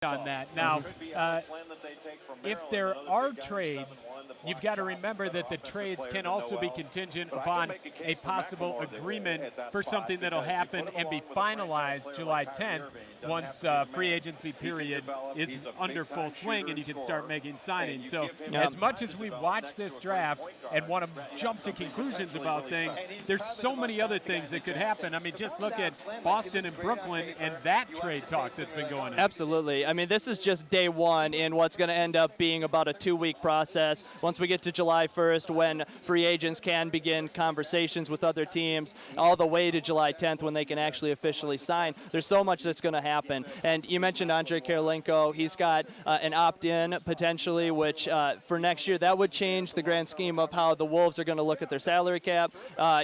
on that. Now, if there are trades, you've got to remember that the trades can also be contingent upon a possible agreement for something that'll happen and be finalized July 10th once free agency period is under full swing and you can start making signings. So as much as we watch this draft and want to jump to conclusions about things, there's so many other things that could happen. I mean, just look at Boston and Brooklyn and that trade talk that's been going on. Absolutely. I mean, this is just day one in what's going to end up being about a 2-week process. Once we get to July 1st, when free agents can begin conversations with other teams, all the way to July 10th when they can actually officially sign, there's so much that's going to happen. And you mentioned Andrei Kirilenko. He's got an opt-in potentially, which for next year, that would change the grand scheme of how the Wolves are going to look at their salary cap.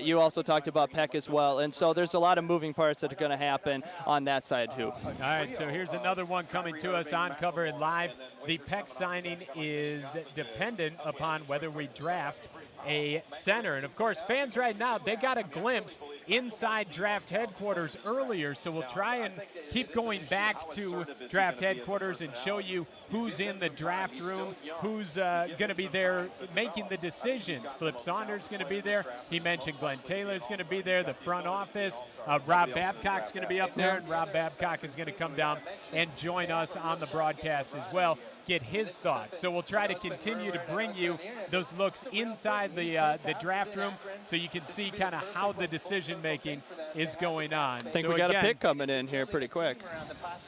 You also talked about Peck as well. And so there's a lot of moving parts that are going to happen on that side, too. All right, so here's another one coming to us on Cover and Live. The Peck signing is dependent upon whether we draft a center. And, of course, fans right now, they got a glimpse inside draft headquarters earlier, so we'll try and keep going back to draft headquarters and show you who's in the draft room, who's going to be there making the decisions. Flip Saunders going to be there. He mentioned Glenn Taylor's going to be there, the front office. Rob Babcock's going to be up there, and Rob Babcock is going to come down and join us on the broadcast as well, get his thoughts. So we'll try to continue to bring you those looks inside the draft room so you can see kind of how the decision-making is going on. I think so we got a pick coming in here pretty quick.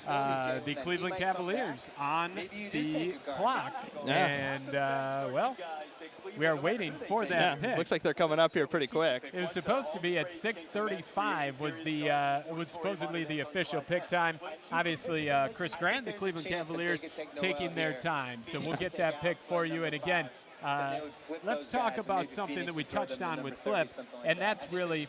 The Cleveland Cavaliers on the clock. Yeah. And, well, we are waiting for that pick. Looks like they're coming up here pretty quick. It was supposed to be at 6:35 was the it was supposedly the official pick time. Obviously, Chris Grant, the Cleveland Cavaliers, taking their time. So we'll get that pick for you. And again, let's talk about something that we touched on with Flip, and that's really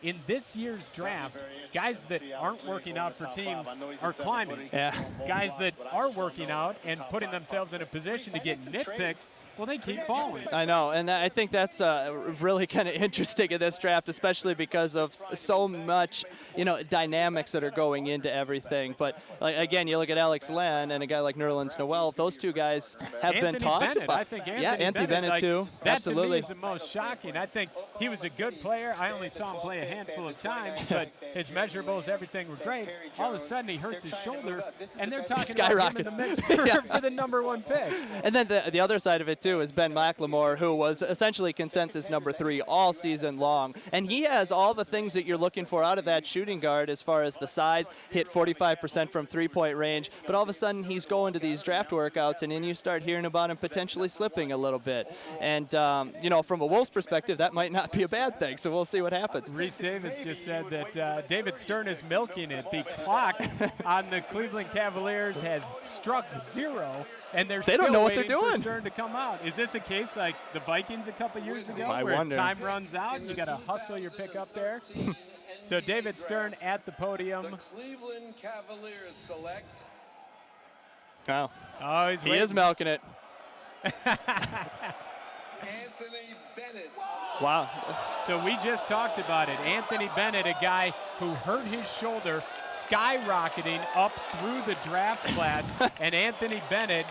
in this year's draft, guys that aren't working out for teams are climbing. Yeah. Guys that are working out and putting themselves in a position to get nitpicked, well, they keep falling. I know, and I think that's really kind of interesting in this draft, especially because of so much, dynamics that are going into everything. But again, you look at Alex Len and a guy like Nerlens Noel; those two guys have Anthony been talked Bennett, about. I think Anthony Bennett too. That Absolutely. to me is the most shocking. I think he was a good player. I only saw him play a handful of times, but his measurables, everything were great. All of a sudden, he hurts his shoulder, and they're talking about him in the mix for the #1 pick. And then the other side of it, too, is Ben McLemore, who was essentially consensus number 3 all season long. And he has all the things that you're looking for out of that shooting guard as far as the size, hit 45% from three-point range. But all of a sudden, he's going to these draft workouts, and then you start hearing about him potentially slipping a little bit. And, from a Wolves perspective, that might not be a bad thing. So we'll see what happens. Reese Davis just said that David Stern is milking it. The clock on the Cleveland Cavaliers has struck 0, and they don't know what they're doing. For Stern to come out. Is this a case like the Vikings a couple years ago, I where wonder. time runs out and you got to hustle your pick up there? So David Stern at the podium. The Cleveland Cavaliers select. Wow. Oh, he is milking it. Anthony Bennett. Wow. So we just talked about it. Anthony Bennett, a guy who hurt his shoulder, skyrocketing up through the draft class. And Anthony Bennett,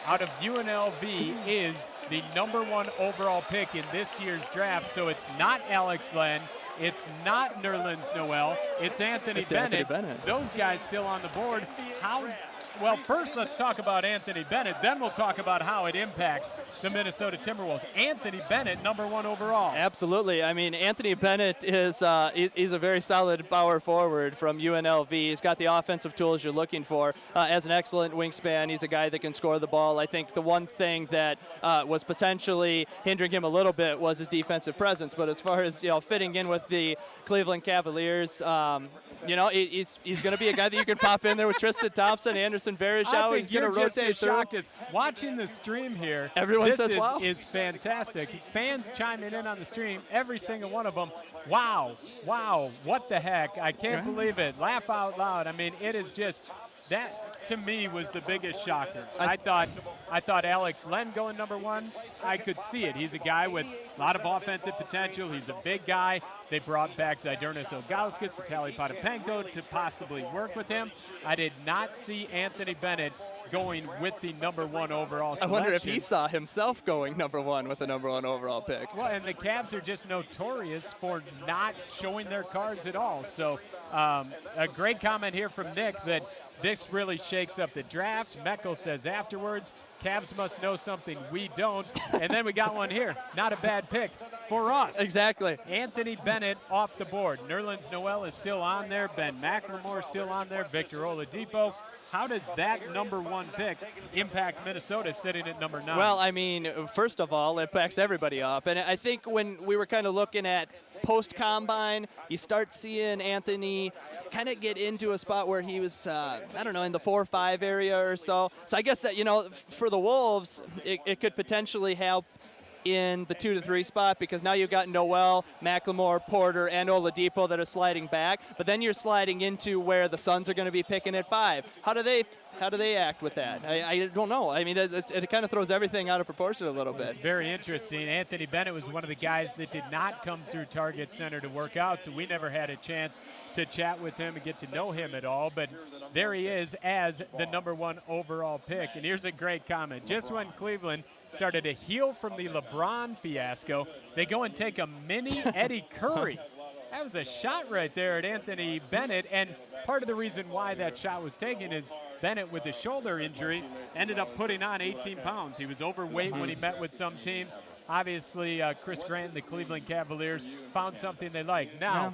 out of UNLV, is the #1 overall pick in this year's draft. So it's not Alex Len. It's not Nerlens Noel. It's Anthony Bennett. Those guys still on the board. Well, first let's talk about Anthony Bennett. Then we'll talk about how it impacts the Minnesota Timberwolves. Anthony Bennett, #1 overall. Absolutely. I mean, Anthony Bennett is he's a very solid power forward from UNLV. He's got the offensive tools you're looking for. As an excellent wingspan, he's a guy that can score the ball. I think the one thing that was potentially hindering him a little bit was his defensive presence. But as far as fitting in with the Cleveland Cavaliers, he's going to be a guy that you can pop in there with Tristan Thompson, Anderson Varejao. He's going to rotate through. Shocked as watching the stream here. Everyone says, wow. This is fantastic. Fans chiming in on the stream, every single one of them. Wow, what the heck? I can't believe it. Laugh out loud. I mean, it is just that. to me, was the biggest shocker. I thought Alex Len going number 1. I could see it. He's a guy with a lot of offensive potential. He's a big guy. They brought back Zydrunas Ilgauskas, Vitaly Potapenko to possibly work with him. I did not see Anthony Bennett going with the number 1 overall selection. I wonder if he saw himself going number 1 with the number 1 overall pick. Well, and the Cavs are just notorious for not showing their cards at all. So a great comment here from Nick that this really shakes up the draft. Meckel says afterwards, Cavs must know something we don't. And then we got one here. Not a bad pick for us. Exactly. Anthony Bennett off the board. Nerlens Noel is still on there. Ben McLemore still on there. Victor Oladipo. How does that number 1 pick impact Minnesota sitting at number 9? Well, I mean, first of all, it backs everybody up. And I think when we were kind of looking at post-combine, you start seeing Anthony kind of get into a spot where he was, I don't know, in the 4 or 5 area or so. So I guess that, for the Wolves, it could potentially help in the 2 to 3 spot, because now you've got Noel, McLemore, Porter, and Oladipo that are sliding back. But then you're sliding into where the Suns are going to be picking at 5. How do they act with that? I don't know. I mean, it kind of throws everything out of proportion a little bit. It's very interesting. Anthony Bennett was one of the guys that did not come through Target Center to work out, so we never had a chance to chat with him and get to know him at all. But there he is as the number 1 overall pick. And here's a great comment. Just when Cleveland started to heal from the LeBron fiasco, they go and take a mini Eddie Curry. That was a shot right there at Anthony Bennett, and part of the reason why that shot was taken is Bennett, with the shoulder injury, ended up putting on 18 pounds. He was overweight when he met with some teams. Obviously, Chris Grant and the Cleveland Cavaliers found something they liked. Now,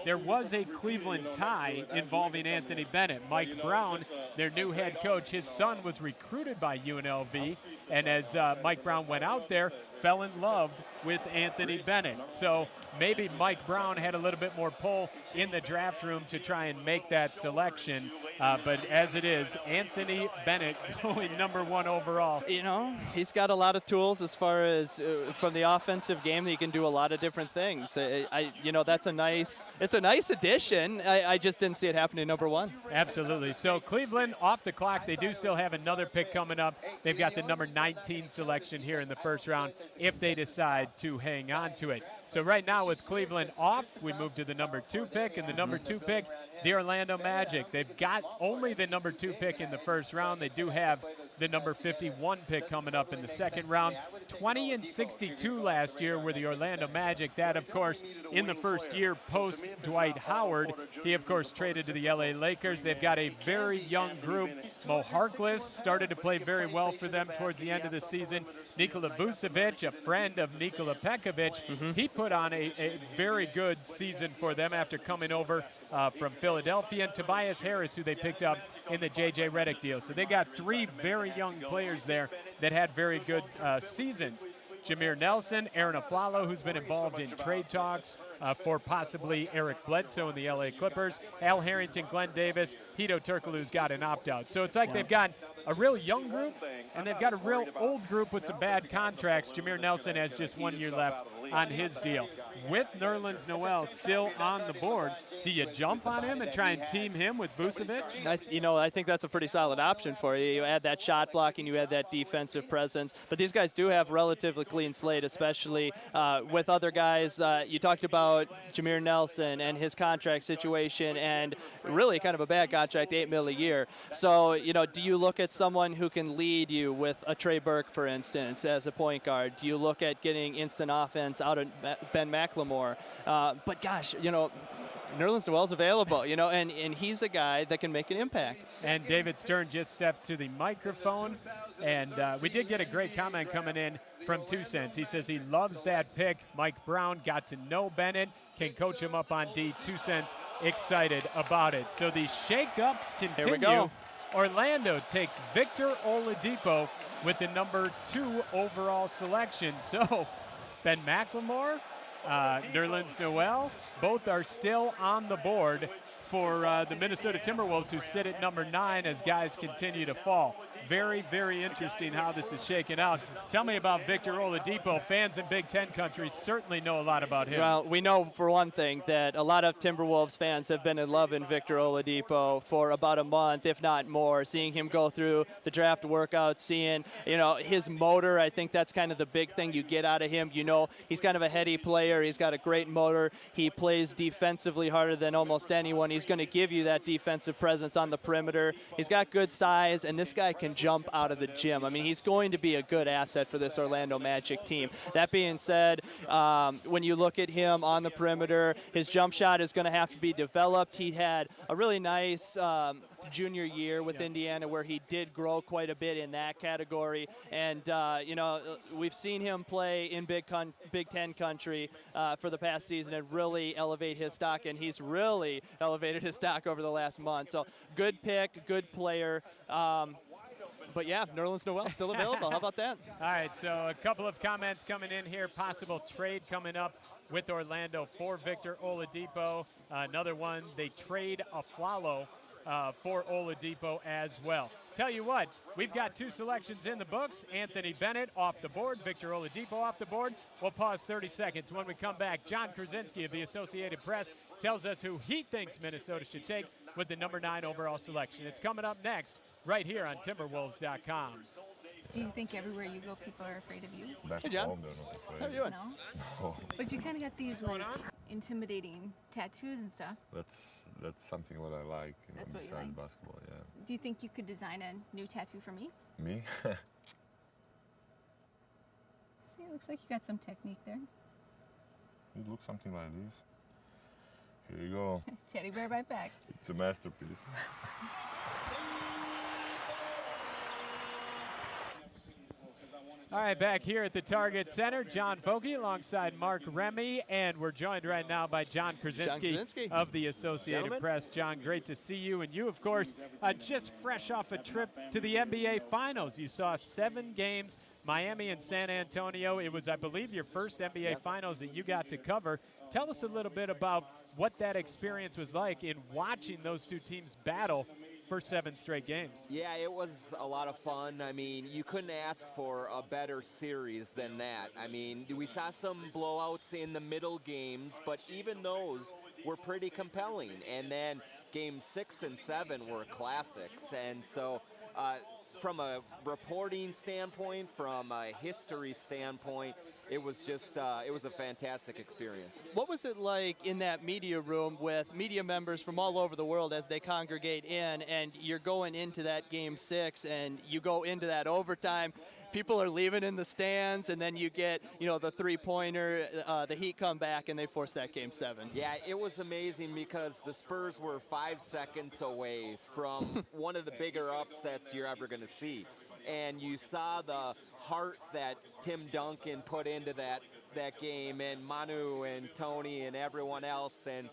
there was a Cleveland tie involving Anthony Bennett. Mike Brown, their new head coach, his son was recruited by UNLV, and as Mike Brown went out there, fell in love with Anthony Bennett. So maybe Mike Brown had a little bit more pull in the draft room to try and make that selection. But as it is, Anthony Bennett going number 1 overall. He's got a lot of tools as far as from the offensive game that he can do a lot of different things. That's a nice addition. I just didn't see it happening number 1. Absolutely. So Cleveland off the clock. They do still have another pick coming up. They've got the number 19 selection here in the first round if they decide to hang on to it. So right now with Cleveland off, we move to the number 2 pick, and the number 2 pick, the Orlando Magic. They've got only the number 2 pick in the first round. They do have the number 51 pick coming up in the second round. 20 and 62 last year were the Orlando Magic. That, of course, in the first year post Dwight Howard. He, of course, traded to the LA Lakers. They've got a very young group. Mo Harkless started to play very well for them towards the end of the season. Nikola Vucevic, a friend of Nikola Pekovic, he put on a very good season for them after coming over from Philadelphia, and Tobias Harris, who they picked up in the J.J. Redick deal. So they got 3 very young players there that had very good seasons. Jameer Nelson, Aaron Aflalo, who's been involved in trade talks for possibly Eric Bledsoe in the LA Clippers, Al Harrington, Glenn Davis, Hito Turkoglu's got an opt-out. So it's like they've got a real young group, and they've got a real old group with some bad contracts. Jameer Nelson has just 1 year left on his deal. With Nerlens Noel still on the board, do you jump on him and try and team him with Vucevic? I think that's a pretty solid option for you. You add that shot blocking, you add that defensive presence. But these guys do have relatively clean slate, especially with other guys. You talked about Jameer Nelson and his contract situation, and really kind of a bad contract, $8 million a year. So, do you look at someone who can lead you with a Trey Burke, for instance, as a point guard? Do you look at getting instant offense out of Ben McLemore? But gosh, Nerlens Noel's available, and he's a guy that can make an impact. And David Stern just stepped to the microphone, and we did get a great comment coming in from 2 Cents. He says he loves that pick. Mike Brown got to know Bennett, can coach him up on D. 2 Cents excited about it. So the shakeups continue. Here we go. Orlando takes Victor Oladipo with the number 2 overall selection. So Ben McLemore, Nerlens Noel, both are still on the board for the Minnesota Timberwolves, who sit at number 9 as guys continue to fall. Very, very interesting how this is shaken out. Tell me about Victor Oladipo. Fans in Big Ten countries certainly know a lot about him. Well, we know for one thing that a lot of Timberwolves fans have been in love in Victor Oladipo for about a month, if not more. Seeing him go through the draft workout, seeing his motor, I think that's kind of the big thing you get out of him. He's kind of a heady player. He's got a great motor. He plays defensively harder than almost anyone. He's going to give you that defensive presence on the perimeter. He's got good size, and this guy can jump out of the gym. I mean, he's going to be a good asset for this Orlando Magic team. That being said, when you look at him on the perimeter, his jump shot is going to have to be developed. He had a really nice junior year with Indiana where he did grow quite a bit in that category. And, we've seen him play in Big Ten country for the past season and really elevate his stock, and he's really elevated his stock over the last month. So good pick, good player. But yeah, Nerlens Noel still available. How about that? All right, so a couple of comments coming in here. Possible trade coming up with Orlando for Victor Oladipo. Another one, they trade Aflalo for Oladipo as well. Tell you what, we've got 2 selections in the books. Anthony Bennett off the board, Victor Oladipo off the board. We'll pause 30 seconds. When we come back, John Krasinski of the Associated Press tells us who he thinks Minnesota should take with the number 9 overall selection. It's coming up next right here on Timberwolves.com. Do you think everywhere you go, people are afraid of you? Hey, John. How are you doing? No? But you kind of got these intimidating tattoos and stuff. That's something what I like. That's what you besides like? Basketball, yeah. Do you think you could design a new tattoo for me? Me? See, it looks like you got some technique there. It looks something like this. Here you go. Teddy bear right back. It's a masterpiece. All right, back here at the Target Center, John Fogy alongside Mark Remy, and we're joined right now by John Krasinski of the Associated Press. John, great to see you. And you, of course, just fresh off a trip to the NBA Finals. You saw 7 games, Miami and San Antonio. It was, I believe, your first NBA Finals that you got to cover. Tell us a little bit about what that experience was like in watching those 2 teams battle for 7 straight games. Yeah, it was a lot of fun. I mean, you couldn't ask for a better series than that. I mean, we saw some blowouts in the middle games, but even those were pretty compelling. And then games 6 and 7 were classics. And so from a reporting standpoint, from a history standpoint, it was just it was a fantastic experience. What was it like in that media room with media members from all over the world as they congregate in, and you're going into that game 6 and you go into that overtime? People are leaving in the stands, and then you get, the three-pointer, the Heat come back, and they force that game 7. Yeah, it was amazing because the Spurs were 5 seconds away from one of the bigger upsets you're ever going to see. And you saw the heart that Tim Duncan put into that game, and Manu and Tony and everyone else, and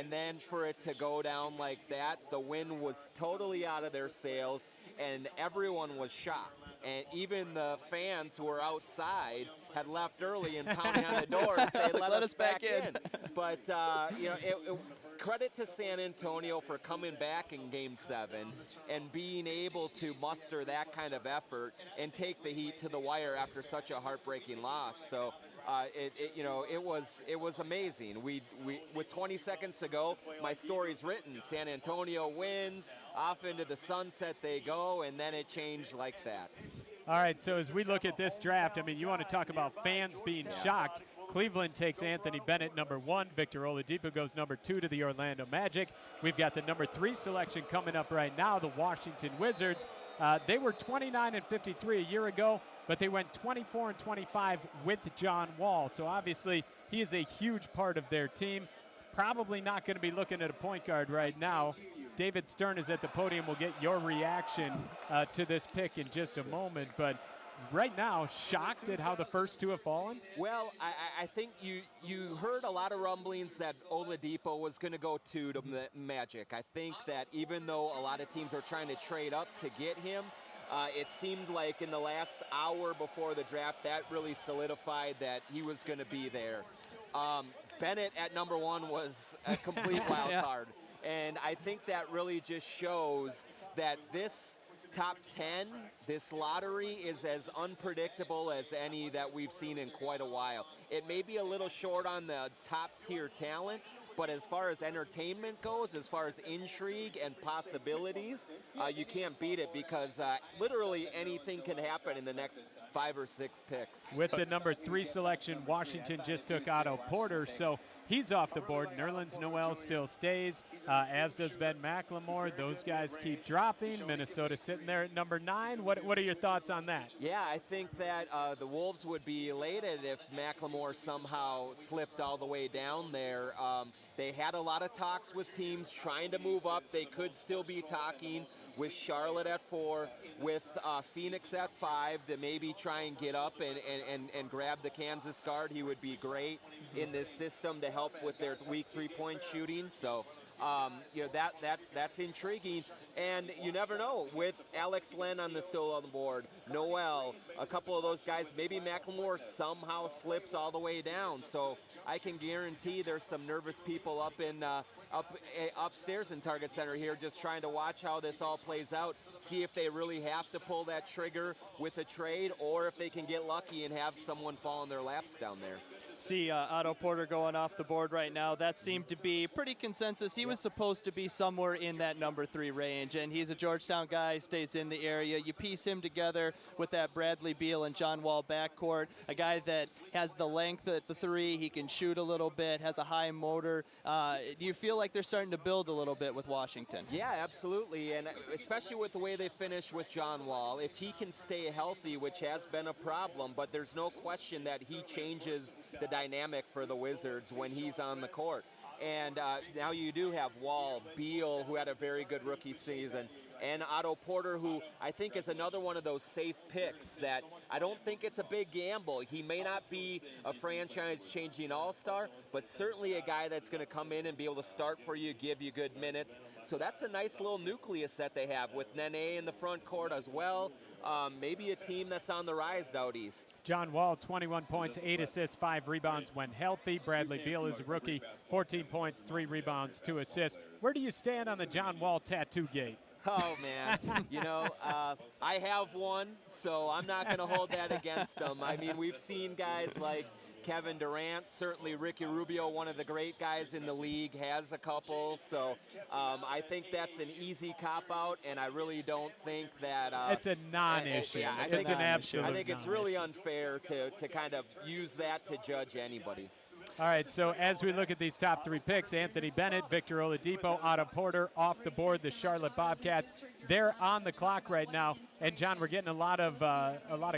then for it to go down like that, the wind was totally out of their sails, and everyone was shocked. And even the fans who were outside had left early and pounding on the door and saying, let us back in. But, credit to San Antonio for coming back in Game 7 and being able to muster that kind of effort and take the Heat to the wire after such a heartbreaking loss. So it was amazing. We with 20 seconds to go, my story's written. San Antonio wins, off into the sunset they go, and then it changed like that. All right, so as we look at this draft, I mean, you want to talk about fans being shocked. Cleveland takes Anthony Bennett, number 1. Victor Oladipo goes number 2 to the Orlando Magic. We've got the number 3 selection coming up right now, the Washington Wizards. They were 29-53 a year ago, but they went 24-25 with John Wall. So obviously he is a huge part of their team. Probably not going to be looking at a point guard right now. David Stern is at the podium. We'll get your reaction to this pick in just a moment. But right now, shocked at how the first 2 have fallen? Well, I think you heard a lot of rumblings that Oladipo was going to go to the Magic. I think that even though a lot of teams are trying to trade up to get him, it seemed like in the last hour before the draft, that really solidified that he was going to be there. Bennett at number 1 was a complete wild card. And I think that really just shows that this top 10, this lottery is as unpredictable as any that we've seen in quite a while. It may be a little short on the top tier talent, but as far as entertainment goes, as far as intrigue and possibilities, you can't beat it because literally anything can happen in the next 5 or 6 picks. With the number 3 selection, Washington just took Otto Porter, so he's off the board. Nerlens Noel still stays, as does Ben McLemore. Those guys keep dropping. Minnesota sitting there at number 9. What are your thoughts on that? Yeah, I think that the Wolves would be elated if McLemore somehow slipped all the way down there. They had a lot of talks with teams trying to move up. They could still be talking with Charlotte at 4, with Phoenix at 5 to maybe try and get up and grab the Kansas guard. He would be great in this system to help with their weak 3-point shooting. So, that's intriguing. And you never know, with Alex Len still on the board, Noel, a couple of those guys, maybe McLemore somehow slips all the way down. So I can guarantee there's some nervous people upstairs in Target Center here just trying to watch how this all plays out, see if they really have to pull that trigger with a trade or if they can get lucky and have someone fall in their laps down there. See Otto Porter going off the board right now. That seemed to be pretty consensus. He was supposed to be somewhere in that number 3 range, and he's a Georgetown guy, stays in the area. You piece him together with that Bradley Beal and John Wall backcourt, a guy that has the length at the 3, he can shoot a little bit, has a high motor. Do you feel like they're starting to build a little bit with Washington? Yeah, absolutely, and especially with the way they finished with John Wall. If he can stay healthy, which has been a problem, but there's no question that he changes the dynamic for the Wizards when he's on the court. And now you do have Wall, Beal, who had a very good rookie season, and Otto Porter, who I think is another one of those safe picks that I don't think it's a big gamble. He may not be a franchise-changing all-star, but certainly a guy that's going to come in and be able to start for you, give you good minutes. So that's a nice little nucleus that they have with Nene in the front court as well. Maybe a team that's on the rise out east. John Wall, 21 points, 8 assists, 5 rebounds when healthy. Bradley Beal is a rookie, 14 points, 3 rebounds, 2 assists. Where do you stand on the John Wall tattoo gate? Oh, man. I have one, so I'm not going to hold that against him. I mean, we've seen guys like Kevin Durant, certainly Ricky Rubio, one of the great guys in the league, has a couple. So I think that's an easy cop-out, and I really don't think that it's a non-issue. Yeah, it's an absolute I think it's really non-issue. unfair to kind of use that to judge anybody. All right, so as we look at these top 3 picks, Anthony Bennett, Victor Oladipo, Otto Porter off the board. The Charlotte Bobcats, they're on the clock right now. And John, we're getting a lot of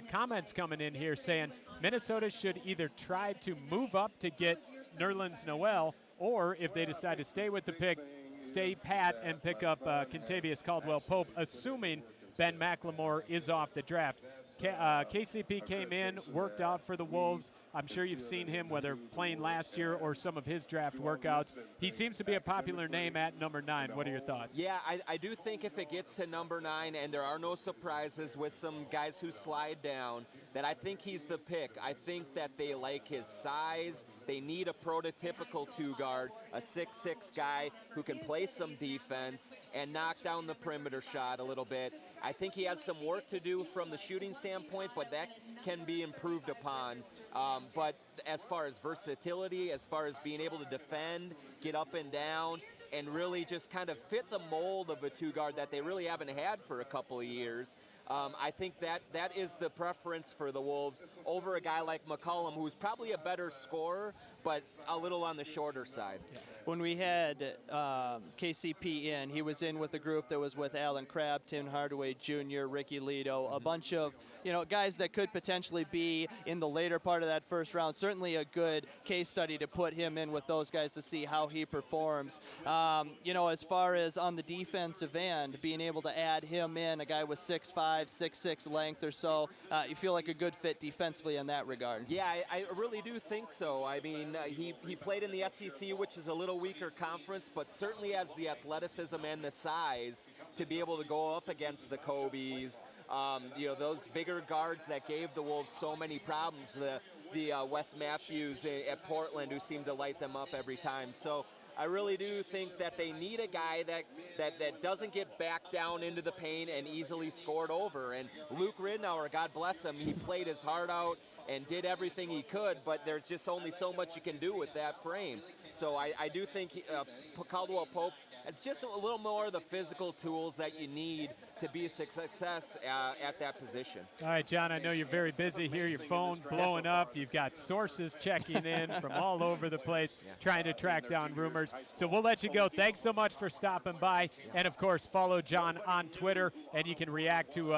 comments coming in here saying Minnesota should either try to move up to get Nerlens Noel, or if they decide to stay with the pick, stay pat and pick up Kentavious Caldwell-Pope, assuming Ben McLemore is off the draft. KCP came in, worked out for the Wolves. I'm sure you've seen him, whether playing last year or some of his draft workouts. He seems to be a popular name at number 9. What are your thoughts? Yeah, I do think if it gets to number 9 and there are no surprises with some guys who slide down, that I think he's the pick. I think that they like his size. They need a prototypical 2-guard, a 6'6" guy who can play some defense and knock down the perimeter shot a little bit. I think he has some work to do from the shooting standpoint, but that can be improved upon. But as far as versatility, as far as being able to defend, get up and down, and really just kind of fit the mold of a 2-guard that they really haven't had for a couple of years, I think that is the preference for the Wolves over a guy like McCollum, who's probably a better scorer, but a little on the shorter side. When we had KCP in, he was in with a group that was with Alan Crabb, Tim Hardaway Jr., Ricky Lito, a bunch of guys that could potentially be in the later part of that first round. Certainly a good case study to put him in with those guys to see how he performs. As far as on the defensive end, being able to add him in, a guy with 6'5", 6'6" length or so, you feel like a good fit defensively in that regard. Yeah, I really do think so. I mean, he played in the SEC, which is a little weaker conference, but certainly has the athleticism and the size to be able to go up against the Kobe's, those bigger guards that gave the Wolves so many problems, the Wes Matthews at Portland, who seemed to light them up every time. So I really do think that they need a guy that doesn't get back down into the paint and easily scored over. And Luke Ridnour, God bless him, he played his heart out and did everything he could, but there's just only so much you can do with that frame. So I do think Caldwell Pope, it's just a little more of the physical tools that you need to be a success at that position. All right, John, I know you're very busy here. Your phone's blowing up. You've got sources checking in from all over the place, trying to track down rumors. So we'll let you go. Thanks so much for stopping by. And, of course, follow John on Twitter, and you can react to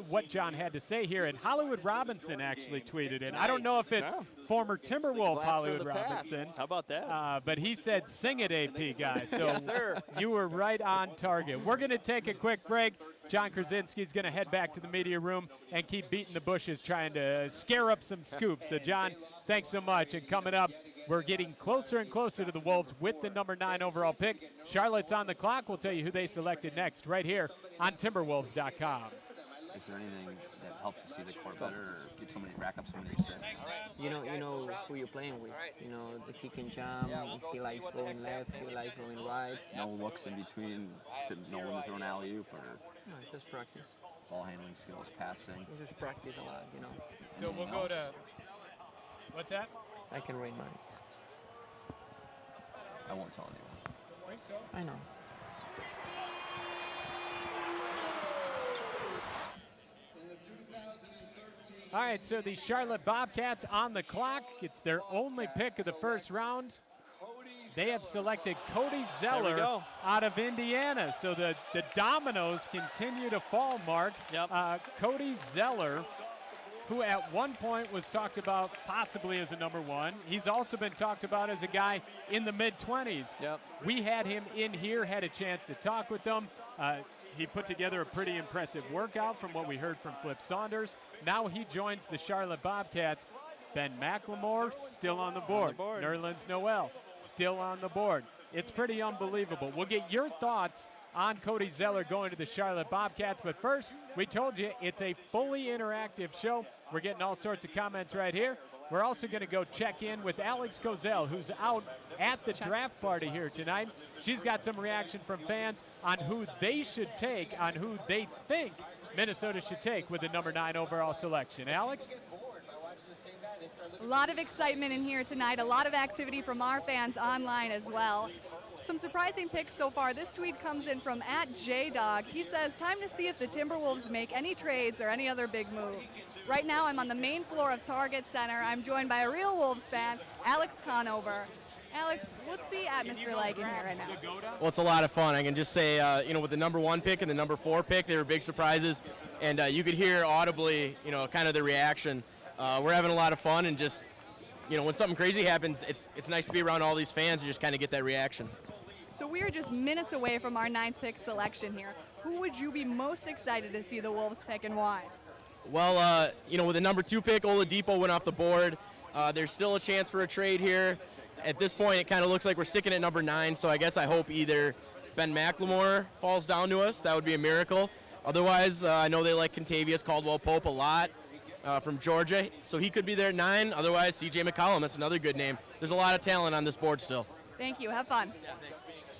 what John had to say here. And Hollywood Robinson actually tweeted in. I don't know if it's former Timberwolf Hollywood Robinson. How about that? But he said, sing it, AP guy. So Yes, sir. you were right on target. We're going to take a quick break. John Krasinski's going to head back to the media room and keep beating the bushes trying to scare up some scoops. So, John, thanks so much. And coming up, we're getting closer and closer to the Wolves with the number 9 overall pick. Charlotte's on the clock. We'll tell you who they selected next right here on Timberwolves.com. Is there anything that helps you see the court better or get somebody rack up some of these sets? You know who you're playing with. You know, if he can jump, if he likes going left, if he likes going right. No looks in between to know when to throw an alley-oop or No, it's just practice. ball handling skills, passing. We just practice a lot, you know. So we'll go to, what's that? I can read mine. I won't tell anyone. I know. All right, so the Charlotte Bobcats on the clock. It's their only pick of the first round. They have selected Cody Zeller out of Indiana. So the dominoes continue to fall, Mark. Yep. Cody Zeller, who at one point was talked about possibly as a number 1. He's also been talked about as a guy in the mid-20s. Yep. We had him in here, had a chance to talk with him. He put together a pretty impressive workout from what we heard from Flip Saunders. Now he joins the Charlotte Bobcats. Ben McLemore still on the board. Nerlens Noel still on the board. It's pretty unbelievable. We'll get your thoughts on Cody Zeller going to the Charlotte Bobcats. But first, we told you it's a fully interactive show. We're getting all sorts of comments right here. We're also going to go check in with Alex Kozel, who's out at the draft party here tonight. She's got some reaction from fans on who they should take, on who they think Minnesota should take with the number 9 overall selection. Alex? A lot of excitement in here tonight, a lot of activity from our fans online as well. Some surprising picks so far. This tweet comes in from @JDog. He says, time to see if the Timberwolves make any trades or any other big moves. Right now I'm on the main floor of Target Center. I'm joined by a real Wolves fan, Alex Conover. Alex, what's the atmosphere like in here right now? Well, it's a lot of fun. I can just say, with the number 1 pick and the number 4 pick, they were big surprises. And you could hear audibly, kind of the reaction. We're having a lot of fun, and just, when something crazy happens, it's nice to be around all these fans and just kind of get that reaction. So we are just minutes away from our 9th pick selection here. Who would you be most excited to see the Wolves pick and why? Well, with the number 2 pick, Oladipo went off the board. There's still a chance for a trade here. At this point, it kind of looks like we're sticking at number 9, so I guess I hope either Ben McLemore falls down to us. That would be a miracle. Otherwise, I know they like Kentavious Caldwell-Pope a lot from Georgia, so he could be there at 9. Otherwise, C.J. McCollum, that's another good name. There's a lot of talent on this board still. Thank you. Have fun.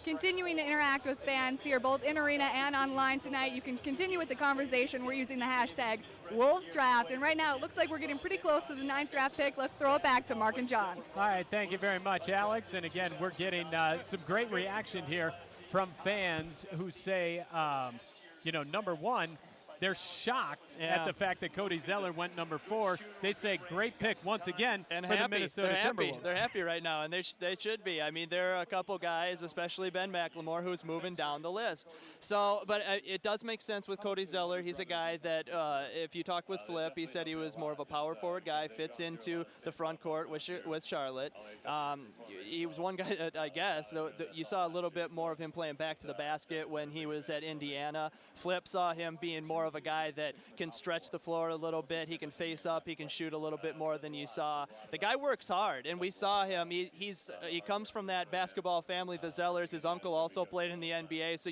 Continuing to interact with fans here, both in arena and online tonight. You can continue with the conversation. We're using the hashtag WolvesDraft. And right now, it looks like we're getting pretty close to the 9th draft pick. Let's throw it back to Mark and John. All right, thank you very much, Alex. And again, we're getting some great reaction here from fans who say, number 1, they're shocked at the fact that Cody Zeller went number 4. They say great pick once again and for happy. the Minnesota Timberwolves. They're happy right now, and they should be. I mean, there are a couple guys, especially Ben McLemore, who's moving down the list. So, but it does make sense with Cody Zeller. He's a guy that, if you talk with Flip, he said he was more of a power forward guy, fits into the front court with Charlotte. He was one guy that, I guess, you saw a little bit more of him playing back to the basket when he was at Indiana. Flip saw him being more of a guy that can stretch the floor a little bit. He can face up. He can shoot a little bit more than you saw. The guy works hard, and we saw him. He comes from that basketball family, the Zellers. His uncle also played in the NBA, so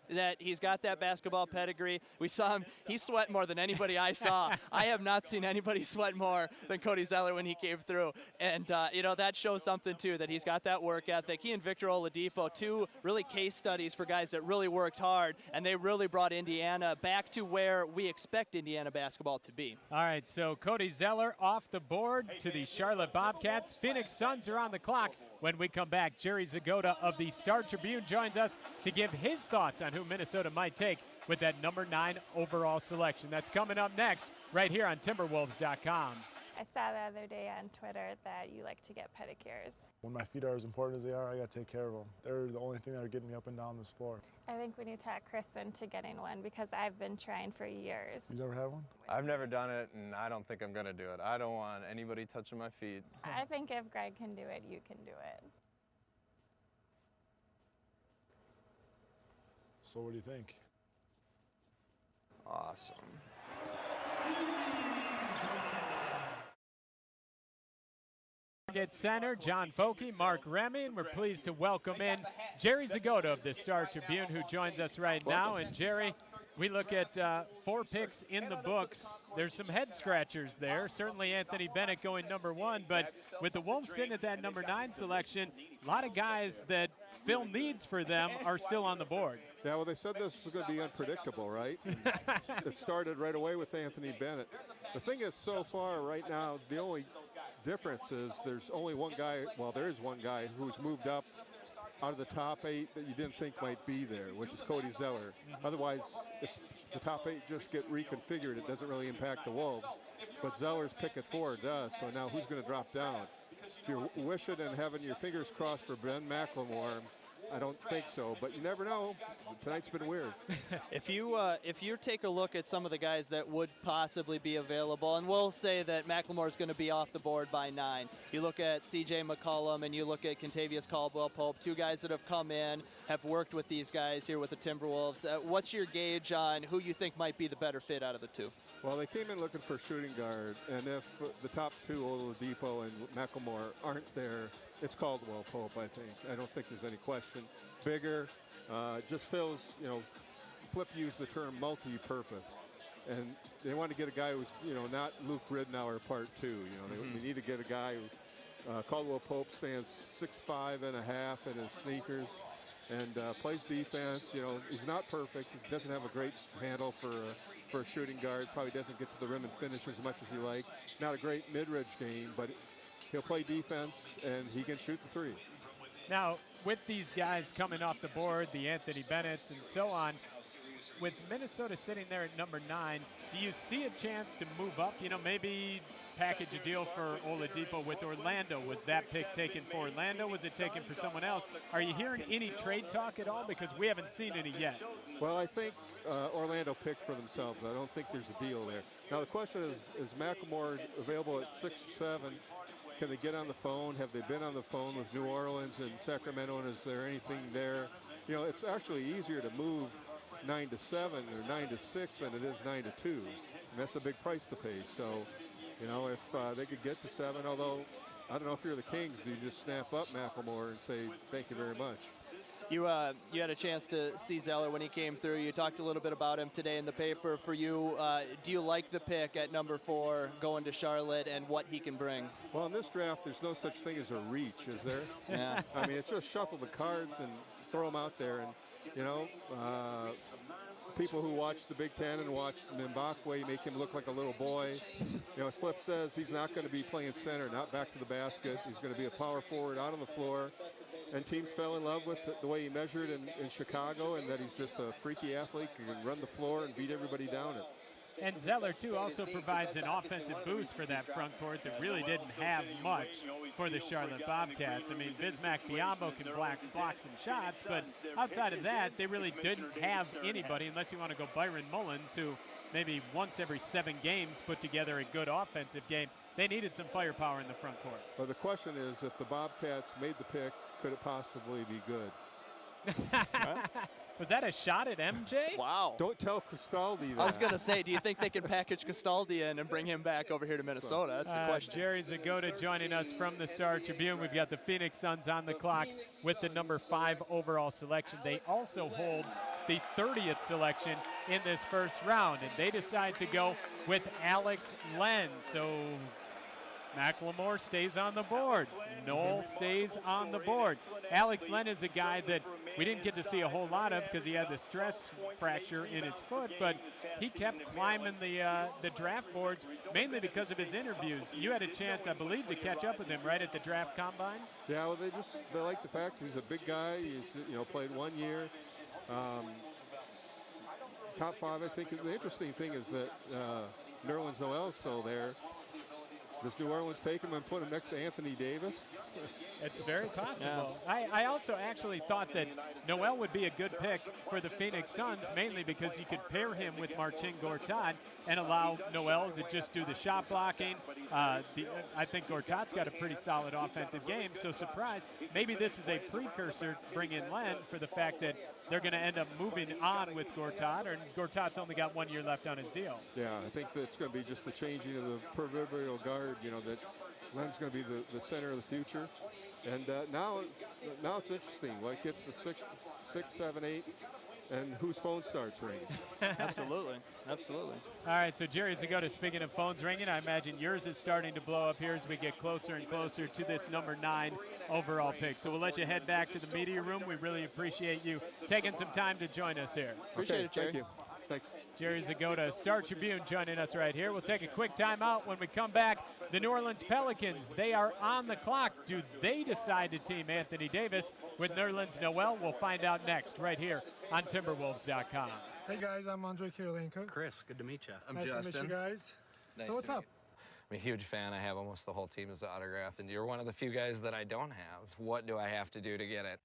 that he's got that basketball pedigree. We saw him. He sweat more than anybody I saw. I have not seen anybody sweat more than Cody Zeller when he came through. And, that shows something, too, that he's got that work ethic. He and Victor Oladipo, two really case studies for guys that really worked hard, and they really brought Indiana back to where we expect Indiana basketball to be. All right, so Cody Zeller off the board to the Charlotte Bobcats. Phoenix Suns are on the clock. When we come back, Jerry Zagoda of the Star Tribune joins us to give his thoughts on who Minnesota might take with that number 9 overall selection. That's coming up next right here on Timberwolves.com. I saw the other day on Twitter that you like to get pedicures. When my feet are as important as they are, I got to take care of them. They're the only thing that are getting me up and down this floor. I think we need to talk Chris into getting one because I've been trying for years. You never had one? I've never done it, and I don't think I'm going to do it. I don't want anybody touching my feet. I think if Greg can do it, you can do it. So what do you think? Awesome. At center, John Folke, Mark Remy, and we're pleased to welcome in Jerry Zagoda of the Star Tribune, who joins us right now. And Jerry, we look at 4 picks in the books. There's some head scratchers there. Certainly Anthony Bennett going number 1, but with the Wolves sitting at that number 9 selection, a lot of guys that fill needs for them are still on the board. Yeah, well, they said this was going to be unpredictable, right? It started right away with Anthony Bennett. The thing is, so far right now, the only difference is there's only one guy, well, there is one guy who's moved up out of the top 8 that you didn't think might be there, which is Cody Zeller. Otherwise, if the top 8 just get reconfigured, it doesn't really impact the Wolves. But Zeller's pick at 4 does, so now who's going to drop down? If you're wishing and having your fingers crossed for Ben McLemore, I don't think so, but you never know. Tonight's been weird. If you take a look at some of the guys that would possibly be available, and we'll say that McLemore is going to be off the board by 9. You look at C.J. McCollum and you look at Kentavious Caldwell-Pope, 2 guys that have come in, have worked with these guys here with the Timberwolves. What's your gauge on who you think might be the better fit out of the 2? Well, they came in looking for a shooting guard, and if the top 2, Oladipo and McLemore, aren't there, it's Caldwell-Pope, I think. I don't think there's any question. Bigger, just feels, Flip used the term multi-purpose. And they want to get a guy who's, not Luke Ridnour part 2. They need to get a guy who, Caldwell-Pope stands 6'5" and a half in his sneakers and plays defense. He's not perfect. He doesn't have a great handle for a shooting guard. Probably doesn't get to the rim and finish as much as he like. Not a great mid-range game, but he'll play defense and he can shoot the 3. Now, with these guys coming off the board, the Anthony Bennetts and so on, with Minnesota sitting there at number 9, do you see a chance to move up? Maybe package a deal for Oladipo with Orlando. Was that pick taken for Orlando? Was it taken for someone else? Are you hearing any trade talk at all? Because we haven't seen any yet. Well, I think Orlando picked for themselves. I don't think there's a deal there. Now, the question is McLemore available at 6'7"? Can they get on the phone? Have they been on the phone with New Orleans and Sacramento? And is there anything there? It's actually easier to move 9 to 7 or 9 to 6 than it is 9 to 2. And that's a big price to pay. So, if they could get to 7, although I don't know if you're the Kings, do you just snap up McLemore and say thank you very much? You had a chance to see Zeller when he came through. You talked a little bit about him today in the paper. For you, do you like the pick at number 4 going to Charlotte and what he can bring? Well, in this draft, there's no such thing as a reach, is there? Yeah. I mean, it's just shuffle the cards and throw them out there. And, people who watch the Big Ten and watch Mbakwe make him look like a little boy. As Flip says, he's not going to be playing center, not back to the basket. He's going to be a power forward out on the floor. And teams fell in love with the way he measured in Chicago and that he's just a freaky athlete who can run the floor and beat everybody down it. And Zeller, too, also provides an offensive boost for that front court that really didn't have much for the Charlotte Bobcats. I mean, Bismack Biyombo can block some shots, but outside of that, they really didn't have anybody, unless you want to go Byron Mullins, who maybe once every 7 games put together a good offensive game. They needed some firepower in the front court. Well, the question is, if the Bobcats made the pick, could it possibly be good? Was that a shot at MJ? Wow. Don't tell Cristaldi that. I was going to say, do you think they can package Cristaldi in and bring him back over here to Minnesota? That's the question. Jerry Zagoda joining us from the Star Tribune. We've got the Phoenix Suns on the clock with the number 5 overall selection. They also hold the 30th selection in this first round. And they decide to go with Alex Len. So Macklemore stays on the board. Noel stays on the board. Alex Len is a guy that we didn't get to see a whole lot of because he had the stress fracture in his foot, but he kept climbing the draft boards, mainly because of his interviews. You had a chance, I believe, to catch up with him right at the draft combine. Yeah, well, they like the fact he's a big guy. He's played 1 year. Top 5, I think. The interesting thing is that Nerlens Noel's still there. Does New Orleans take him and put him next to Anthony Davis? It's very possible. Yeah. I also actually thought that Noel would be a good pick for the Phoenix Suns, mainly because you could pair him with Marcin Gortat and allow Noel to just do the shot blocking. I think Gortat's got a pretty solid offensive game, so surprise. Maybe this is a precursor to bring in Len for the fact that they're going to end up moving on with Gortat, and Gortat's only got 1 year left on his deal. Yeah, I think that's going to be just the changing of the proverbial guard, that Len's going to be the center of the future. And now it's interesting. What gets to 6, 7, 8, and whose phone starts ringing? Absolutely. Absolutely. All right, so Jerry Zagota, speaking of phones ringing, I imagine yours is starting to blow up here as we get closer and closer to this number 9 overall pick. So we'll let you head back to the media room. We really appreciate you taking some time to join us here. Appreciate it, Jerry. Thank you. Thanks. Jerry Zagota, Star Tribune, joining us right here. We'll take a quick timeout. When we come back, the New Orleans Pelicans, they are on the clock. Do they decide to team Anthony Davis with Nerlens Noel? We'll find out next right here on Timberwolves.com. Hey, guys, I'm Andre Kirilenko. Chris, good to meet you. I'm Justin. Nice to meet you guys. Nice so what's up? I'm a huge fan. I have almost the whole team as autographed, and you're one of the few guys that I don't have. What do I have to do to get it?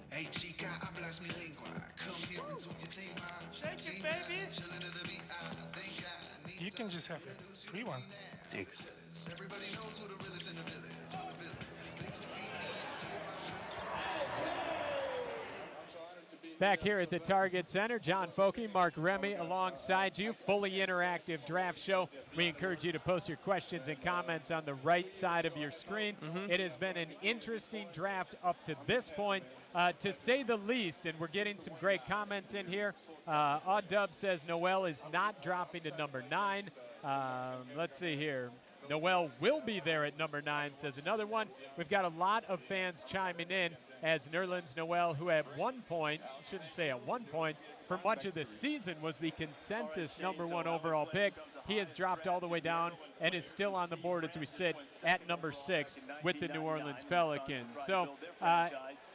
Hey chica, hablas mi lengua. Come here and do your thing, shake it, baby. You can just have a free one. Thanks. Everybody knows who the real is in the village. Back here at the Target Center, John Folke, Mark Remy alongside you. Fully interactive draft show. We encourage you to post your questions and comments on the right side of your screen. It has been an interesting draft up to this point, to say the least, and we're getting some great comments in here. Odd Dub says Noel is not dropping to number 9. Let's see here. Noel will be there at number 9, says another one. We've got a lot of fans chiming in as Nerlens Noel, who at one point, shouldn't say at one point, for much of the season was the consensus number 1 overall pick. He has dropped all the way down and is still on the board as we sit at number 6 with the New Orleans Pelicans. So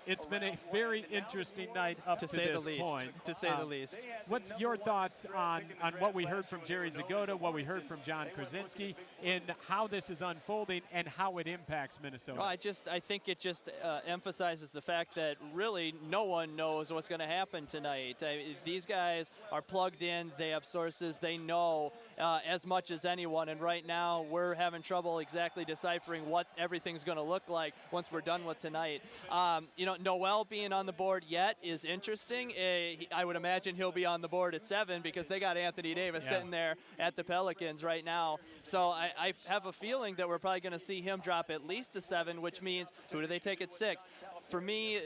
it's been a very interesting night up to this point. To say the least. What's your thoughts on what we heard from Jerry Zagota, what we heard from John Krasinski, in how this is unfolding and how it impacts Minnesota? Well, I think it just emphasizes the fact that really no one knows what's going to happen tonight. These guys are plugged in. They have sources. They know as much as anyone. And right now we're having trouble exactly deciphering what everything's going to look like once we're done with tonight. Noel being on the board yet is interesting. I would imagine he'll be on the board at 7 because they got Anthony Davis sitting there at the Pelicans right now. So I have a feeling that we're probably going to see him drop at least to 7, which means who do they take at 6? For me,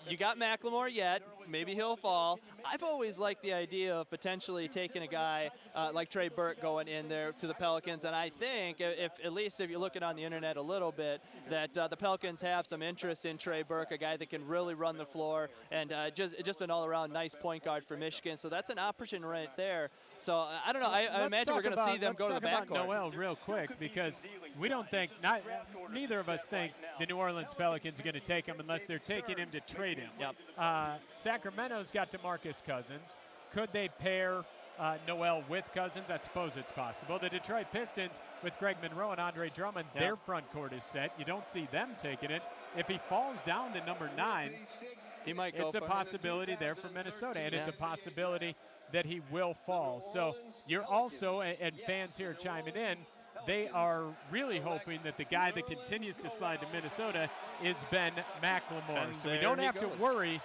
you got Macklemore yet. Maybe he'll fall. I've always liked the idea of potentially taking a guy like Trey Burke going in there to the Pelicans, and I think at least if you're looking on the internet a little bit, that the Pelicans have some interest in Trey Burke, a guy that can really run the floor, and just an all-around nice point guard for Michigan. So that's an option right there. So I don't know. I imagine we're going to see them go to the backcourt. Let's talk about Noel real quick, because we don't think, neither of us think the New Orleans Pelicans are going to take him unless they're taking him to trade him. Yep. Sacramento's got DeMarcus Cousins. Could they pair Noel with Cousins? I suppose it's possible. The Detroit Pistons with Greg Monroe and Andre Drummond, their front court is set. You don't see them taking it. If he falls down to number 9, he might go. It's a possibility there for Minnesota, and it's a possibility that he will fall. So you're also, and fans here chiming in, they are really hoping that the guy that continues to slide to Minnesota is Ben McLemore. So we don't have to worry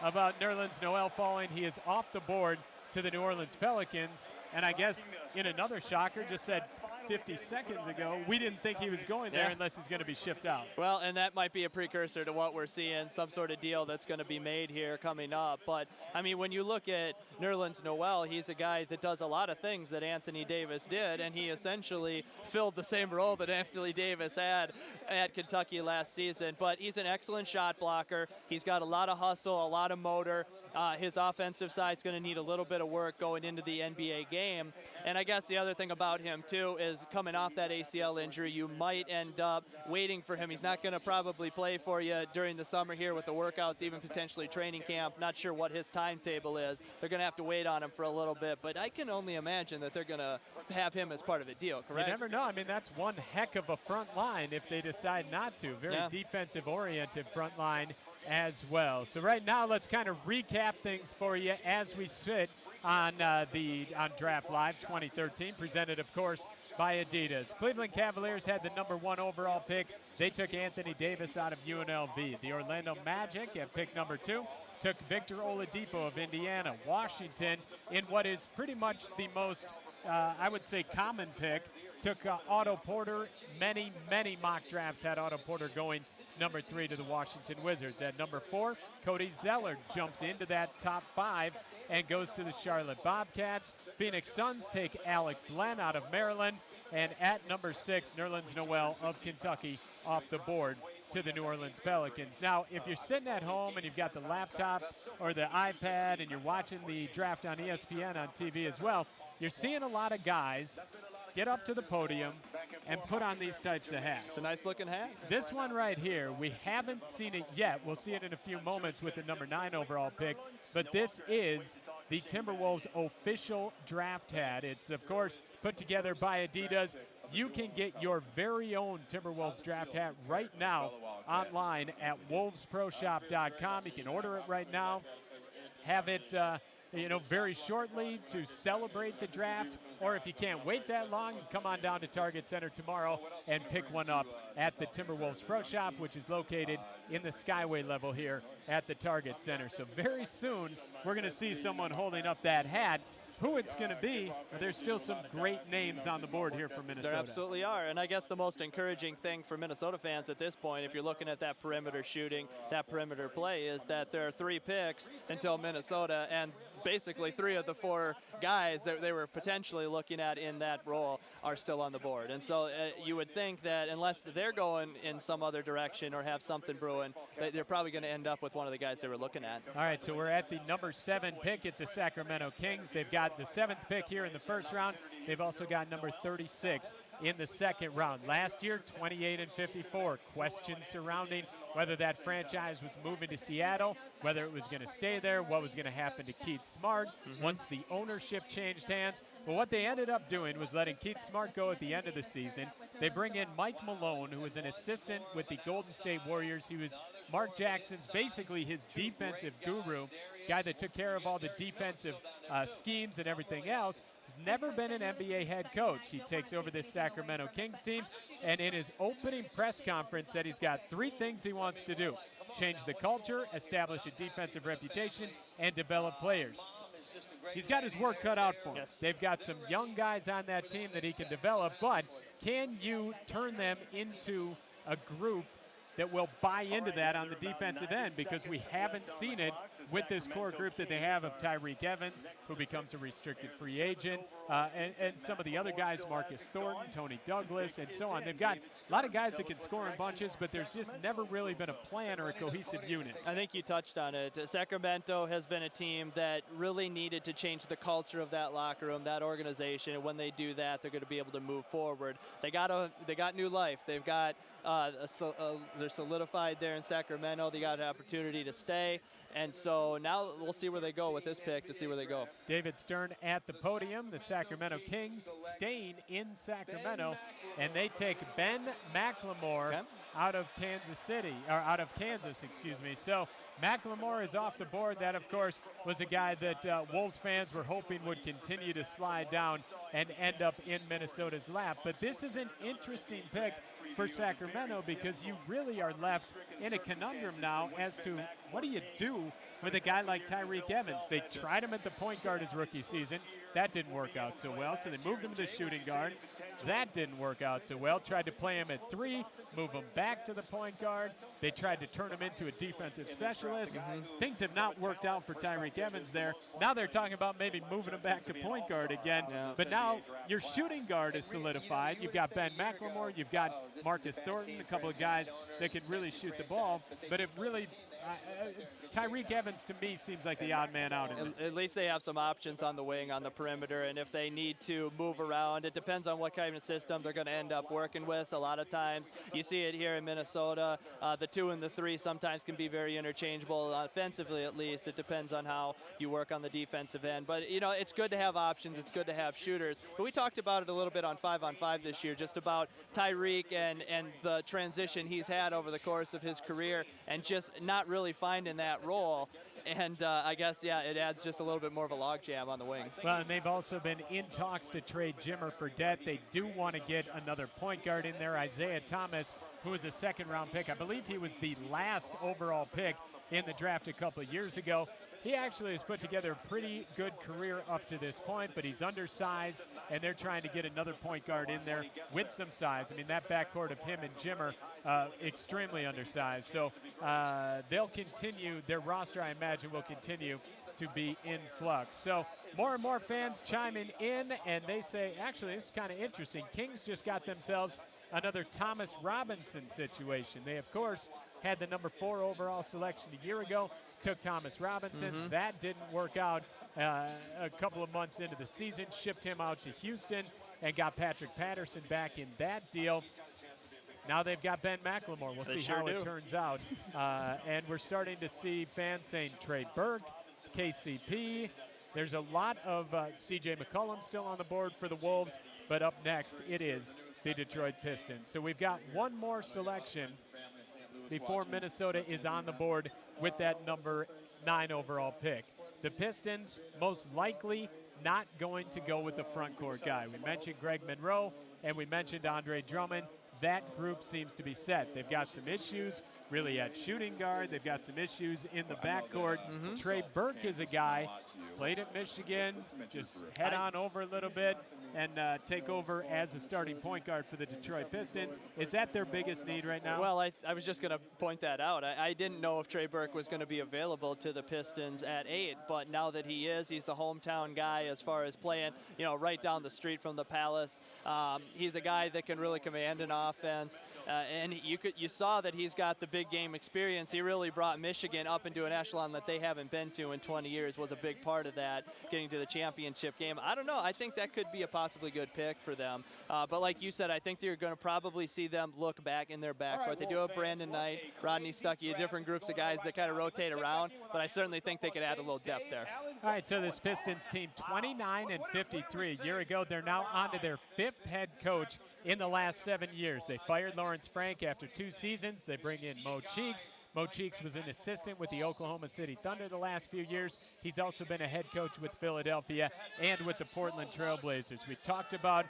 about Nerlens Noel falling. He is off the board to the New Orleans Pelicans. And I guess in another shocker, just said 50 seconds ago, we didn't think he was going there unless he's going to be shipped out. Well, and that might be a precursor to what we're seeing, some sort of deal that's going to be made here coming up. But, I mean, when you look at Nerlens Noel, he's a guy that does a lot of things that Anthony Davis did, and he essentially filled the same role that Anthony Davis had at Kentucky last season. But he's an excellent shot blocker. He's got a lot of hustle, a lot of motor. His offensive side's going to need a little bit of work going into the NBA game. And I guess the other thing about him, too, is coming off that ACL injury, you might end up waiting for him. He's not going to probably play for you during the summer here with the workouts, even potentially training camp. Not sure what his timetable is. They're going to have to wait on him for a little bit. But I can only imagine that they're going to have him as part of a deal, correct? You never know. I mean, that's one heck of a front line if they decide not to. Very defensive-oriented front line as well. So right now, let's kind of recap things for you as we sit on Draft Live 2013, presented, of course, by Adidas. Cleveland Cavaliers had the #1 overall pick. They took Anthony Davis out of UNLV. The Orlando Magic at pick #2 took Victor Oladipo of Indiana. Washington, in what is pretty much the most, I would say, common pick, took Otto Porter. Many mock drafts had Otto Porter going #3 to the Washington Wizards. At #4, Cody Zeller jumps into that top 5 and goes to the Charlotte Bobcats. Phoenix Suns take Alex Len out of Maryland. And at #6, Nerlens Noel of Kentucky off the board to the New Orleans Pelicans. Now, if you're sitting at home and you've got the laptop or the iPad and you're watching the draft on ESPN on TV as well, you're seeing a lot of guys get up to the podium and put on these types of hats. It's a nice looking hat. This one right here, we haven't seen it yet. We'll see it in a few moments with the #9 overall pick, but this is the Timberwolves official draft hat. It's, of course, put together by Adidas. You can get your very own Timberwolves draft hat right now online at wolvesproshop.com. You can order it right now. Have it very shortly to celebrate the draft, or if you can't wait that long, come on down to Target Center tomorrow and pick one up at the Timberwolves Pro Shop, which is located in the Skyway level here at the Target Center. So very soon, we're going to see someone holding up that hat. Who it's going to be, there's still some great names on the board here for Minnesota. There absolutely are, and I guess the most encouraging thing for Minnesota fans at this point, if you're looking at that perimeter shooting, that perimeter play, is that there are 3 picks until Minnesota, and basically 3 of the 4 guys that they were potentially looking at in that role are still on the board. And so you would think that unless they're going in some other direction or have something brewing, that they're probably going to end up with one of the guys they were looking at. All right, so we're at the #7 pick. It's the Sacramento Kings. They've got the 7th pick here in the first round. They've also got #36 in the second round. Last year, 28-54. Questions surrounding whether that franchise was moving to Seattle, whether it was going to stay there, what was going to happen to Keith Smart once the ownership changed hands. Well, what they ended up doing was letting Keith Smart go at the end of the season. They bring in Mike Malone, who was an assistant with the Golden State Warriors. He was Mark Jackson's, basically his defensive guru, guy that took care of all the defensive schemes and everything else. He's never been an NBA head coach. He takes over this Sacramento Kings team, and in his opening press conference said he's got 3 things he wants to do: change the culture, establish a defensive reputation, and develop players. He's got his work cut out for him. They've got some young guys on that team that he can develop, but can you turn them into a group that will buy into that on the defensive end? Because we haven't seen it with this core group that they have of Tyreek Evans, who becomes a restricted free agent, and some of the other guys, Marcus Thornton, Tony Douglas, and so on. They've got a lot of guys that can score in bunches, but there's just never really been a plan or a cohesive unit. I think you touched on it. Sacramento has been a team that really needed to change the culture of that locker room, that organization, and when they do that, they're going to be able to move forward. They got new life. They've got they're solidified there in Sacramento. They got an opportunity to stay. And so now we'll see where they go with this pick to see where they go. David Stern at the podium. The Sacramento Kings staying in Sacramento, and they take Ben McLemore out of Kansas, excuse me. So McLemore is off the board. That, of course, was a guy that Wolves fans were hoping would continue to slide down and end up in Minnesota's lap. But this is an interesting pick for Sacramento because you really are left in a conundrum now as to what do you do with a guy like Tyreek Evans. They tried him at the point guard his rookie season. That didn't work out so well, so they moved him to the shooting guard. That didn't work out so well. Tried to play him at 3, move him back to the point guard. They tried to turn him into a defensive specialist. Things have not worked out for Tyreek Evans there. Now they're talking about maybe moving him back to point guard again. But now your shooting guard is solidified. You've got Ben McLemore. You've got Marcus Thornton, a couple of guys that can really shoot the ball. But it really Tyreek Evans, to me, seems like the odd man out in this. At least they have some options on the wing, on the perimeter, and if they need to move around, it depends on what kind of system they're going to end up working with. A lot of times, you see it here in Minnesota, the 2 and the 3 sometimes can be very interchangeable, offensively at least. It depends on how you work on the defensive end. But, you know, it's good to have options. It's good to have shooters. But we talked about it a little bit on 5-on-5 this year, just about Tyreek and the transition he's had over the course of his career and just not really finding that role, and I guess, yeah, it adds just a little bit more of a logjam on the wing. Well, and they've also been in talks to trade Jimmer Fredette. They do want to get another point guard in there, Isaiah Thomas, who was a second-round pick. I believe he was the last overall pick in the draft a couple of years ago. He actually has put together a pretty good career up to this point, but he's undersized, and they're trying to get another point guard in there with some size. I mean, that backcourt of him and Jimmer, extremely undersized. So they'll continue, their roster, I imagine, will continue to be in flux. So more and more fans chiming in, and they say, actually, this is kind of interesting. Kings just got themselves another Thomas Robinson situation. They, of course, had the number 4 overall selection a year ago, took Thomas Robinson. That didn't work out a couple of months into the season, shipped him out to Houston and got Patrick Patterson back in that deal. Now they've got Ben McLemore. We'll see how it turns out. And we're starting to see fans saying trade Burke, KCP. There's a lot of C.J. McCollum still on the board for the Wolves, but up next it is the Detroit Pistons. So we've got one more selection before Minnesota is on the board with that number 9 overall pick. The Pistons most likely not going to go with the front court guy. We mentioned Greg Monroe and we mentioned Andre Drummond. That group seems to be set. They've got some issues really at shooting guard. They've got some issues in the backcourt. Trey Burke is a guy, played at Michigan, just head on over a little bit and take over as the starting point guard for the Detroit Pistons. Is that their biggest need right now? Well, I was just going to point that out. I didn't know if Trey Burke was going to be available to the Pistons at 8, but now that he is, he's the hometown guy as far as playing, you know, right down the street from the Palace. He's a guy that can really command an offense, and you saw that he's got the big game experience. He really brought Michigan up into an echelon that they haven't been to in 20 years, was a big part of that, getting to the championship game. I don't know. I think that could be a possibly good pick for them. But like you said, I think you're going to probably see them look back in their backcourt. They do have Brandon Knight, Rodney Stuckey, different groups of guys that kind of rotate around, but I certainly think they could add a little depth there. All right, so this Pistons team, 29-53. A year ago, they're now on to their 5th head coach in the last 7 years. They fired Lawrence Frank after 2 seasons. They bring in Mo Cheeks. Mo Cheeks was an assistant with the Oklahoma City Thunder the last few years. He's also been a head coach with Philadelphia and with the Portland Trail Blazers. We talked about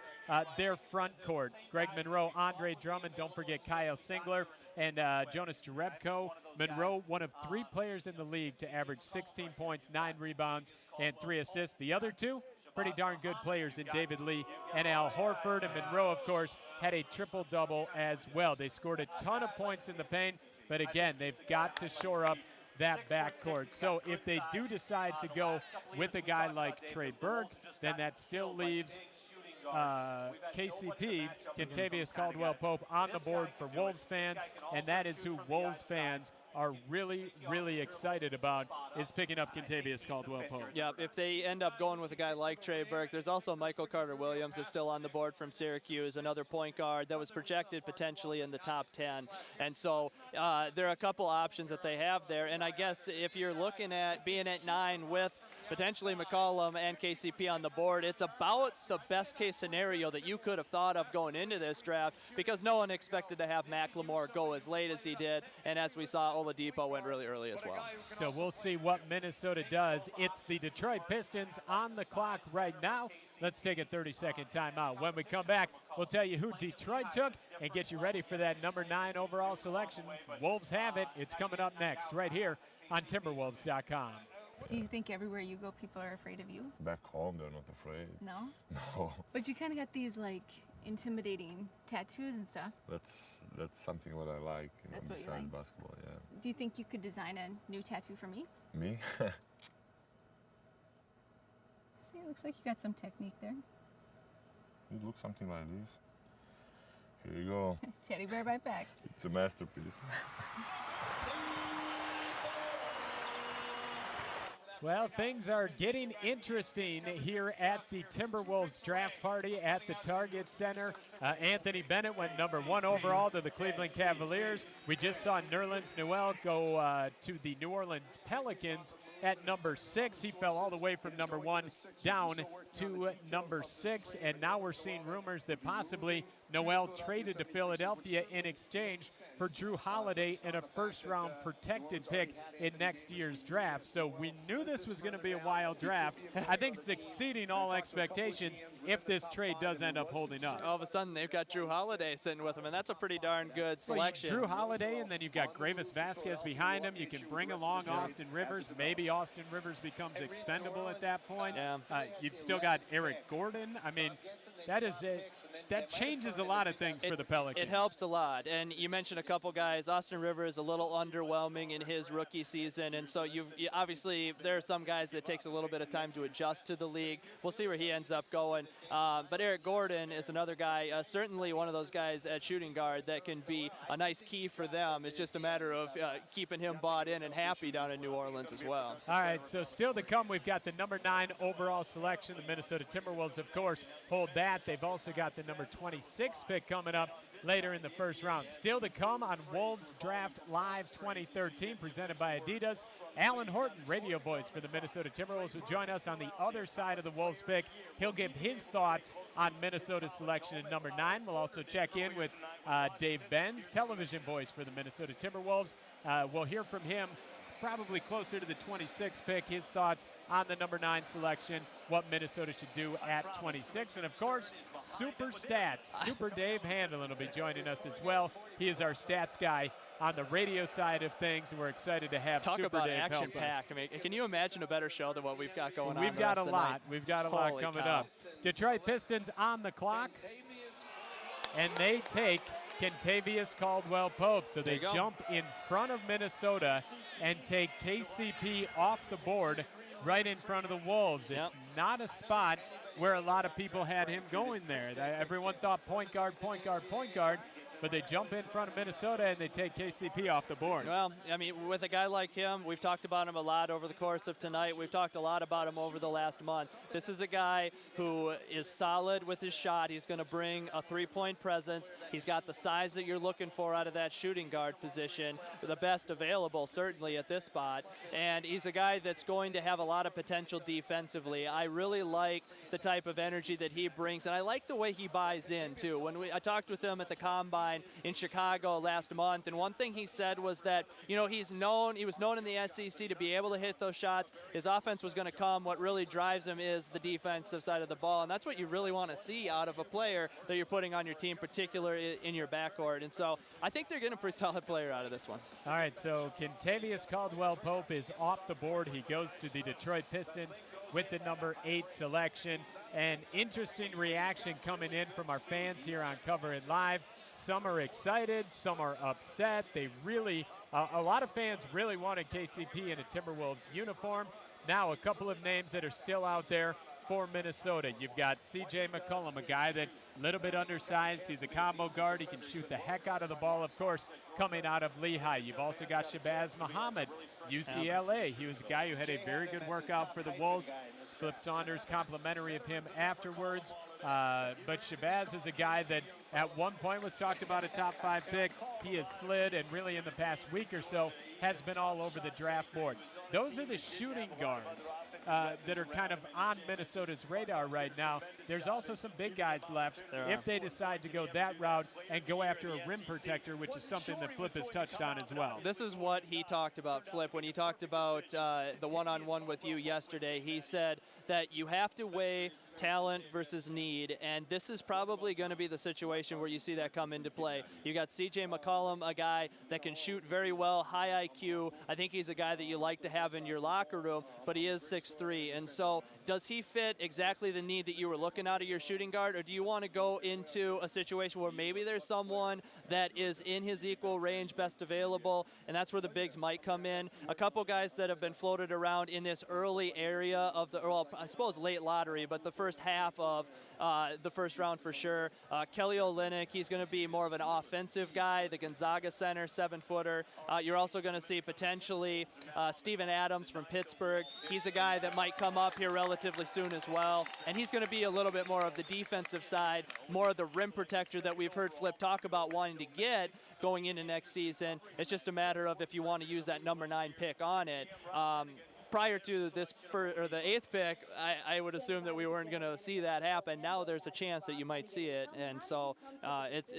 their front court. Greg Monroe, Andre Drummond, don't forget Kyle Singler, and Jonas Jerebko. Monroe, one of 3 players in the league to average 16 points, 9 rebounds, and 3 assists. The other 2, pretty darn good players in David Lee and Al Horford. And Monroe, of course, had a triple-double as well. They scored a ton of points in the paint, but again, they've got to shore up that backcourt. So if they do decide to go with a guy like Trey Burke, then that still leaves KCP, Kentavious Caldwell-Pope, on the board for Wolves fans, and that is who Wolves fans are really, really excited about, is picking up Kentavious Caldwell-Pope. Yeah, if they end up going with a guy like Trey Burke, there's also Michael Carter-Williams is still on the board from Syracuse, another point guard that was projected potentially in the top 10. And so there are a couple options that they have there. And I guess if you're looking at being at 9 with potentially McCollum and KCP on the board, it's about the best case scenario that you could have thought of going into this draft, because no one expected to have McLemore go as late as he did, and as we saw, Oladipo went really early as well. So we'll see what Minnesota does. It's the Detroit Pistons on the clock right now. Let's take a 30-second timeout. When we come back, we'll tell you who Detroit took and get you ready for that number 9 overall selection. Wolves have it. It's coming up next right here on Timberwolves.com. Do you think everywhere you go, people are afraid of you? Back home, they're not afraid. No? No. But you kind of got these, like, intimidating tattoos and stuff. That's something what I like, That's what you besides like. basketball, yeah. Do you think you could design a new tattoo for me? Me? See, it looks like you got some technique there. It looks something like this. Here you go. Teddy bear right back. It's a masterpiece. Well, things are getting interesting here at the Timberwolves draft party at the Target Center. Anthony Bennett went number 1 overall to the Cleveland Cavaliers. We just saw Nerlens Noel go to the New Orleans Pelicans at number 6. He fell all the way from number 1 down to number 6. And now we're seeing rumors that possibly Noel traded to Philadelphia in exchange for Drew Holiday and a first-round protected pick in next year's draft. So we knew this was going to be a wild draft. I think it's exceeding all expectations if this trade does end up holding up. All of a sudden, they've got Drew Holiday sitting with them, and that's a pretty darn good selection. Drew Holiday, and then you've got Gravis Vasquez behind him. You can bring along Austin Rivers. Maybe Austin Rivers becomes expendable at that point. Yeah. You've still got Eric Gordon. I mean, that changes a lot of things for the Pelicans. It helps a lot. And you mentioned a couple guys. Austin Rivers a little underwhelming in his rookie season, and so you obviously there are some guys that takes a little bit of time to adjust to the league. We'll see where he ends up going. But Eric Gordon is another guy, certainly one of those guys at shooting guard that can be a nice key for them. It's just a matter of keeping him bought in and happy down in New Orleans as well. All right, so still to come, we've got the number 9 overall selection. The Minnesota Timberwolves, of course, hold that. They've also got the number 26 pick coming up later in the first round. Still to come on Wolves Draft Live 2013, presented by Adidas. Alan Horton, radio voice for the Minnesota Timberwolves, will join us on the other side of the Wolves pick. He'll give his thoughts on Minnesota's selection at number 9. We'll also check in with Dave Benz, television voice for the Minnesota Timberwolves. We'll hear from him probably closer to the 26th pick, his thoughts on the number 9 selection, what Minnesota should do at 26. And, of course, Super Stats. Super Dave Handelin will be joining us as well. He is our stats guy on the radio side of things, and we're excited to have Talk Super about Dave help us. action-packed. I mean, can you imagine a better show than what we've got going on? We've got a the lot. night? We've got a lot Holy coming cow. up. Detroit Pistons on the clock, and they take Kentavious Caldwell-Pope. So they jump in front of Minnesota and take KCP off the board right in front of the Wolves. It's not a spot where a lot of people had him going there. Everyone thought point guard, point guard, point guard, but they jump in front of Minnesota and they take KCP off the board. Well, I mean, with a guy like him, we've talked about him a lot over the course of tonight. We've talked a lot about him over the last month. This is a guy who is solid with his shot. He's going to bring a three-point presence. He's got the size that you're looking for out of that shooting guard position, the best available certainly at this spot. And he's a guy that's going to have a lot of potential defensively. I really like the type of energy that he brings, and I like the way he buys in too. I talked with him at the Combine in Chicago last month, and one thing he said was that, you know, he was known in the SEC to be able to hit those shots. His offense was going to come. What really drives him is the defensive side of the ball, and that's what you really want to see out of a player that you're putting on your team, particularly in your backcourt. And so I think they're getting a pretty solid player out of this one. All right, so Kentavious Caldwell-Pope is off the board. He goes to the Detroit Pistons with the number 8 selection. An interesting reaction coming in from our fans here on Cover It Live. Some are excited, some are upset. They really, a lot of fans really wanted KCP in a Timberwolves uniform. Now a couple of names that are still out there for Minnesota. You've got C.J. McCollum, a guy that a little bit undersized. He's a combo guard. He can shoot the heck out of the ball, of course, coming out of Lehigh. You've also got Shabazz Muhammad, UCLA. He was a guy who had a very good workout for the Wolves. Flip Saunders complimentary of him afterwards. But Shabazz is a guy that at one point was talked about a top 5 pick. He has slid, and really in the past week or so has been all over the draft board. Those are the shooting guards that are kind of on Minnesota's radar right now. There's also some big guys left if they decide to go that route and go after a rim protector, which is something that Flip has touched on as well. This is what he talked about, Flip, when he talked about the one-on-one with you yesterday. He said that you have to weigh talent versus need, and this is probably going to be the situation where you see that come into play. You got C.J. McCollum, a guy that can shoot very well, high IQ. I think he's a guy that you like to have in your locker room, but he is 6'3", and so does he fit exactly the need that you were looking out of your shooting guard, or do you want to go into a situation where maybe there's someone that is in his equal range, best available, and that's where the bigs might come in. A couple guys that have been floated around in this early area of the, well, I suppose late lottery, but the first half of the first round for sure. Kelly Olynyk, he's going to be more of an offensive guy, the Gonzaga center, 7-footer. You're also going to see potentially Steven Adams from Pittsburgh. He's a guy that might come up here relatively soon as well, and he's going to be a little bit more of the defensive side, more of the rim protector that we've heard Flip talk about wanting to get going into next season. It's just a matter of if you want to use that number 9 pick on it. Prior to this, or the 8th pick, I would assume that we weren't going to see that happen. Now there's a chance that you might see it, and so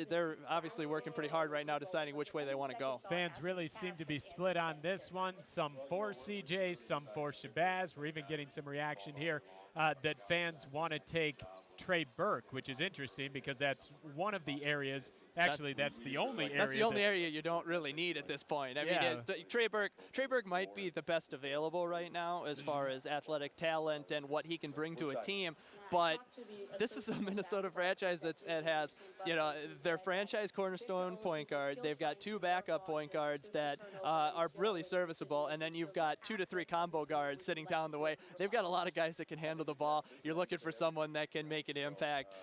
they're obviously working pretty hard right now deciding which way they want to go. Fans really seem to be split on this one. Some for CJ, some for Shabazz. We're even getting some reaction here that fans want to take Trey Burke, which is interesting because that's one of the areas. Actually, that's the only area. That's the only area you don't really need at this point. I mean, Trey Burke might be the best available right now as far as athletic talent and what he can bring to a team. But this is a Minnesota franchise that has, you know, their franchise cornerstone point guard. They've got 2 backup point guards that are really serviceable, and then you've got 2 to 3 combo guards sitting down the way. They've got a lot of guys that can handle the ball. You're looking for someone that can make an impact,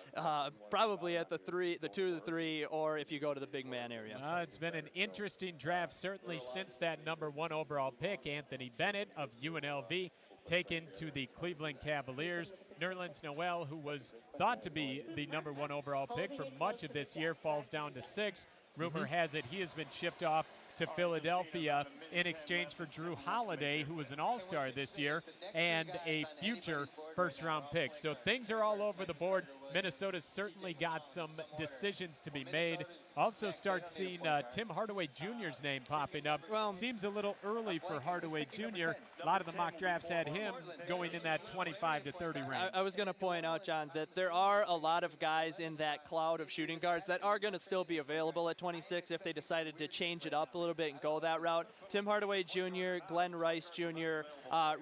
probably at the 2 to the 3, or if you go to the big man area. It's been an interesting draft, certainly since that number 1 overall pick, Anthony Bennett of UNLV, taken to the Cleveland Cavaliers. Nerlens Noel, who was thought to be the number 1 overall pick for much of this year, falls down to 6. Rumor has it he has been shipped off to Philadelphia in exchange for Drew Holiday, who was an all-star this year, and a future first-round pick. So things are all over the board. Minnesota's certainly got some decisions to be made. Also start seeing Tim Hardaway Jr.'s name popping up. Well, seems a little early for Hardaway Jr. A lot of the mock drafts had him going in that 25 to 30 range. I was going to point out, John, that there are a lot of guys in that cloud of shooting guards that are going to still be available at 26 if they decided to change it up a little bit and go that route. Tim Hardaway Jr., Glenn Rice Jr.,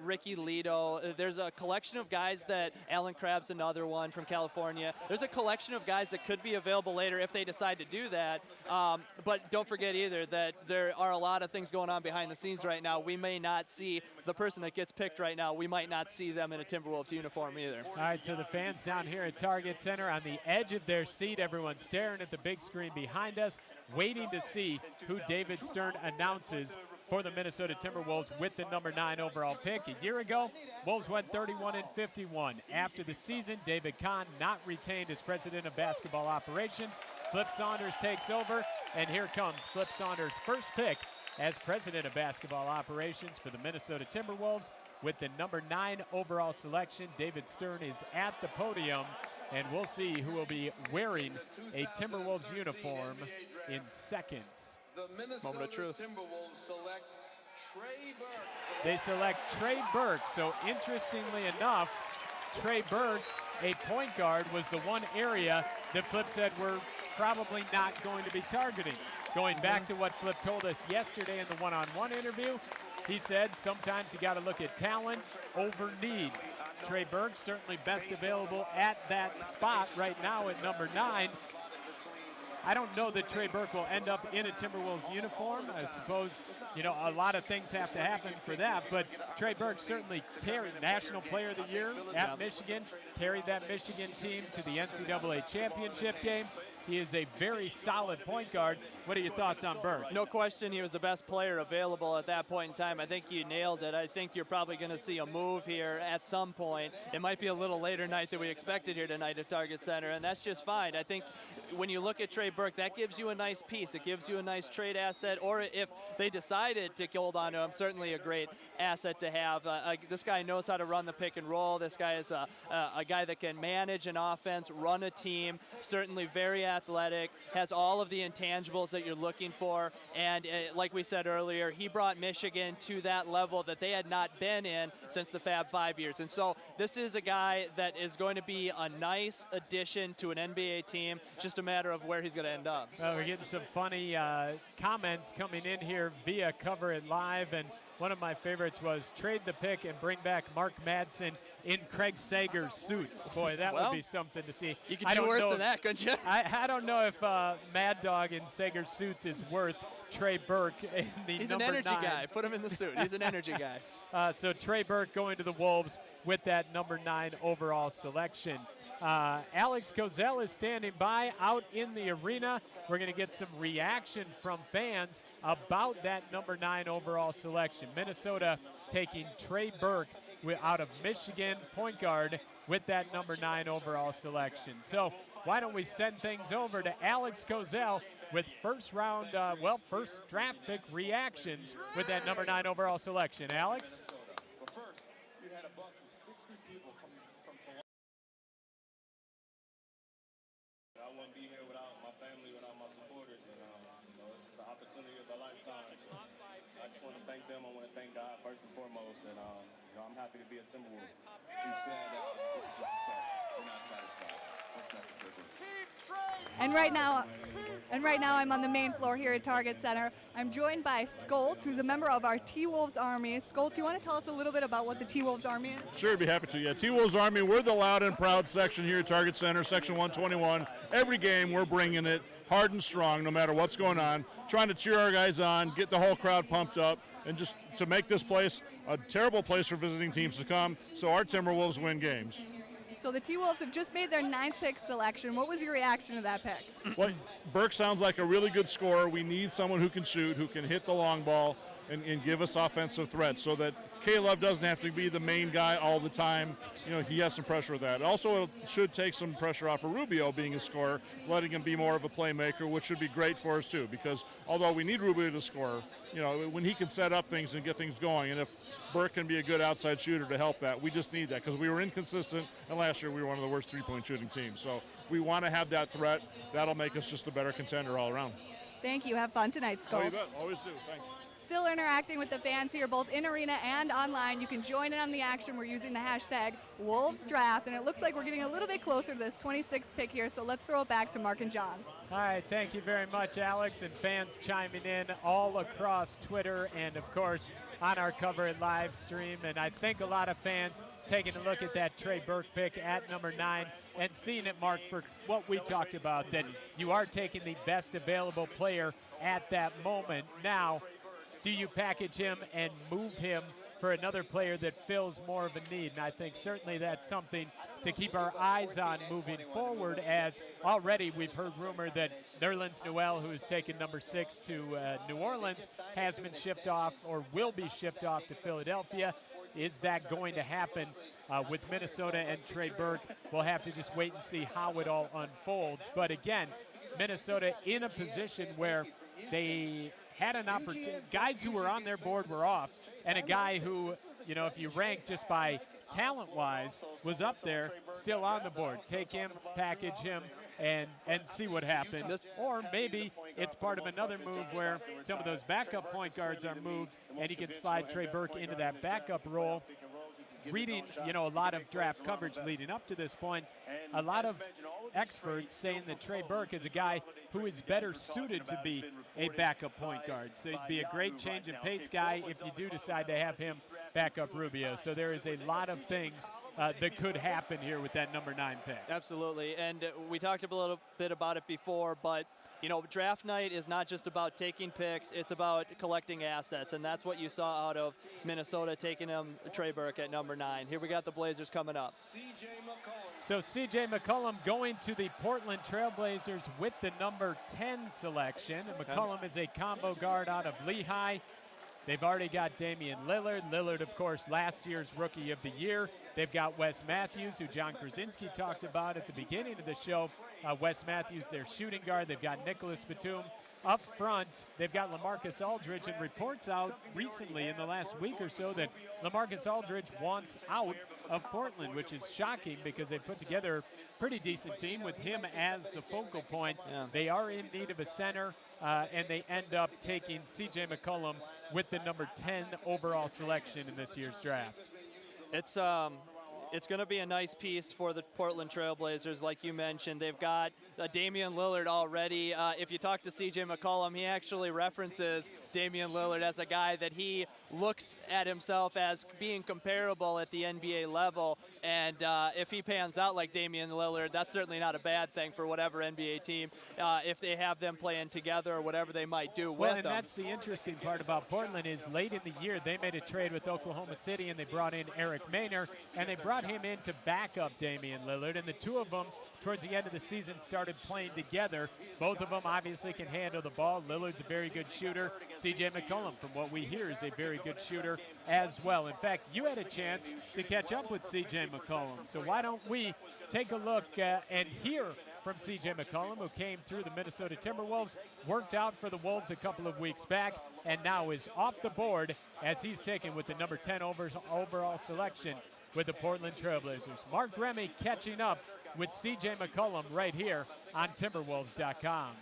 Ricky Lito. There's a collection of guys that Alan Crabb's another one from California. There's a collection of guys that could be available later if they decide to do that. But don't forget either that there are a lot of things going on behind the scenes right now. We may not see the person that gets picked right now. We might not see them in a Timberwolves uniform either. All right, so the fans down here at Target Center on the edge of their seat, everyone staring at the big screen behind us, waiting to see who David Stern announces for the Minnesota Timberwolves with the number 9 overall pick. A year ago, Wolves went 31-51. After the season, David Kahn not retained as president of basketball operations. Flip Saunders takes over, and here comes Flip Saunders' first pick as president of basketball operations for the Minnesota Timberwolves. With the number 9 overall selection, David Stern is at the podium, and we'll see who will be wearing a Timberwolves uniform in seconds. The Minnesota Timberwolves select Trey Burke. They select Trey Burke. So interestingly enough, Trey Burke, a point guard, was the one area that Flip said we're probably not going to be targeting. Going back to what Flip told us yesterday in the one-on-one interview, he said sometimes you got to look at talent over need. Trey Burke certainly best available at that spot right now at number 9. I don't know that Trey Burke will end up in a Timberwolves uniform. I suppose, you know, a lot of things have to happen for that, but Trey Burke certainly carried National Player of the Year at Michigan, carried that Michigan team to the NCAA championship game. He is a very solid point guard. What are your thoughts on Burke? No question, he was the best player available at that point in time. I think you nailed it. I think you're probably going to see a move here at some point. It might be a little later night than we expected here tonight at Target Center, and that's just fine. I think when you look at Trey Burke, that gives you a nice piece. It gives you a nice trade asset, or if they decided to hold on to him, certainly a great asset to have. This guy knows how to run the pick and roll. This guy is a guy that can manage an offense, run a team, certainly very athletic, has all of the intangibles that you're looking for, and like we said earlier, he brought Michigan to that level that they had not been in since the Fab 5 years. And so this is a guy that is going to be a nice addition to an NBA team, just a matter of where he's going to end up. We're getting some funny comments coming in here via Cover It Live, and one of my favorites was trade the pick and bring back Mark Madsen in Craig Sager's suits. Boy, that would be something to see. You could do worse than that, couldn't you? I don't know if Mad Dog in Sager's suits is worth Trey Burke in the He's number an energy 9. guy. Put him in the suit. He's an energy guy. So Trey Burke going to the Wolves with that number 9 overall selection. Alex Kozel is standing by out in the arena. We're going to get some reaction from fans about that number 9 overall selection. Minnesota taking Trey Burke out of Michigan, point guard, with that number 9 overall selection. So why don't we send things over to Alex Kozel with first draft pick reactions with that number 9 overall selection. Alex? But first, you had a bus of 60 people coming from Columbus. I wouldn't be here without my family, without my supporters, and this is the opportunity of a lifetime. So I just want to thank them. I want to thank God first and foremost, and I'm happy to be a Timberwolves. You said this is just a start. We're not satisfied. What's next for Timberwolves? And right now I'm on the main floor here at Target Center. I'm joined by Skolt, who's a member of our T-Wolves Army. Skolt, do you want to tell us a little bit about what the T-Wolves Army is? Sure, I'd be happy to. Yeah, T-Wolves Army, we're the loud and proud section here at Target Center, Section 121. Every game, we're bringing it hard and strong, no matter what's going on, trying to cheer our guys on, get the whole crowd pumped up, and just to make this place a terrible place for visiting teams to come, so our Timberwolves win games. So the T-Wolves have just made their 9th pick selection. What was your reaction to that pick? Well, Burke sounds like a really good scorer. We need someone who can shoot, who can hit the long ball, and give us offensive threats so that K-Love doesn't have to be the main guy all the time. He has some pressure with that. Also, it should take some pressure off of Rubio being a scorer, letting him be more of a playmaker, which should be great for us too, because although we need Rubio to score, when he can set up things and get things going, and if Burke can be a good outside shooter to help that, we just need that, because we were inconsistent, and last year we were one of the worst three-point shooting teams. So we want to have that threat. That'll make us just a better contender all around. Thank you. Have fun tonight, Skolt. Oh, you bet. Always do. Thanks. Still interacting with the fans here, both in arena and online. You can join in on the action. We're using the hashtag WolvesDraft, and it looks like we're getting a little bit closer to this 26th pick here, so let's throw it back to Mark and John. All right, thank you very much, Alex, and fans chiming in all across Twitter and, of course, on our Cover It live stream. And I think a lot of fans taking a look at that Trey Burke pick at number 9 and seeing it, Mark, for what we talked about, that you are taking the best available player at that moment. Now, do you package him and move him for another player that fills more of a need? And I think certainly that's something to keep our eyes on moving forward, as already we've heard rumor that Nerlens Noel, who has taken number 6 to New Orleans, has been shipped off or will be shipped off to Philadelphia. Is that going to happen with Minnesota and Trey Burke? We'll have to just wait and see how it all unfolds. But again, Minnesota in a position where they had an opportunity. Guys who were on their board were off, and a guy who, if you rank just by talent-wise, was up there, still on the board. Take him, package him, and see what happens. Or maybe it's part of another move where some of those backup point guards are moved, and you can slide Trey Burke into that backup role. Reading, a lot of draft coverage leading up to this point, a lot of experts saying that Trey Burke is a guy who is better suited to be a backup point guard. So he'd be a great change of pace guy if you do decide to have him back up Rubio. So there is a lot of things that could happen here with that number 9 pick. Absolutely, and we talked a little bit about it before, but draft night is not just about taking picks, it's about collecting assets, and that's what you saw out of Minnesota taking Trey Burke at number 9. Here we got the Blazers coming up. So C.J. McCollum going to the Portland Trailblazers with the number 10 selection. And McCollum is a combo guard out of Lehigh. They've already got Damian Lillard. Lillard, of course, last year's Rookie of the Year. They've got Wes Matthews, who John Krasinski talked about at the beginning of the show. Wes Matthews, their shooting guard. They've got Nicholas Batum. Up front, they've got LaMarcus Aldridge, and reports out recently in the last week or so that LaMarcus Aldridge wants out of Portland, which is shocking because they put together a pretty decent team with him as the focal point. They are in need of a center, and they end up taking C.J. McCollum with the number 10 overall selection in this year's draft. It's going to be a nice piece for the Portland Trailblazers, like you mentioned. They've got Damian Lillard already. If you talk to C.J. McCollum, he actually references Damian Lillard as a guy that he looks at himself as being comparable at the NBA level. And if he pans out like Damian Lillard, that's certainly not a bad thing for whatever NBA team, if they have them playing together or whatever they might do with them. And that's the interesting part about Portland is late in the year, they made a trade with Oklahoma City, and they brought in Eric Maynor, and they brought him in to back up Damian Lillard. And the two of them, towards the end of the season, started playing together. Both of them obviously can handle the ball. Lillard's a very good shooter. C.J. McCollum, from what we hear, is a very good shooter as well. In fact, you had a chance to catch up with C.J. McCollum. So why don't we take a look and hear from C.J. McCollum, who came through the Minnesota Timberwolves, worked out for the Wolves a couple of weeks back, and now is off the board as he's taken with the number 10 overall selection with the Portland Trailblazers. Mark Remy catching up with C.J. McCollum right here on Timberwolves.com.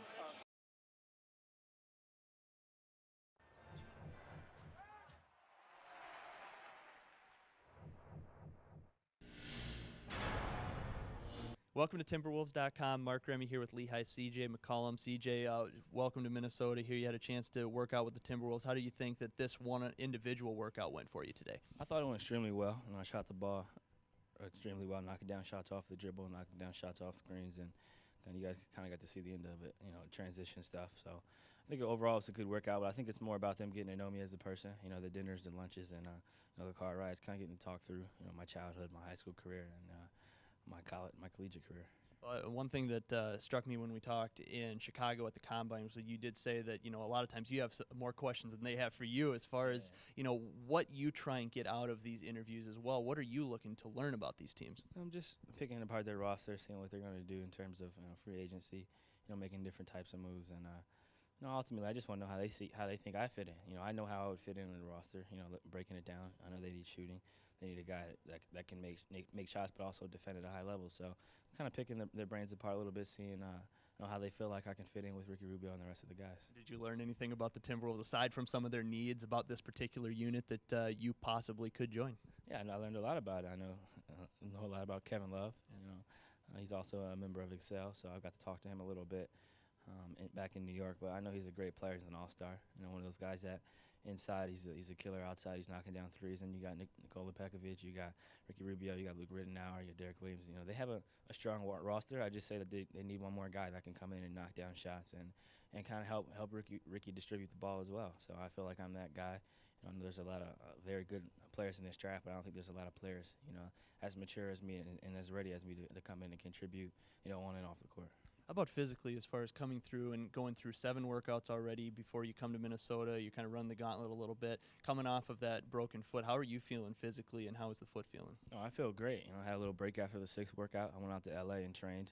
Welcome to Timberwolves.com. Mark Remy here with Lehigh C.J. McCollum. C.J., welcome to Minnesota. Here you had a chance to work out with the Timberwolves. How do you think that this one individual workout went for you today? I thought it went extremely well. I shot the ball extremely well, knocking down shots off the dribble, knocking down shots off screens, and then you guys kind of got to see the end of it, transition stuff. So I think overall it's a good workout, but I think it's more about them getting to know me as a person, the dinners, the lunches, and the car rides, kind of getting to talk through, my childhood, my high school career, and my collegiate career. One thing that struck me when we talked in Chicago at the Combine was that you did say that, a lot of times you have more questions than they have for you as far as, what you try and get out of these interviews as well. What are you looking to learn about these teams? I'm just picking apart their roster, seeing what they're going to do in terms of free agency, making different types of moves. And, ultimately, I just want to know how they think I fit in. I know how I would fit in the roster, breaking it down. I know they need shooting. They need a guy that can make shots but also defend at a high level. So kind of picking their brains apart a little bit, seeing how they feel like I can fit in with Ricky Rubio and the rest of the guys. Did you learn anything about the Timberwolves, aside from some of their needs, about this particular unit that you possibly could join? Yeah, I learned a lot about it. I know a lot about Kevin Love. He's also a member of Excel, so I got to talk to him a little bit back in New York. But I know he's a great player. He's an all-star. One of those guys that inside he's a killer, outside he's knocking down threes. And you got Nikola Pekovic, you got Ricky Rubio, you got Luke Rittenauer, you got Derek Williams. They have a strong roster. I just say that they need one more guy that can come in and knock down shots and kind of help Ricky distribute the ball as well. So I feel like I'm that guy. There's a lot of very good players in this draft, but I don't think there's a lot of players, as mature as me and as ready as me to come in and contribute, on and off the court. How about physically, as far as coming through and going through 7 workouts already before you come to Minnesota? You kind of run the gauntlet a little bit. Coming off of that broken foot, how are you feeling physically, and how is the foot feeling? Oh, I feel great. I had a little break after the 6th workout. I went out to LA and trained.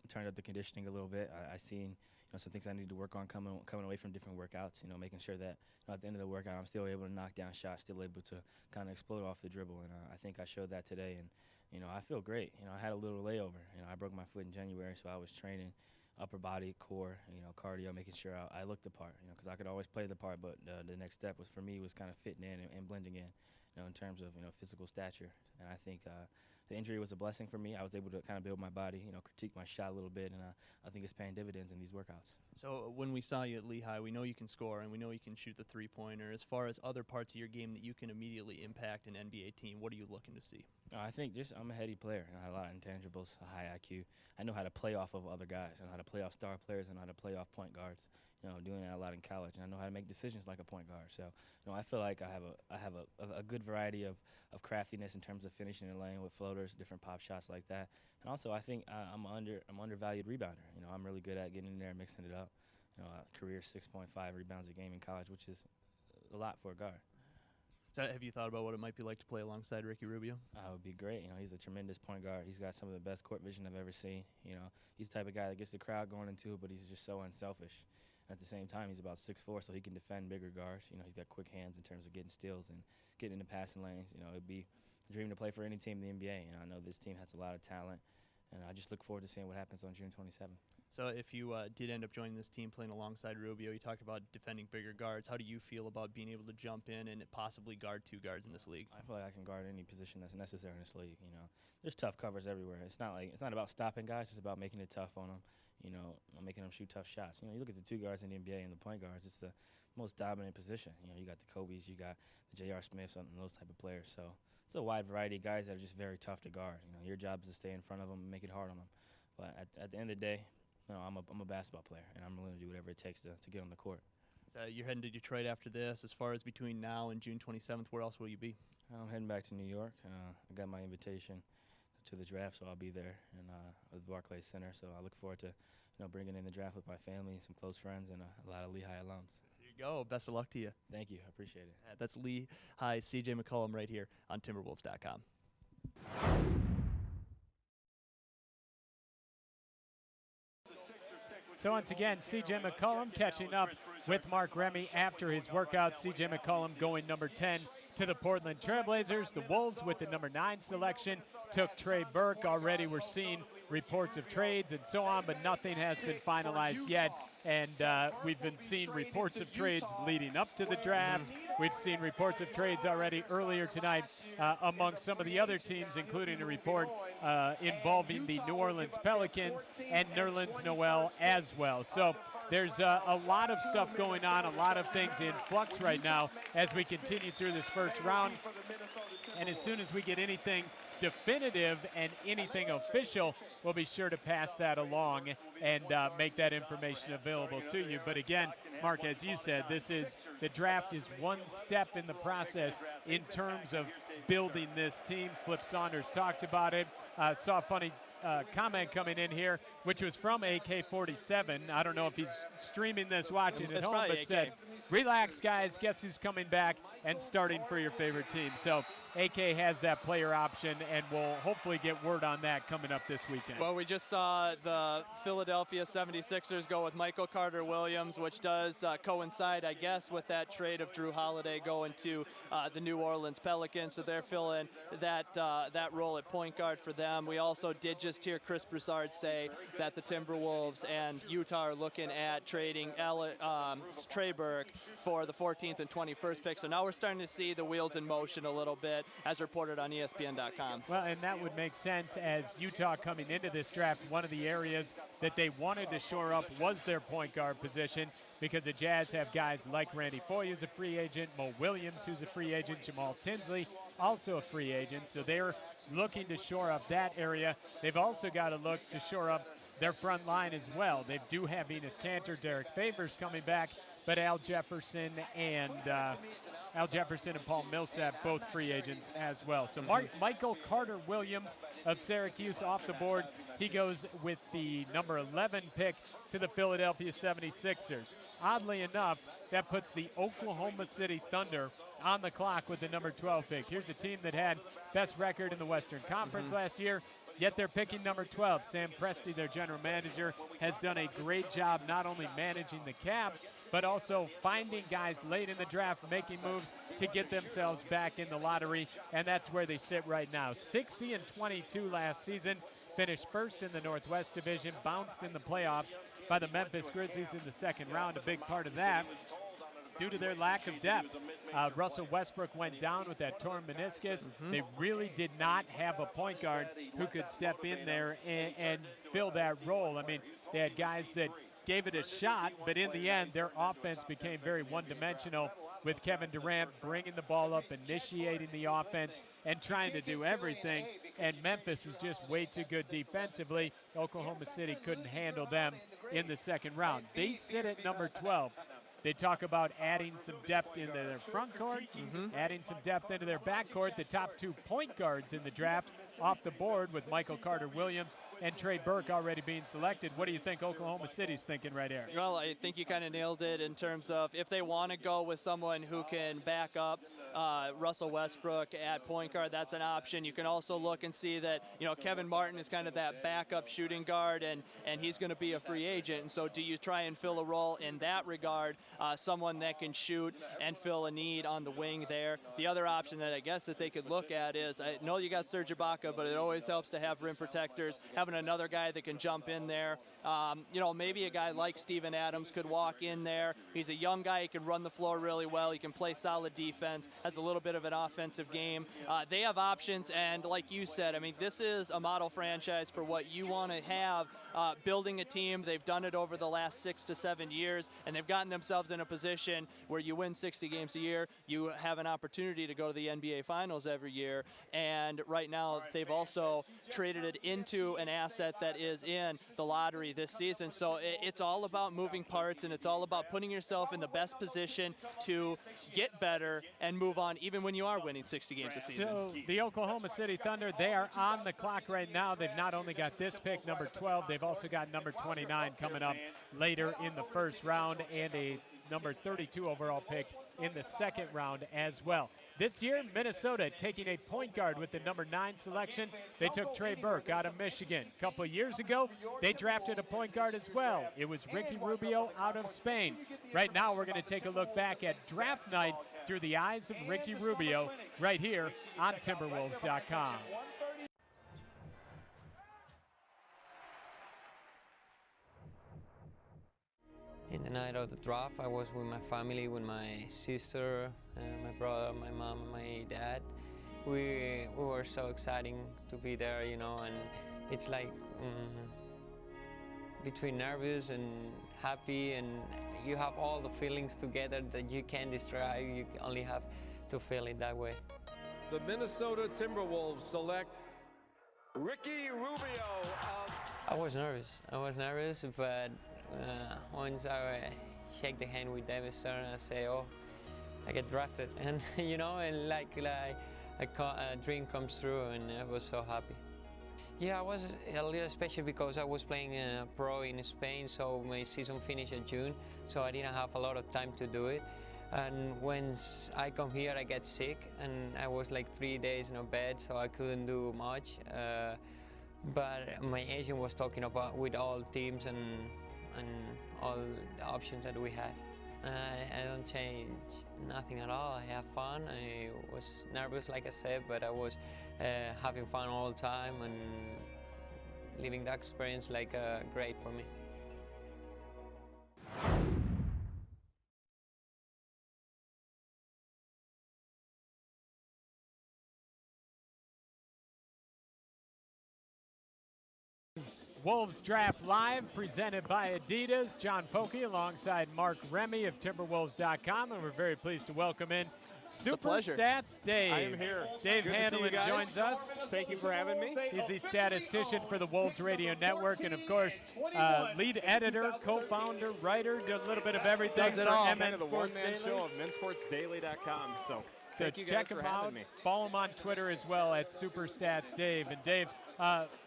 Turned up the conditioning a little bit. I seen some things I need to work on coming away from different workouts. Making sure that at the end of the workout I'm still able to knock down shots, still able to kind of explode off the dribble, and I think I showed that today. And I feel great. I had a little layover. I broke my foot in January, so I was training upper body, core, cardio, making sure I looked the part, because I could always play the part, but the next step was for me was kind of fitting in and blending in, in terms of physical stature. And I think the injury was a blessing for me. I was able to kind of build my body, critique my shot a little bit, and I think it's paying dividends in these workouts. So when we saw you at Lehigh, we know you can score and we know you can shoot the three-pointer. As far as other parts of your game that you can immediately impact an NBA team, what are you looking to see? I think I'm a heady player. I have a lot of intangibles, a high IQ. I know how to play off of other guys. I know how to play off star players. I know how to play off point guards. Doing that a lot in college, and I know how to make decisions like a point guard. So, I feel like I have a good variety of craftiness in terms of finishing the lane with floaters, different pop shots like that. And also, I think I'm undervalued rebounder. I'm really good at getting in there and mixing it up. Career 6.5 rebounds a game in college, which is a lot for a guard. So have you thought about what it might be like to play alongside Ricky Rubio? It would be great. He's a tremendous point guard. He's got some of the best court vision I've ever seen. He's the type of guy that gets the crowd going into it, but he's just so unselfish. At the same time, he's about 6'4", so he can defend bigger guards. He's got quick hands in terms of getting steals and getting into passing lanes. It'd be dream to play for any team in the NBA, and I know this team has a lot of talent, and I just look forward to seeing what happens on June 27th. So if you did end up joining this team playing alongside Rubio, you talked about defending bigger guards. How do you feel about being able to jump in and possibly guard 2 guards in this league? I feel like I can guard any position that's necessary in this league. You know, there's tough covers everywhere. It's not about stopping guys. It's about making it tough on them. You know, making them shoot tough shots. You know, you look at the 2 guards in the NBA and the point guards. It's the most dominant position. You know, you got the Kobe's, you got the J.R. Smiths, and those type of players. So it's a wide variety of guys that are just very tough to guard. You know, your job is to stay in front of them and make it hard on them. But at the end of the day, you know, I'm a basketball player, and I'm willing to do whatever it takes to get on the court. So you're heading to Detroit after this. As far as between now and June 27th, where else will you be? I'm heading back to New York. I got my invitation to the draft, so I'll be there at the Barclays Center. So I look forward to bringing in the draft with my family and some close friends and a lot of Lehigh alums. There you go. Best of luck to you. Thank you. I appreciate it. That's Lehigh CJ McCollum right here on Timberwolves.com. So once again, C.J. McCollum catching up with Mark Remy after his workout. C.J. McCollum going number 10 to the Portland Trailblazers. The Wolves with the number 9 selection took Trey Burke. Already we're seeing reports of trades and so on, but nothing has been finalized yet. And we've been seeing reports of trades leading up to the draft. We've seen reports of trades already earlier tonight among some of the other teams, including a report involving the New Orleans Pelicans and Nerlens Noel as well. So there's a lot of stuff going on, a lot of things in flux right now as we continue through this first round. And as soon as we get anything definitive and anything official, we'll be sure to pass that along and make that information available to you. But again, Mark, as you said, the draft is one step in the process in terms of building this team. Flip Saunders talked about it. Saw a funny comment coming in here, which was from AK-47. I don't know if he's streaming this, watching at home, but said, relax, guys, guess who's coming back and starting for your favorite team. So AK has that player option, and we'll hopefully get word on that coming up this weekend. Well, we just saw the Philadelphia 76ers go with Michael Carter-Williams, which does coincide, I guess, with that trade of Drew Holiday going to the New Orleans Pelicans. So they're filling that role at point guard for them. We also did just hear Chris Broussard say that the Timberwolves and Utah are looking at trading Trey Burke for the 14th and 21st pick. So now we're starting to see the wheels in motion a little bit, as reported on ESPN.com. Well, and that would make sense as Utah coming into this draft. One of the areas that they wanted to shore up was their point guard position, because the Jazz have guys like Randy Foye, who's a free agent, Mo Williams, who's a free agent, Jamal Tinsley, also a free agent. So they're looking to shore up that area. They've also got to look to shore up their front line as well. They do have Enes Kanter, Derek Favors coming back, but Al Jefferson and Paul Millsap, both free agents as well. So Michael Carter-Williams of Syracuse off the board. He goes with the number 11 pick to the Philadelphia 76ers. Oddly enough, that puts the Oklahoma City Thunder on the clock with the number 12 pick. Here's a team that had best record in the Western Conference last year, yet they're picking number 12. Sam Presti, their general manager, has done a great job not only managing the cap, but also finding guys late in the draft, making moves to get themselves back in the lottery, and that's where they sit right now. 60-22 last season, finished first in the Northwest Division, bounced in the playoffs by the Memphis Grizzlies in the second round. A big part of that due to their lack of depth. Russell Westbrook went down with that torn meniscus. They really did not have a point guard who could step in there and fill that role. I mean, they had guys that gave it a shot, but in the end, their offense became very one-dimensional, with Kevin Durant bringing the ball up, initiating the offense, and trying to do everything. And Memphis was just way too good defensively. Oklahoma City couldn't handle them in the second round. They sit at number 12. They talk about adding some depth into their front court, adding some depth into their back court. The top 2 point guards in the draft off the board with Michael Carter-Williams and Trey Burke already being selected. What do you think Oklahoma City's thinking right here? Well, I think you kind of nailed it in terms of if they want to go with someone who can back up Russell Westbrook at point guard, that's an option. You can also look and see that, Kevin Martin is kind of that backup shooting guard, and he's going to be a free agent. And so do you try and fill a role in that regard, someone that can shoot and fill a need on the wing there? The other option that I guess that they could look at is, I know you got Serge Ibaka, but it always helps to have rim protectors, having another guy that can jump in there. Maybe a guy like Steven Adams could walk in there. He's a young guy. He can run the floor really well. He can play solid defense, has a little bit of an offensive game. They have options, and like you said, I mean, this is a model franchise for what you want to have, building a team. They've done it over the last 6 to 7 years, and they've gotten themselves in a position where you win 60 games a year. You have an opportunity to go to the NBA Finals every year, and right now they've also traded it into an asset that is in the lottery this season. So it's all about moving parts, and it's all about putting yourself in the best position to get better and move on, even when you are winning 60 games a season. So the Oklahoma City Thunder, they are on the clock right now. They've not only got this pick, number 12, they've also got number 29 coming up later in the first round, and a number 32 overall pick in the second round as well. This year, Minnesota taking a point guard with the number 9 selection. They took Trey Burke out of Michigan. A couple of years ago, they drafted a point guard as well. It was Ricky Rubio out of Spain. Right now, we're going to take a look back at draft night through the eyes of Ricky Rubio right here on Timberwolves.com. In the night of the draft, I was with my family, with my sister, my brother, my mom, and my dad. We were so exciting to be there, and it's like between nervous and happy, and you have all the feelings together that you can't describe. You only have to feel it that way. The Minnesota Timberwolves select Ricky Rubio. I was nervous, but once I shake the hand with David Stern, I say, oh, I get drafted, and and like a dream comes true, and I was so happy. Yeah, I was a little special because I was playing pro in Spain, so my season finished in June, so I didn't have a lot of time to do it. And once I come here, I get sick, and I was like 3 days in a bed, so I couldn't do much. But my agent was talking about with all teams and all the options that we had. I don't change nothing at all. I have fun. I was nervous, like I said, but I was having fun all the time and living that experience like great for me. Wolves Draft Live, presented by Adidas. John Foky alongside Mark Remy of Timberwolves.com, and we're very pleased to welcome in Super Stats Dave. I am here. Dave Good Handelman joins us. Thank you for having me. He's the statistician for the Wolves Radio Network, and of course, lead editor, co-founder, writer, did a little bit of everything. Does it for all. MN Kind of the Sports one-man Daily. show of mensportsdaily.com. So thank you guys check for him having out. me. Follow him on Twitter as well at Superstats Dave. And Dave,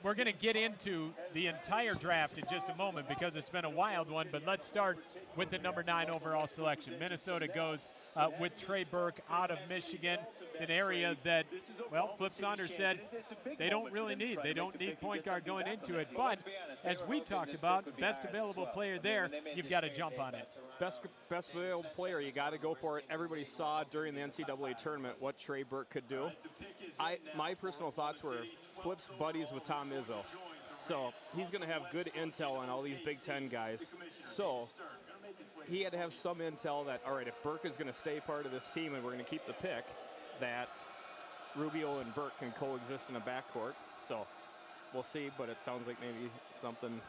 we're going to get into the entire draft in just a moment because it's been a wild one, but let's start with the number 9 overall selection. Minnesota goes with Trey Burke out of Michigan. It's an area that, well, Flip Saunders said they don't really need. They don't need point guard going into it. But as we talked about, best available player there, you've got to jump on it. Best available player, you got to go for it. Everybody saw during the NCAA tournament what Trey Burke could do. My personal thoughts were Flip's buddies with Tom Izzo. So he's going to have good intel on all these Big Ten guys. So he had to have some intel that, all right, if Burke is going to stay part of this team and we're going to keep the pick, that Rubio and Burke can coexist in a backcourt. So we'll see, but it sounds like maybe something.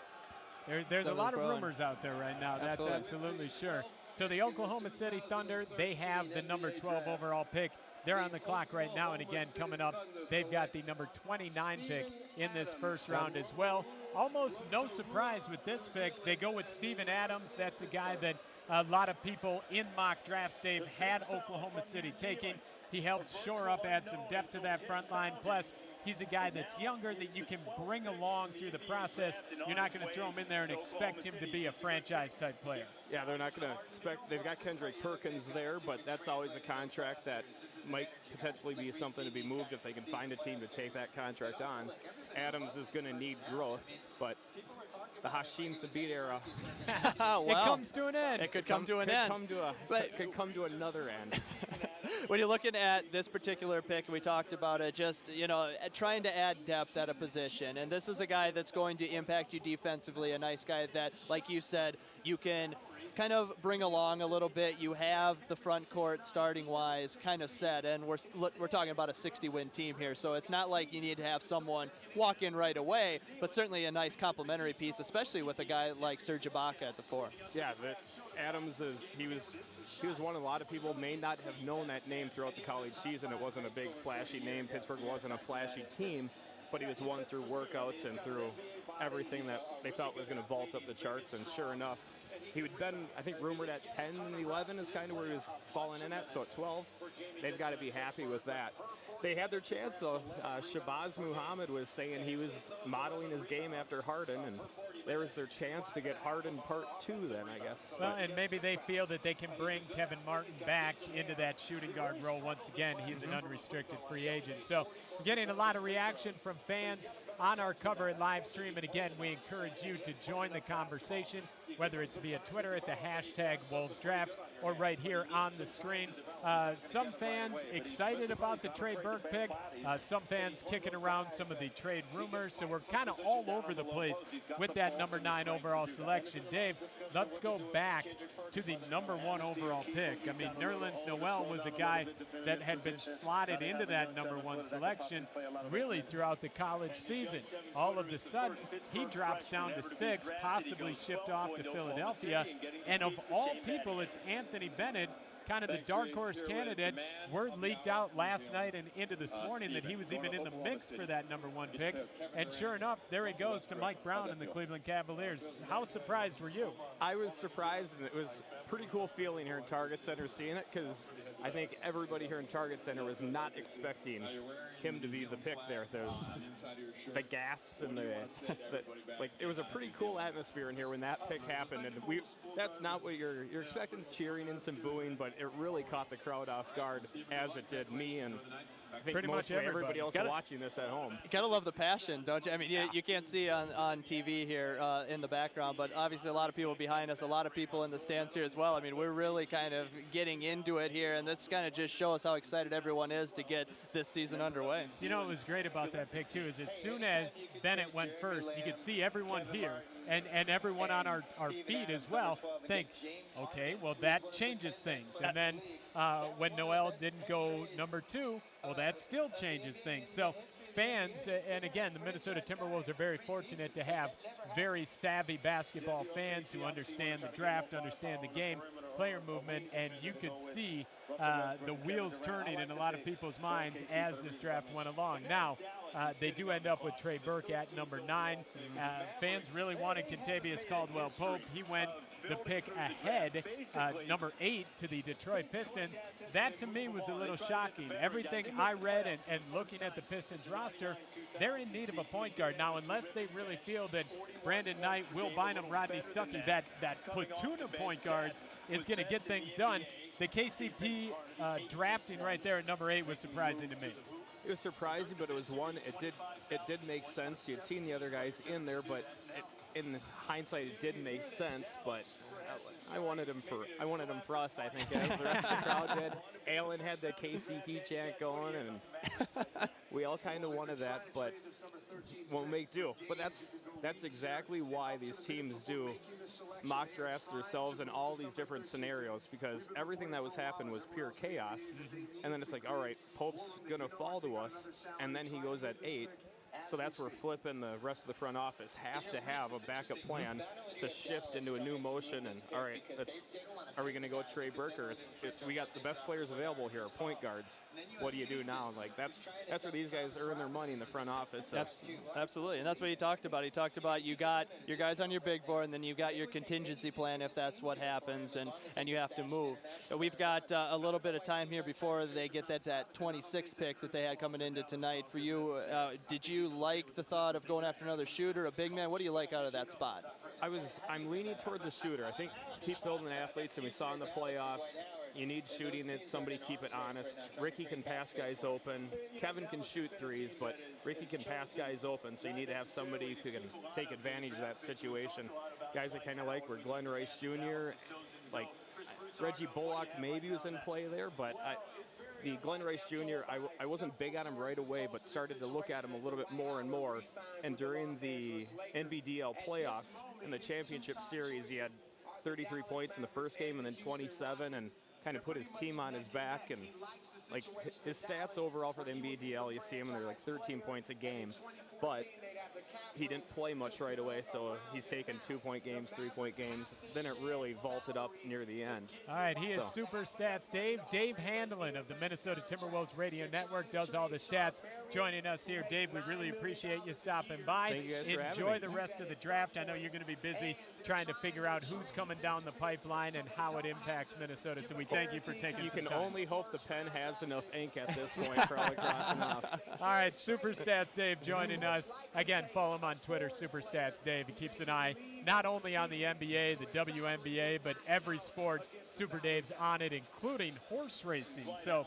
There's a lot of growing. rumors out there right now. That's absolutely sure. So the Oklahoma City Thunder, they have the number 12 overall pick. They're on the clock right now, and again, coming up, they've got the number 29 pick in this first round as well. Almost no surprise with this pick. They go with Steven Adams. That's a guy that a lot of people in mock drafts, Dave, had Oklahoma City taking. He helped shore up, add some depth to that front line. Plus, he's a guy that's younger that you can bring along through the process. You're not going to throw him in there and expect him to be a franchise-type player. Yeah, they're not going to expect. They've got Kendrick Perkins there, but that's always a contract that might potentially be something to be moved if they can find a team to take that contract on. Adams is going to need growth, but the Hashim Thabit era, It comes to an end. It could come to an end. Could come to another end. When you're looking at this particular pick, we talked about it, just, trying to add depth at a position. And this is a guy that's going to impact you defensively, a nice guy that, like you said, you can kind of bring along a little bit. You have the front court starting-wise kind of set, and we're talking about a 60-win team here, so it's not like you need to have someone walk in right away, but certainly a nice complementary piece, especially with a guy like Serge Ibaka at the 4. Yeah, Adams he was one a lot of people may not have known that name throughout the college season. It wasn't a big flashy name. Pittsburgh wasn't a flashy team, but he was won through workouts and through everything that they thought was going to vault up the charts, and sure enough, he would been, I think, rumored at 10 and 11 is kind of where he was falling in at, so at 12, they've got to be happy with that. They had their chance, though. Shabazz Muhammad was saying he was modeling his game after Harden, and there was their chance to get Harden part 2 then, I guess. Well, and maybe they feel that they can bring Kevin Martin back into that shooting guard role once again. He's an unrestricted free agent. So getting a lot of reaction from fans on our Cover It live stream. And again, we encourage you to join the conversation, whether it's via Twitter at the hashtag Wolves Draft or right here on the screen. Some fans excited about the Trey Burke pick. Some fans kicking around some of the trade rumors. So we're kind of all over the place with that number 9 overall selection. Dave, let's go back to the number 1 overall pick. I mean, Nerlens Noel was a guy that had been slotted into that number 1 selection really throughout the college season. All of a sudden, he drops down to 6, possibly shipped off to Philadelphia. And of all people, it's Anthony Bennett, kind of the dark horse candidate. Word leaked out last night and into this morning that he was even in the mix for that number 1 pick. And sure enough, there he goes to Mike Brown and the Cleveland Cavaliers. How surprised were you? I was surprised, and it was a pretty cool feeling here in Target Center seeing it, because I think everybody here in Target Center was not expecting him to be the pick there. The gas and like, it was a pretty cool atmosphere in here when that pick happened, and that's not what you're expecting, cheering and some booing, but it really caught the crowd off guard, as it did me, and I think pretty much everybody else watching this at home. You gotta love the passion, don't you? I mean, you can't see on TV here in the background, but obviously a lot of people behind us, a lot of people in the stands here as well. I mean, we're really kind of getting into it here, and this kind of just shows how excited everyone is to get this season underway. You know what was great about that pick, too, is as soon as Bennett went first, you could see everyone here and everyone on our feed as well think, okay, well, that changes things. And then when Noel didn't go number 2, well, that still changes things. So fans, and again, the Minnesota Timberwolves are very fortunate to have very savvy basketball fans who understand the draft, understand the game, player movement, and you could see the wheels turning in a lot of people's minds as this draft went along. Now, they do end up with Trey Burke at number 9. Fans really wanted Kentavious Caldwell-Pope. He went the pick ahead, number 8, to the Detroit Pistons. That, to me, was a little shocking. Everything I read and looking at the Pistons roster, they're in need of a point guard. Now, unless they really feel that Brandon Knight, Will Bynum, Rodney Stuckey, that platoon of point guards is going to get things done, the KCP drafting right there at number 8 was surprising to me. It was surprising, but it was one. It did make sense. You'd seen the other guys in there, but in hindsight, it did make sense. But I wanted him for us, I think, as the rest of the crowd did. Alan had the KCP chant going, and we all kind of wanted that, but we'll make do. But that's exactly why these teams do mock drafts themselves in all these different scenarios, because everything that was happening was pure chaos. And then it's like, all right, Pope's going to fall to us, and then he goes at 8. So that's where Flip and the rest of the front office have to have a backup plan to shift into a new motion. And all right, are we going to go Trey Burke, or we got the best players available here, point guards. What do you do now? Like that's where these guys earn their money in the front office. So. Absolutely, and that's what he talked about. He talked about you got your guys on your big board, and then you got your contingency plan if that's what happens, and you have to move. But we've got a little bit of time here before they get that 26th pick that they had coming into tonight. For you, did you like the thought of going after another shooter, a big man? What do you like out of that spot? I'm leaning towards a shooter. I think keep building athletes, and we saw in the playoffs. You need shooting that somebody keep it honest. Ricky can pass guys open. Kevin can shoot threes, but Ricky can pass guys open, so you need to have somebody who can take advantage of that situation. Guys I kind of like were Glenn Rice Jr., like Reggie Bullock maybe was in play there, but the Glenn Rice Jr., I wasn't big on him right away, but started to look at him a little bit more and more. And during the NBDL playoffs in the championship series, he had 33 points in the first game and then 27, and kind of put his team on his back. And like his stats overall for the NBDL, you see him and they're like 13 points a game, but he didn't play much right away, so he's taken 2-point games, 3-point games. Then it really vaulted up near the end. All right, he is Super Stats Dave. Dave Handelin of the Minnesota Timberwolves Radio Network does all the stats. Joining us here, Dave, we really appreciate you stopping by. Thank you guys for having Enjoy me. the rest of the draft. I know you're going to be busy trying to figure out who's coming down the pipeline and how it impacts Minnesota, so we thank you for taking You some can time. only hope the pen has enough ink at this point for all the crossing off. All right, Super Stats Dave joining us. Again, follow him on Twitter, Super Stats Dave. He keeps an eye not only on the NBA, the WNBA, but every sport. Super Dave's on it, including horse racing. So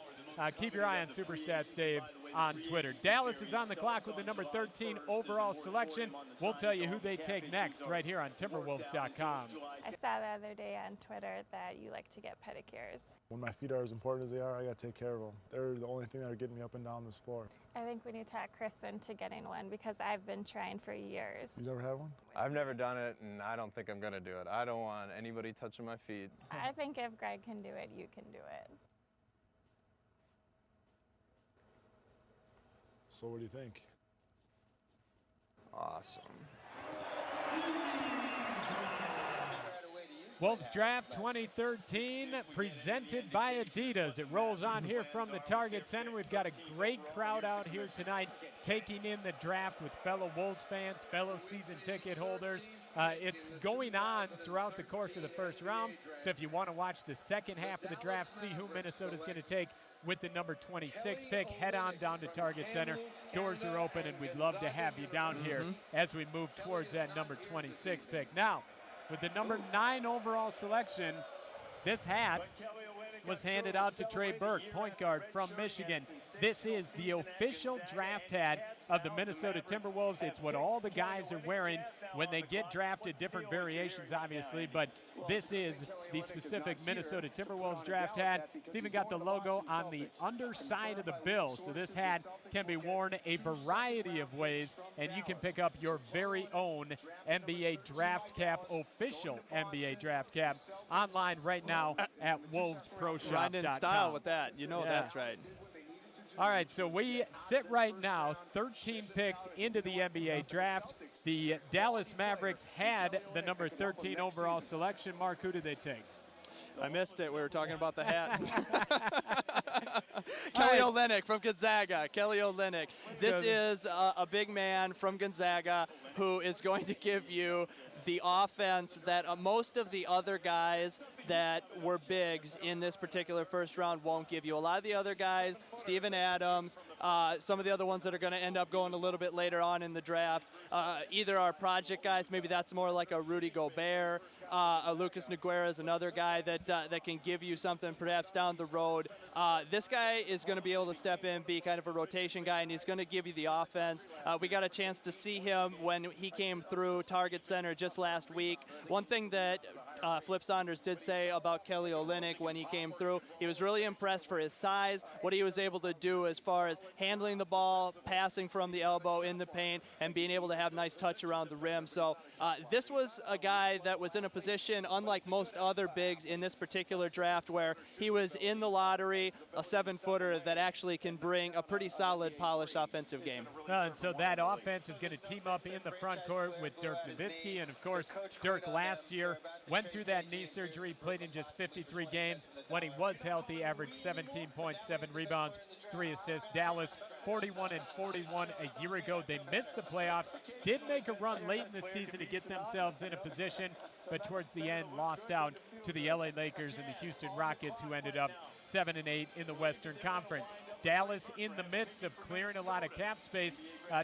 keep your eye on Super Stats Dave on Twitter. Dallas is on the clock with the number 13 overall selection. We'll tell you who they take next right here on Timberwolves.com. I saw the other day on Twitter that you like to get pedicures. When my feet are as important as they are, I got to take care of them. They're the only thing that are getting me up and down this floor. I think we need to talk Chris into getting one because I've been trying for years. You never had one? I've never done it, and I don't think I'm going to do it. I don't want anybody touching my feet. I think if Greg can do it, you can do it. So what do you think? Awesome. Wolves Draft 2013 presented by Adidas. It rolls on here from the Target Center. We've got a great crowd out here tonight taking in the draft with fellow Wolves fans, fellow season ticket holders. It's going on throughout the course of the first round. So if you want to watch the second half of the draft, see who Minnesota's going to take with the number 26 pick, head on down to Target Center. Doors are open, and we'd love to have you down here as we move towards that number 26 pick. Now, with the number 9 overall selection, this hat was handed out to Trey Burke, point guard from Michigan. This is the official draft hat of the Minnesota Timberwolves. It's what all the guys are wearing when they get drafted, different variations obviously, but this is the specific Minnesota Timberwolves draft hat. It's even got the logo on the underside of the bill, so this hat can be worn a variety of ways, and you can pick up your very own NBA draft cap, official NBA draft cap, online right now at WolvesProShop.com. Riding in style with that. You know that's right. All right, so we sit right now 13 picks into the NBA draft. The Dallas Mavericks had the number 13 overall selection. Mark, who did they take? I missed it. We were talking about the hat. Kelly Olynyk from Gonzaga. Kelly Olynyk. This is a big man from Gonzaga who is going to give you the offense that most of the other guys that were bigs in this particular first round won't give you. A lot of the other guys, Steven Adams, some of the other ones that are going to end up going a little bit later on in the draft, either are project guys, maybe that's more like a Rudy Gobert, a Lucas Nogueira is another guy that can give you something perhaps down the road. This guy is going to be able to step in, be kind of a rotation guy, and he's going to give you the offense. We got a chance to see him when he came through Target Center just last week. One thing that Flip Saunders did say say about Kelly Olynyk when he came through. He was really impressed for his size, what he was able to do as far as handling the ball, passing from the elbow in the paint, and being able to have nice touch around the rim. So this was a guy that was in a position, unlike most other bigs in this particular draft, where he was in the lottery, a 7-footer that actually can bring a pretty solid, polished offensive game. And so that offense is going to team up in the front court with Dirk Nowitzki. And, of course, Dirk last year went through that knee surgery, played in just 53 games. When he was healthy, averaged 17.7 rebounds, 3 assists. Dallas 41 and 41 a year ago. They missed the playoffs, did make a run late in the season to get themselves in a position, but towards the end lost out to the LA Lakers and the Houston Rockets, who ended up 7 and 8 in the Western Conference. Dallas in the midst of clearing a lot of cap space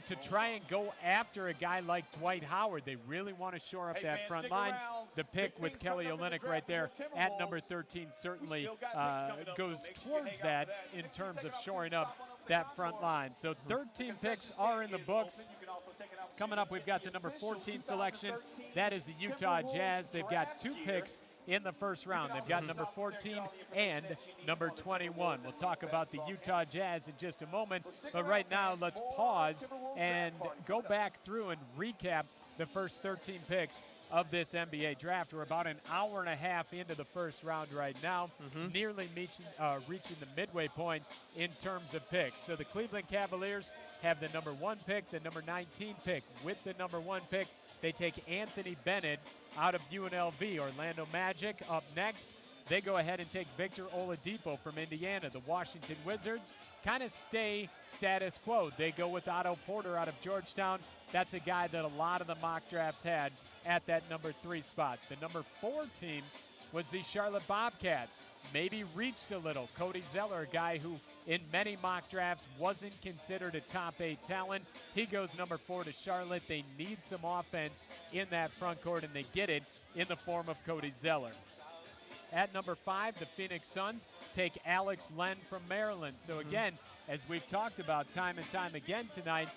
to try and go after a guy like Dwight Howard. They really want to shore up that front line. The pick with Kelly Olynyk right there at number 13 certainly goes towards that in terms of shoring up that front line. So 13 picks are in the books. Coming up, we've got the number 14 selection. That is the Utah Jazz. They've got 2 picks in the first round. They've got number 14 and number 21. We'll talk about the Utah Jazz in just a moment, but right now let's pause and go back through and recap the first 13 picks of this NBA draft. We're about an hour and a half into the first round right now, nearly reaching the midway point in terms of picks. So the Cleveland Cavaliers have the number 1 pick, the number 19 pick. With the number 1 pick, they take Anthony Bennett out of UNLV. Orlando Magic up next. They go ahead and take Victor Oladipo from Indiana. The Washington Wizards kind of stay status quo. They go with Otto Porter out of Georgetown. That's a guy that a lot of the mock drafts had at that number 3 spot. The number 4 team was the Charlotte Bobcats. Maybe reached a little. Cody Zeller, a guy who in many mock drafts wasn't considered a top 8 talent. He goes number 4 to Charlotte. They need some offense in that front court, and they get it in the form of Cody Zeller. At number 5, the Phoenix Suns take Alex Len from Maryland. So again, as we've talked about time and time again tonight,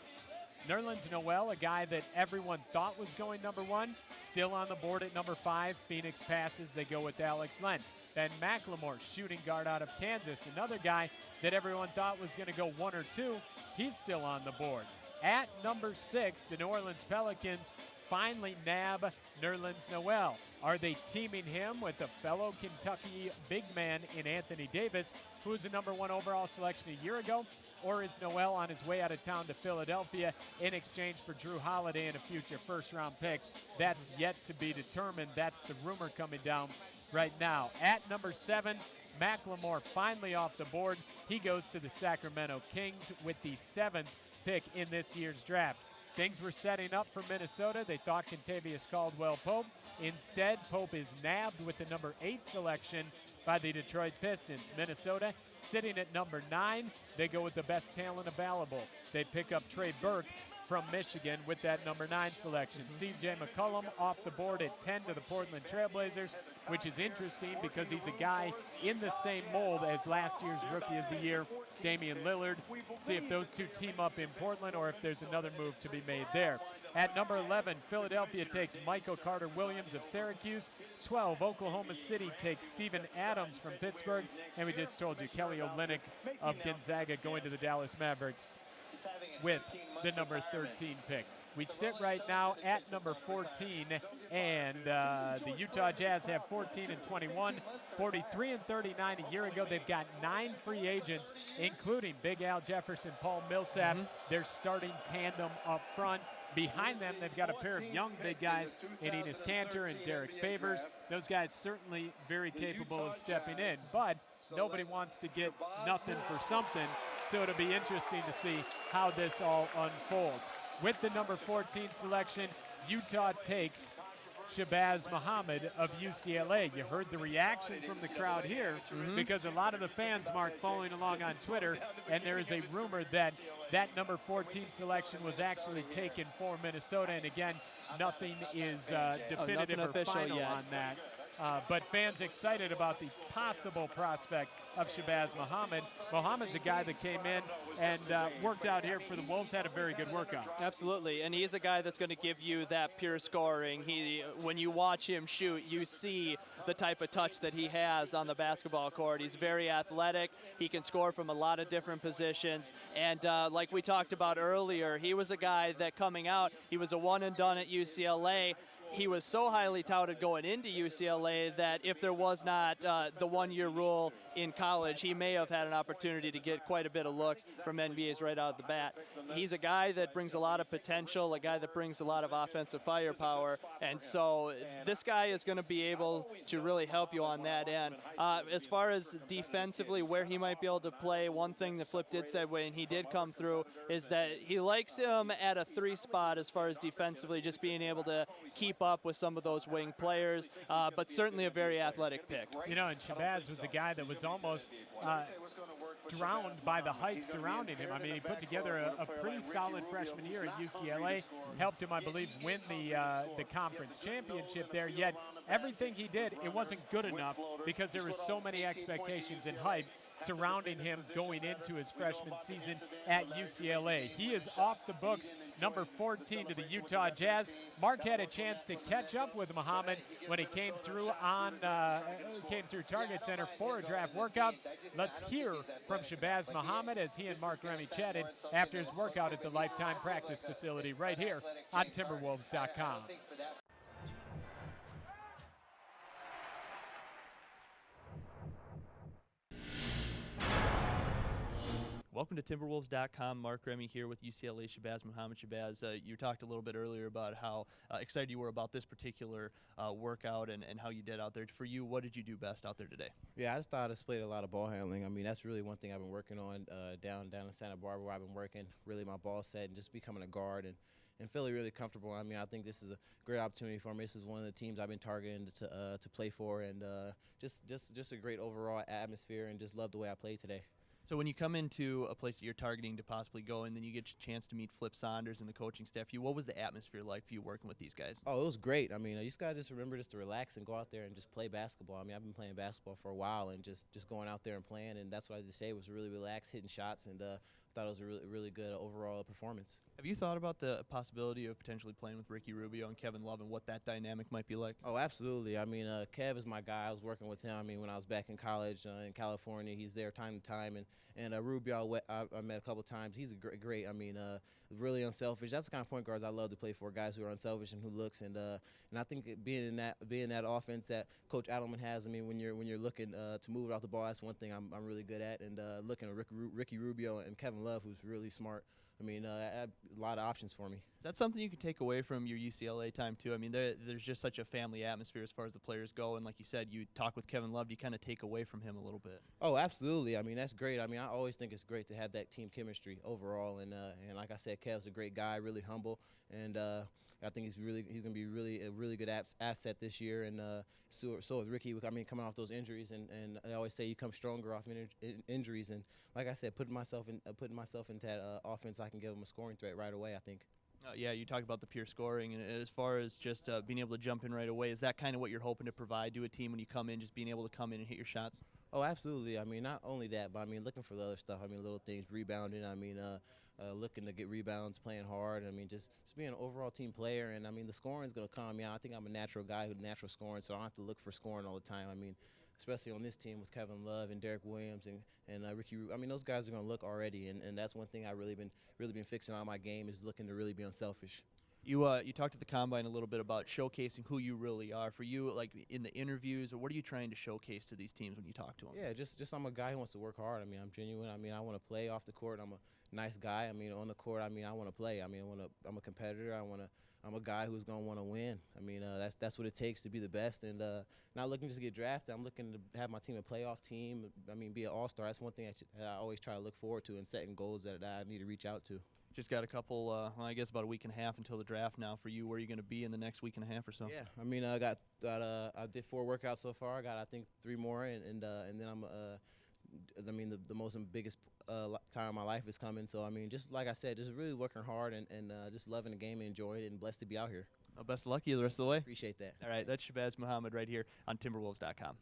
Nerlens Noel, a guy that everyone thought was going number 1, still on the board at number 5. Phoenix passes, they go with Alex Len. Ben McLemore, shooting guard out of Kansas, another guy that everyone thought was going to go 1 or 2. He's still on the board. At number 6, the New Orleans Pelicans finally nab Nerlens Noel. Are they teaming him with a fellow Kentucky big man in Anthony Davis, who was a number 1 overall selection a year ago? Or is Noel on his way out of town to Philadelphia in exchange for Drew Holiday and a future first-round pick? That's yet to be determined. That's the rumor coming down right now. At number 7, McLemore finally off the board. He goes to the Sacramento Kings with the 7th pick in this year's draft. Things were setting up for Minnesota. They thought Kentavious Caldwell-Pope. Instead, Pope is nabbed with the number 8 selection by the Detroit Pistons. Minnesota sitting at number 9. They go with the best talent available. They pick up Trey Burke from Michigan with that number 9 selection. C.J. McCollum off the board at 10 to the Portland Trailblazers, which is interesting because he's a guy in the same mold as last year's Rookie of the Year, Damian Lillard. See if those two team up in Portland or if there's another move to be made there. At number 11, Philadelphia takes Michael Carter-Williams of Syracuse. 12, Oklahoma City takes Steven Adams from Pittsburgh. And we just told you, Kelly Olynyk of Gonzaga going to the Dallas Mavericks with the number 13 pick. We sit right now at number 14, and the Utah Jazz have 14 and 21, 43 and 39 a year ago. They've got 9 free agents, including Big Al Jefferson, Paul Millsap. Their starting tandem up front. Behind them, they've got a pair of young big guys in Enes Kanter and Derek Favors. Those guys certainly very capable of stepping in, but nobody wants to get nothing for something, so it'll be interesting to see how this all unfolds. With the number 14 selection, Utah takes Shabazz Muhammad of UCLA. You heard the reaction from the crowd here because a lot of the fans, Mark, following along on Twitter, and there is a rumor that that number 14 selection was actually taken for Minnesota. And again, nothing is definitive or final on that. but fans excited about the possible prospect of Shabazz Muhammad. Muhammad's a guy that came in and worked out here for the Wolves, had a very good workout. Absolutely, and he's a guy that's going to give you that pure scoring. When you watch him shoot, you see the type of touch that he has on the basketball court. He's very athletic. He can score from a lot of different positions, and like we talked about earlier, he was a guy that coming out, he was a one and done at UCLA. He was so highly touted going into UCLA that if there was not the one-year rule in college, he may have had an opportunity to get quite a bit of looks from NBAs right out of the bat. He's a guy that brings a lot of potential, a guy that brings a lot of offensive firepower, and so this guy is going to be able to really help you on that end. As far as defensively, where he might be able to play, one thing that Flip did say when he did come through is that he likes him at a 3 spot as far as defensively, just being able to keep up with some of those wing players, but certainly a very athletic pick. You know, and Shabazz was a guy that was almost drowned by the hype surrounding him. I mean, he put together a pretty solid freshman year at UCLA, helped him, I believe, win the conference championship there, yet everything he did, it wasn't good enough because there were so many expectations and hype surrounding him going into his freshman season at UCLA. He is off the books, number 14 to the Utah Jazz. Mark had a chance to catch up with Muhammad when he came through Target Center for a draft workout. Let's hear from Shabazz Muhammad as he and Mark Remy chatted after his workout at the Lifetime Practice Facility right here on Timberwolves.com. Welcome to Timberwolves.com. Mark Remy here with UCLA Shabazz Muhammad. Shabazz, you talked a little bit earlier about how excited you were about this particular workout and how you did out there. For you, what did you do best out there today? Yeah, I just thought I displayed a lot of ball handling. I mean, that's really one thing I've been working on down in Santa Barbara, where I've been working really my ball set and just becoming a guard and feeling really comfortable. I mean, I think this is a great opportunity for me. This is one of the teams I've been targeting to play for, and just a great overall atmosphere, and just love the way I played today. So when you come into a place that you're targeting to possibly go, and then you get a chance to meet Flip Saunders and the coaching staff, what was the atmosphere like for you working with these guys? Oh, it was great. I mean, you just got to remember just to relax and go out there and just play basketball. I mean, I've been playing basketball for a while, and just going out there and playing, and that's what I did today was really relaxed, hitting shots, and thought it was a really good overall performance. Have you thought about the possibility of potentially playing with Ricky Rubio and Kevin Love and what that dynamic might be like? Oh, absolutely. I mean, Kev is my guy. I was working with him. I mean, when I was back in college in California, he's there time to time. And Rubio, I met a couple of times. He's great. I mean, really unselfish. That's the kind of point guards I love to play for, guys who are unselfish and who looks. And I think being in that offense that Coach Adelman has, I mean, when you're looking to move it off the ball, that's one thing I'm really good at. And looking at Ricky Rubio and Kevin Love, who's really smart. I mean, a lot of options for me. Is that something you can take away from your UCLA time, too? I mean, there's just such a family atmosphere as far as the players go. And like you said, you talk with Kevin Love, you kind of take away from him a little bit. Oh, absolutely. I mean, that's great. I mean, I always think it's great to have that team chemistry overall. And like I said, Kev's a great guy, really humble. And I think he's going to be a really good asset this year. And so with Ricky, I mean, coming off those injuries, and I always say you come stronger off injuries. And like I said, putting myself into that offense, I can give him a scoring threat right away, I think. Yeah, you talked about the pure scoring, and as far as just being able to jump in right away, is that kind of what you're hoping to provide to a team when you come in, just being able to come in and hit your shots? Oh, absolutely. I mean, not only that, but I mean, looking for the other stuff. I mean, little things, rebounding. I mean, looking to get rebounds, playing hard. I mean, just being an overall team player. And I mean, the scoring is going to come. I think I'm a natural guy who's natural scoring, so I don't have to look for scoring all the time. I mean, especially on this team with Kevin Love and Derek Williams and Ricky. I mean, those guys are going to look already, and that's one thing I've really been fixing on my game is looking to really be unselfish. You talked at the Combine a little bit about showcasing who you really are. For you, like in the interviews, or what are you trying to showcase to these teams when you talk to them? Yeah, just I'm a guy who wants to work hard. I mean, I'm genuine. I mean, I want to play off the court. I'm a nice guy. I mean, on the court, I mean, I want to play. I mean, I'm a competitor. I'm a guy who's going to want to win. I mean, that's what it takes to be the best. And not looking just to get drafted. I'm looking to have my team a playoff team. I mean, be an all-star. That's one thing I always try to look forward to and setting goals that I need to reach out to. Just got a couple, I guess about a week and a half until the draft now for you. Where are you going to be in the next week and a half or so? Yeah, I mean, I did 4 workouts so far. I got, I think, 3 more, and then I mean, the most and biggest time of my life is coming. So, I mean, just like I said, just really working hard and just loving the game and enjoying it and blessed to be out here. Well, best of luck to you the rest of the way. Appreciate that. All right, that's Shabazz Muhammad right here on Timberwolves.com.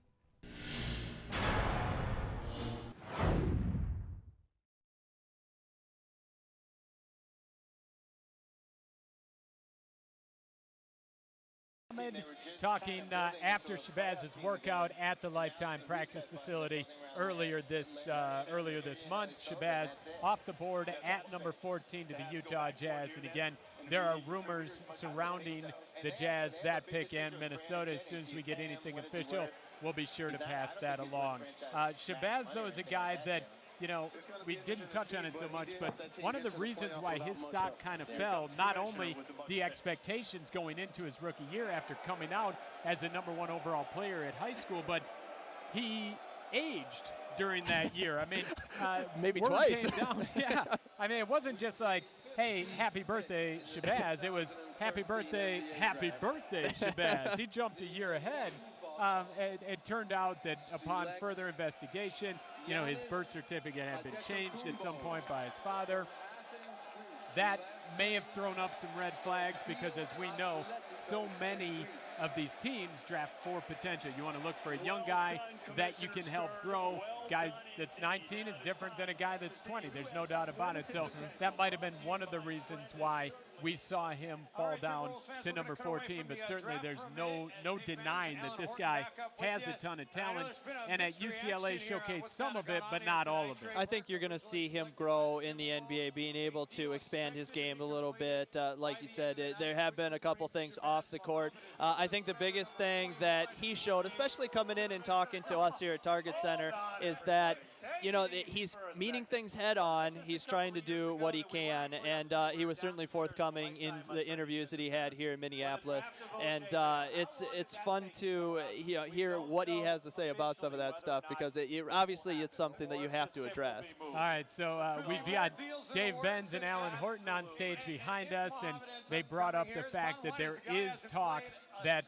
Talking after Shabazz's workout at the Lifetime practice facility earlier this month. Shabazz off the board at number 14 to the Utah Jazz, and again, there are rumors surrounding the Jazz, that pick, and Minnesota. As soon as we get anything official, we'll be sure to pass that along. Shabazz, though, is a guy that, you know, we didn't touch on it so much, but one of the reasons why his stock kind of fell, not only the expectations going into his rookie year after coming out as a #1 overall player at high school, but he aged during that year. I mean, maybe word twice. came down. Yeah, I mean, it wasn't just like, hey, happy birthday, Shabazz. It was happy birthday, Shabazz. He jumped a year ahead. It turned out that upon further investigation, you know, his birth certificate had been changed at some point by his father. That may have thrown up some red flags because, as we know, so many of these teams draft for potential. You want to look for a young guy that you can help grow. Guy that's 19 is different than a guy that's 20. There's no doubt about it. So that might have been one of the reasons why we saw him fall down to number 14, but certainly there's no denying that this guy has a ton of talent, and at UCLA showcased some of it, but not all of it. I think you're going to see him grow in the NBA, being able to expand his game a little bit. Like you said, there have been a couple things off the court. I think the biggest thing that he showed, especially coming in and talking to us here at Target Center, is that, you know, he's meeting things head on. He's trying to do what he can, and he was certainly forthcoming in the interviews that he had here in Minneapolis. And it's fun to hear what he has to say about some of that stuff, because obviously it's something that you have to address. All right, so we've got Dave Benz and Alan Horton on stage behind us, and they brought up the fact that there is talk that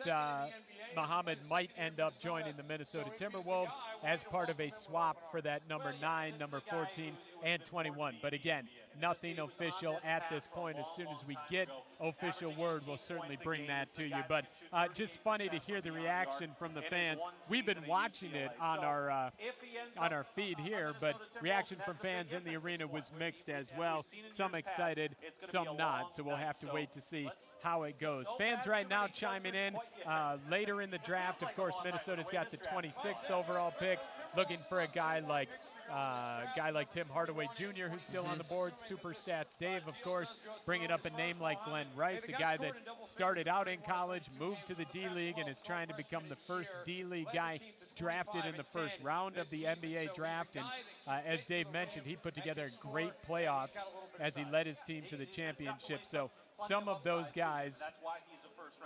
Muhammad might end up joining the Minnesota Timberwolves as part of a swap for that number 9, number 14, and 21. But again, nothing official at this point. As soon as we get official word, we'll certainly bring that to you. But just funny to hear the reaction from the fans. We've been watching it on our feed here, but reaction from fans in the arena was mixed as well. Some excited, some not. So we'll have to wait to see how it goes. Fans right now chiming in later in the draft. Of course, Minnesota's got the 26th overall pick, looking for a guy like Tim Hardaway Jr., who's still on the board. Super Stats Dave, of course, bringing up a name like Glenn Rice, a guy that started out in college, moved to the D-League, and is trying to become the first D-League guy drafted in the first round of the NBA draft. And as Dave mentioned, he put together a great playoffs as he led his team to the championship. So some of those guys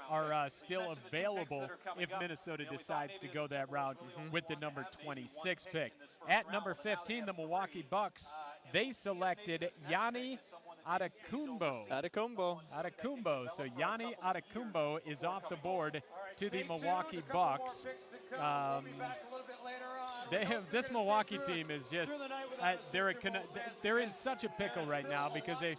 are still available if Minnesota decides to go that route with the number 26 pick. At number 15, the Milwaukee Bucks, they selected Yanni Antetokounmpo. So Yanni Antetokounmpo is off the board to the Milwaukee Bucks. This Milwaukee team is just they're in such a pickle right now because they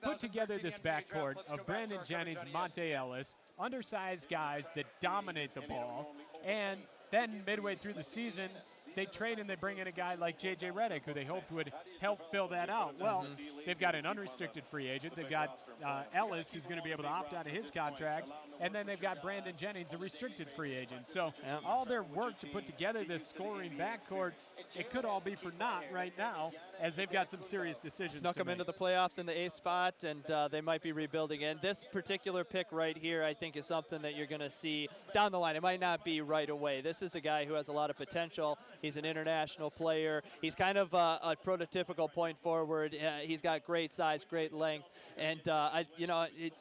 put together this backcourt of Brandon Jennings, Monte Ellis, undersized guys that dominate the ball, and then midway through the season, they trade and they bring in a guy like J.J. Redick, who they hoped would help fill that out. Well, they've got an unrestricted free agent. They've got Ellis, who's going to be able to opt out of his contract. And then they've got Brandon Jennings, a restricted free agent. So all their work to put together this scoring backcourt, it could all be for naught right now, as they've got some serious decisions Snuck them into the playoffs in the 8th spot, and they might be rebuilding. And this particular pick right here, I think, is something that you're going to see down the line. It might not be right away. This is a guy who has a lot of potential. He's an international player. He's kind of a prototypical point forward. He's got great size, great length, and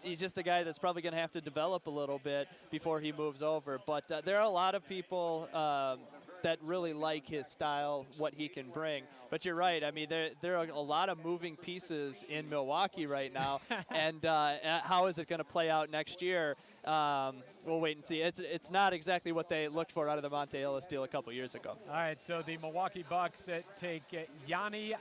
he's just a guy that's probably going to have to develop a little bit before he moves over. But there are a lot of people that really like his style, what he can bring. But you're right. I mean, there are a lot of moving pieces in Milwaukee right now, and how is it going to play out next year? We'll wait and see. It's not exactly what they looked for out of the Monte Ellis deal a couple years ago. All right, so the Milwaukee Bucks take Yanni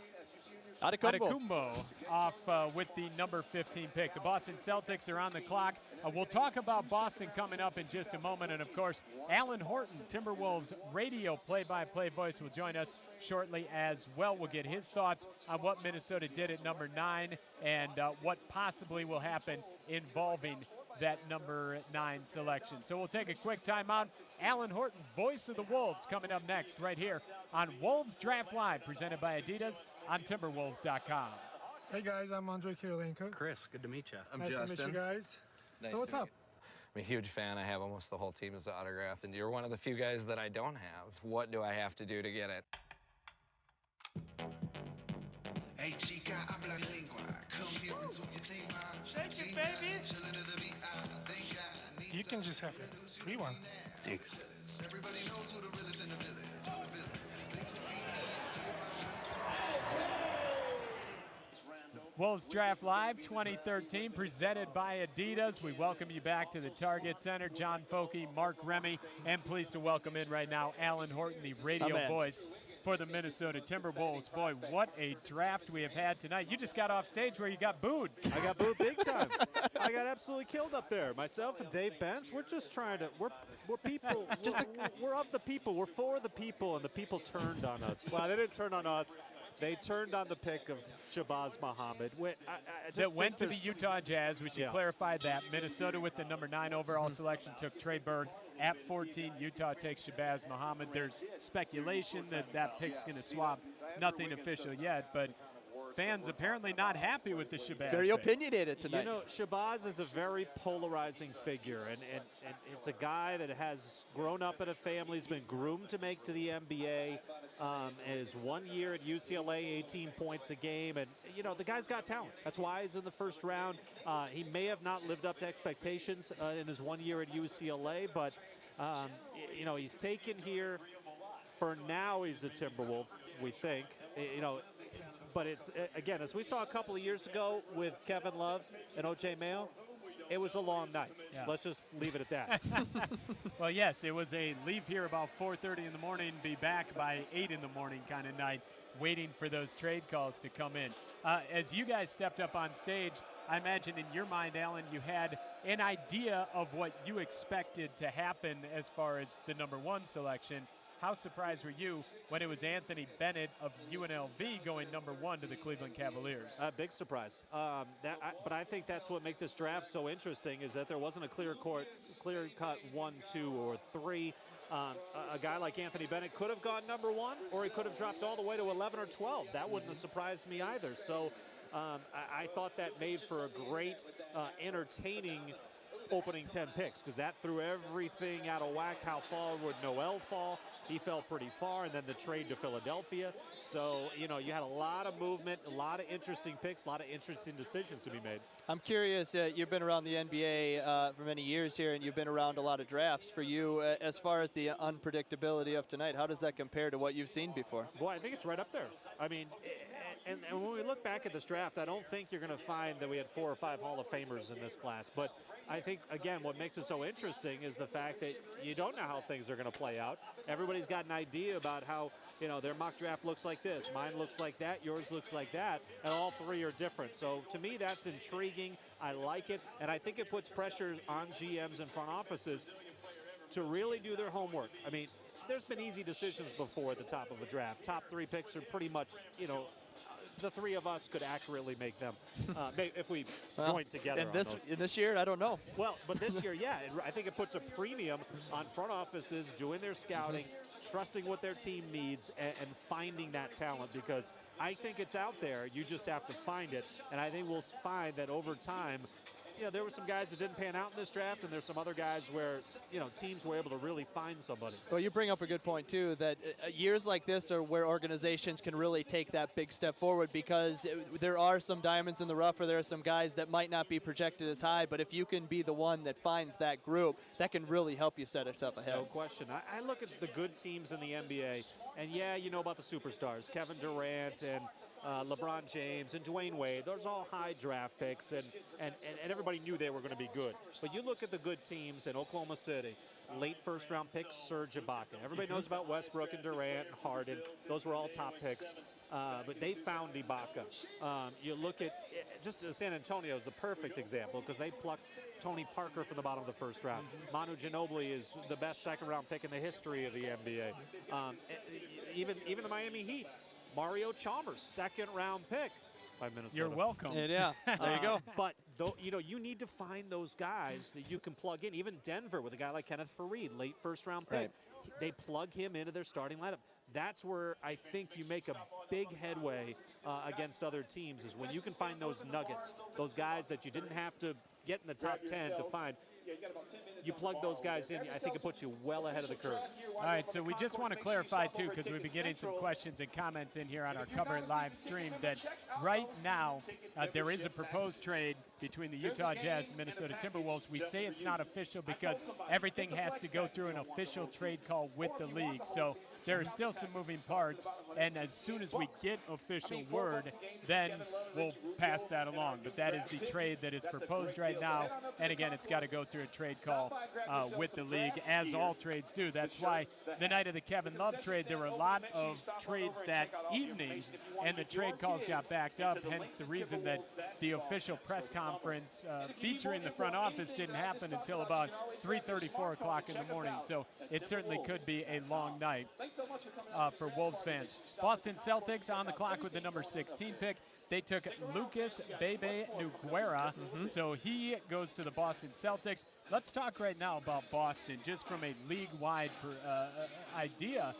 Antetokounmpo off with the number 15 pick. The Boston Celtics are on the clock. We'll talk about Boston coming up in just a moment. And, of course, Alan Horton, Timberwolves radio play-by-play voice, will join us shortly as well. We'll get his thoughts on what Minnesota did at number 9 and what possibly will happen involving that number 9 selection. So we'll take a quick timeout. Alan Horton, voice of the Wolves, coming up next right here on Wolves Draft Live, presented by Adidas on Timberwolves.com. Hey guys, I'm Andre Kirilenko. Chris, good to meet you. I'm nice Justin. to meet you guys. Nice so what's to meet up? I'm a huge fan. I have almost the whole team as autographed, and you're one of the few guys that I don't have. What do I have to do to get it? Hey chica, habla mi lengua. Come here and do your thing, ma. Shake it, baby. You can just have it. 3-1. Thanks. Everybody knows who the realest in the village. Wolves Draft Live 2013, presented by Adidas. We welcome you back to the Target Center. John Folke, Mark Remy, and pleased to welcome in right now Alan Horton, the radio voice for the Minnesota Timberwolves. Boy, what a draft we have had tonight. You just got off stage where you got booed. I got booed big time. I got absolutely killed up there. Myself and Dave Bentz, we're just trying to, we're people, we're of the people, we're for the people, and the people turned on us. Well, they didn't turn on us. They turned on the pick of Shabazz Muhammad. That went to the Utah Jazz. We should clarify that. Minnesota with the number 9 overall selection took Trey Burke. At 14, Utah takes Shabazz Muhammad. There's speculation that that pick's going to swap. Nothing official yet, but fans apparently not happy with the Shabazz Very pick. opinionated tonight. You know, Shabazz is a very polarizing figure, and it's a guy that has grown up in a family, has been groomed to make to the NBA. His 1 year at UCLA, 18 points a game, and you know the guy's got talent. That's why he's in the first round. He may have not lived up to expectations in his 1 year at UCLA, but you know he's taken here. For now, he's a Timberwolf, we think. You know. But it's, again, as we saw a couple of years ago with Kevin Love and O.J. Mayo, it was a long night. Yeah. Let's just leave it at that. Well, yes, it was a leave here about 4:30 in the morning, be back by 8 in the morning kind of night, waiting for those trade calls to come in. As you guys stepped up on stage, I imagine in your mind, Alan, you had an idea of what you expected to happen as far as the number 1 selection. How surprised were you when it was Anthony Bennett of UNLV going number 1 to the Cleveland Cavaliers? Big surprise. But I think that's what makes this draft so interesting is that there wasn't a clear-cut 1, 2, or 3. A guy like Anthony Bennett could have gone number 1, or he could have dropped all the way to 11 or 12. That wouldn't have surprised me either. So I thought that made for a great, entertaining opening 10 picks because that threw everything out of whack. How far would Noel fall? He fell pretty far, and then the trade to Philadelphia. So, you know, you had a lot of movement, a lot of interesting picks, a lot of interesting decisions to be made. I'm curious, you've been around the NBA for many years here, and you've been around a lot of drafts. For you, as far as the unpredictability of tonight, how does that compare to what you've seen before? Boy, I think it's right up there. I mean, and when we look back at this draft, I don't think you're going to find that we had 4 or 5 Hall of Famers in this class. But I think, again, what makes it so interesting is the fact that you don't know how things are going to play out. Everybody's got an idea about how, you know, their mock draft looks like this, mine looks like that, yours looks like that, and all 3 are different. So to me, that's intriguing. I like it, and I think it puts pressure on GMs and front offices to really do their homework. I mean, there's been easy decisions before at the top of a draft. Top 3 picks are pretty much, you know, the 3 of us could accurately make them if we joined together. In this year, I don't know. Well, but this year, yeah, I think it puts a premium on front offices doing their scouting, trusting what their team needs, and finding that talent because I think it's out there. You just have to find it, and I think we'll find that over time. You know, there were some guys that didn't pan out in this draft, and there's some other guys where, you know, teams were able to really find somebody. Well, you bring up a good point, too, that years like this are where organizations can really take that big step forward because there are some diamonds in the rough or there are some guys that might not be projected as high, but if you can be the one that finds that group, that can really help you set it up ahead. No question. I look at the good teams in the NBA, and yeah, you know about the superstars, Kevin Durant and LeBron James and Dwayne Wade. Those are all high draft picks, and everybody knew they were going to be good. But you look at the good teams in Oklahoma City, late first-round pick Serge Ibaka. Everybody knows about Westbrook and Durant and Harden. Those were all top picks. but they found Ibaka. You look at just San Antonio is the perfect example because they plucked Tony Parker from the bottom of the first round. Manu Ginobili is the best second-round pick in the history of the NBA. Even the Miami Heat, Mario Chalmers, second-round pick by Minnesota. You're welcome. Yeah, there you go. But you need to find those guys that you can plug in. Even Denver with a guy like Kenneth Faried, late first-round pick. Right. They plug him into their starting lineup. That's where I think you make a big headway against other teams is when you can find those nuggets, those guys that you didn't have to get in the top 10 to find. You plug those guys in, I think it puts you well ahead of the curve. All right, so we just want to clarify, too, because we've been getting some questions and comments in here on our Cover It live stream, that right now there is a proposed trade between the Utah Jazz and Minnesota Timberwolves. We say it's not official because everything has to go through an official trade call with the league. So there are still some moving parts, and as soon as we get official word, then we'll pass that along. But that is the trade that is proposed right now, and again, it's got to go through a trade call with the league, as all trades do. That's why the night of the Kevin Love trade, there were a lot of trades that evening, and the trade calls got backed up, hence the reason that the official press conference featuring the front office didn't happen until about 3:30, 4 o'clock in the morning. So it certainly could be a long night for Wolves fans. Boston Celtics on the clock with the number 16 pick. They took Lucas Bebe Nogueira, so he goes to the Boston Celtics. Let's talk right now about Boston, just from a league-wide idea.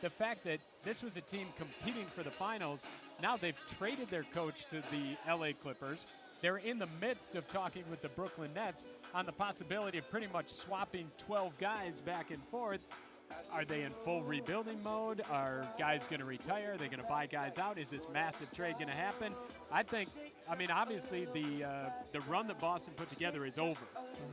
The fact that this was a team competing for the finals, now they've traded their coach to the LA Clippers. They're in the midst of talking with the Brooklyn Nets on the possibility of pretty much swapping 12 guys back and forth. Are they in full rebuilding mode? Are guys going to retire? Are they going to buy guys out? Is this massive trade going to happen? I mean, obviously the run that Boston put together is over.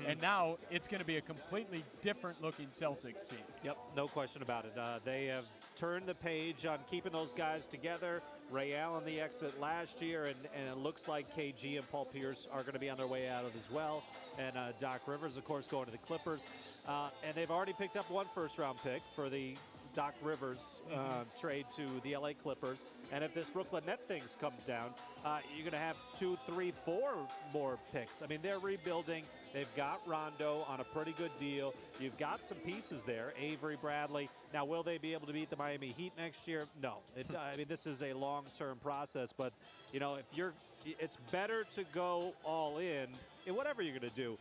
And now it's going to be a completely different-looking Celtics team. Yep, no question about it. They have turned the page on keeping those guys together. Ray Allen, the exit last year, and it looks like KG and Paul Pierce are going to be on their way out of as well. And Doc Rivers, of course, going to the Clippers. And they've already picked up one first-round pick for the Doc Rivers trade to the LA Clippers. And if this Brooklyn Net thing comes down, you're going to have 2, 3, 4 more picks. I mean, they're rebuilding. They've got Rondo on a pretty good deal. You've got some pieces there, Avery Bradley. Now, will they be able to beat the Miami Heat next year? No. I mean, this is a long-term process. But, you know, it's better to go all in whatever you're going to do,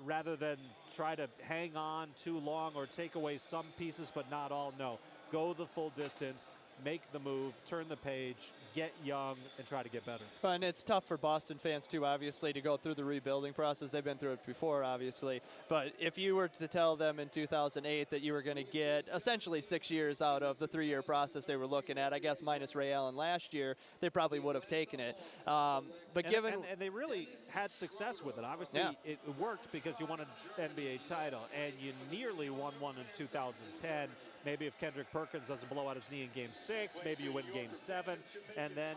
rather than try to hang on too long or take away some pieces but not all. No, go the full distance, make the move, turn the page, get young, and try to get better. And it's tough for Boston fans, too, obviously, to go through the rebuilding process. They've been through it before, obviously. But if you were to tell them in 2008 that you were going to get essentially 6 years out of the 3-year process they were looking at, I guess minus Ray Allen last year, they probably would have taken it. But given... And they really had success with it. Obviously, it worked because you won an NBA title, and you nearly won one in 2010. Maybe if Kendrick Perkins doesn't blow out his knee in Game 6, maybe you win Game 7. And then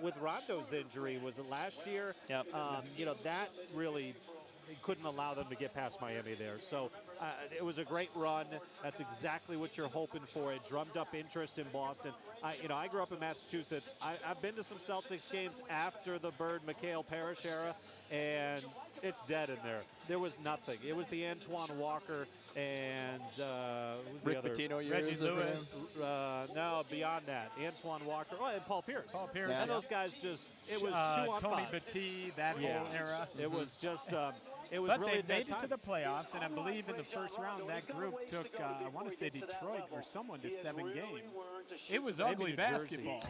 with Rondo's injury, was it last year? Yep. You know, that really couldn't allow them to get past Miami there. So it was a great run. That's exactly what you're hoping for. It drummed up interest in Boston. I grew up in Massachusetts. I've been to some Celtics games after the Bird, McHale, Parrish era, and it's dead in there. There was nothing. It was the Antoine Walker and Rick Pitino years. Reggie Lewis. No, beyond that. Antoine Walker. Oh, and Paul Pierce. Paul Pierce. And those guys just, it was 2 on 5. Tony Battie, that whole era. It was just... it was but really they made it to the playoffs, and I believe in the first round that group took, I want to say Detroit or someone to 7 games. It was ugly basketball.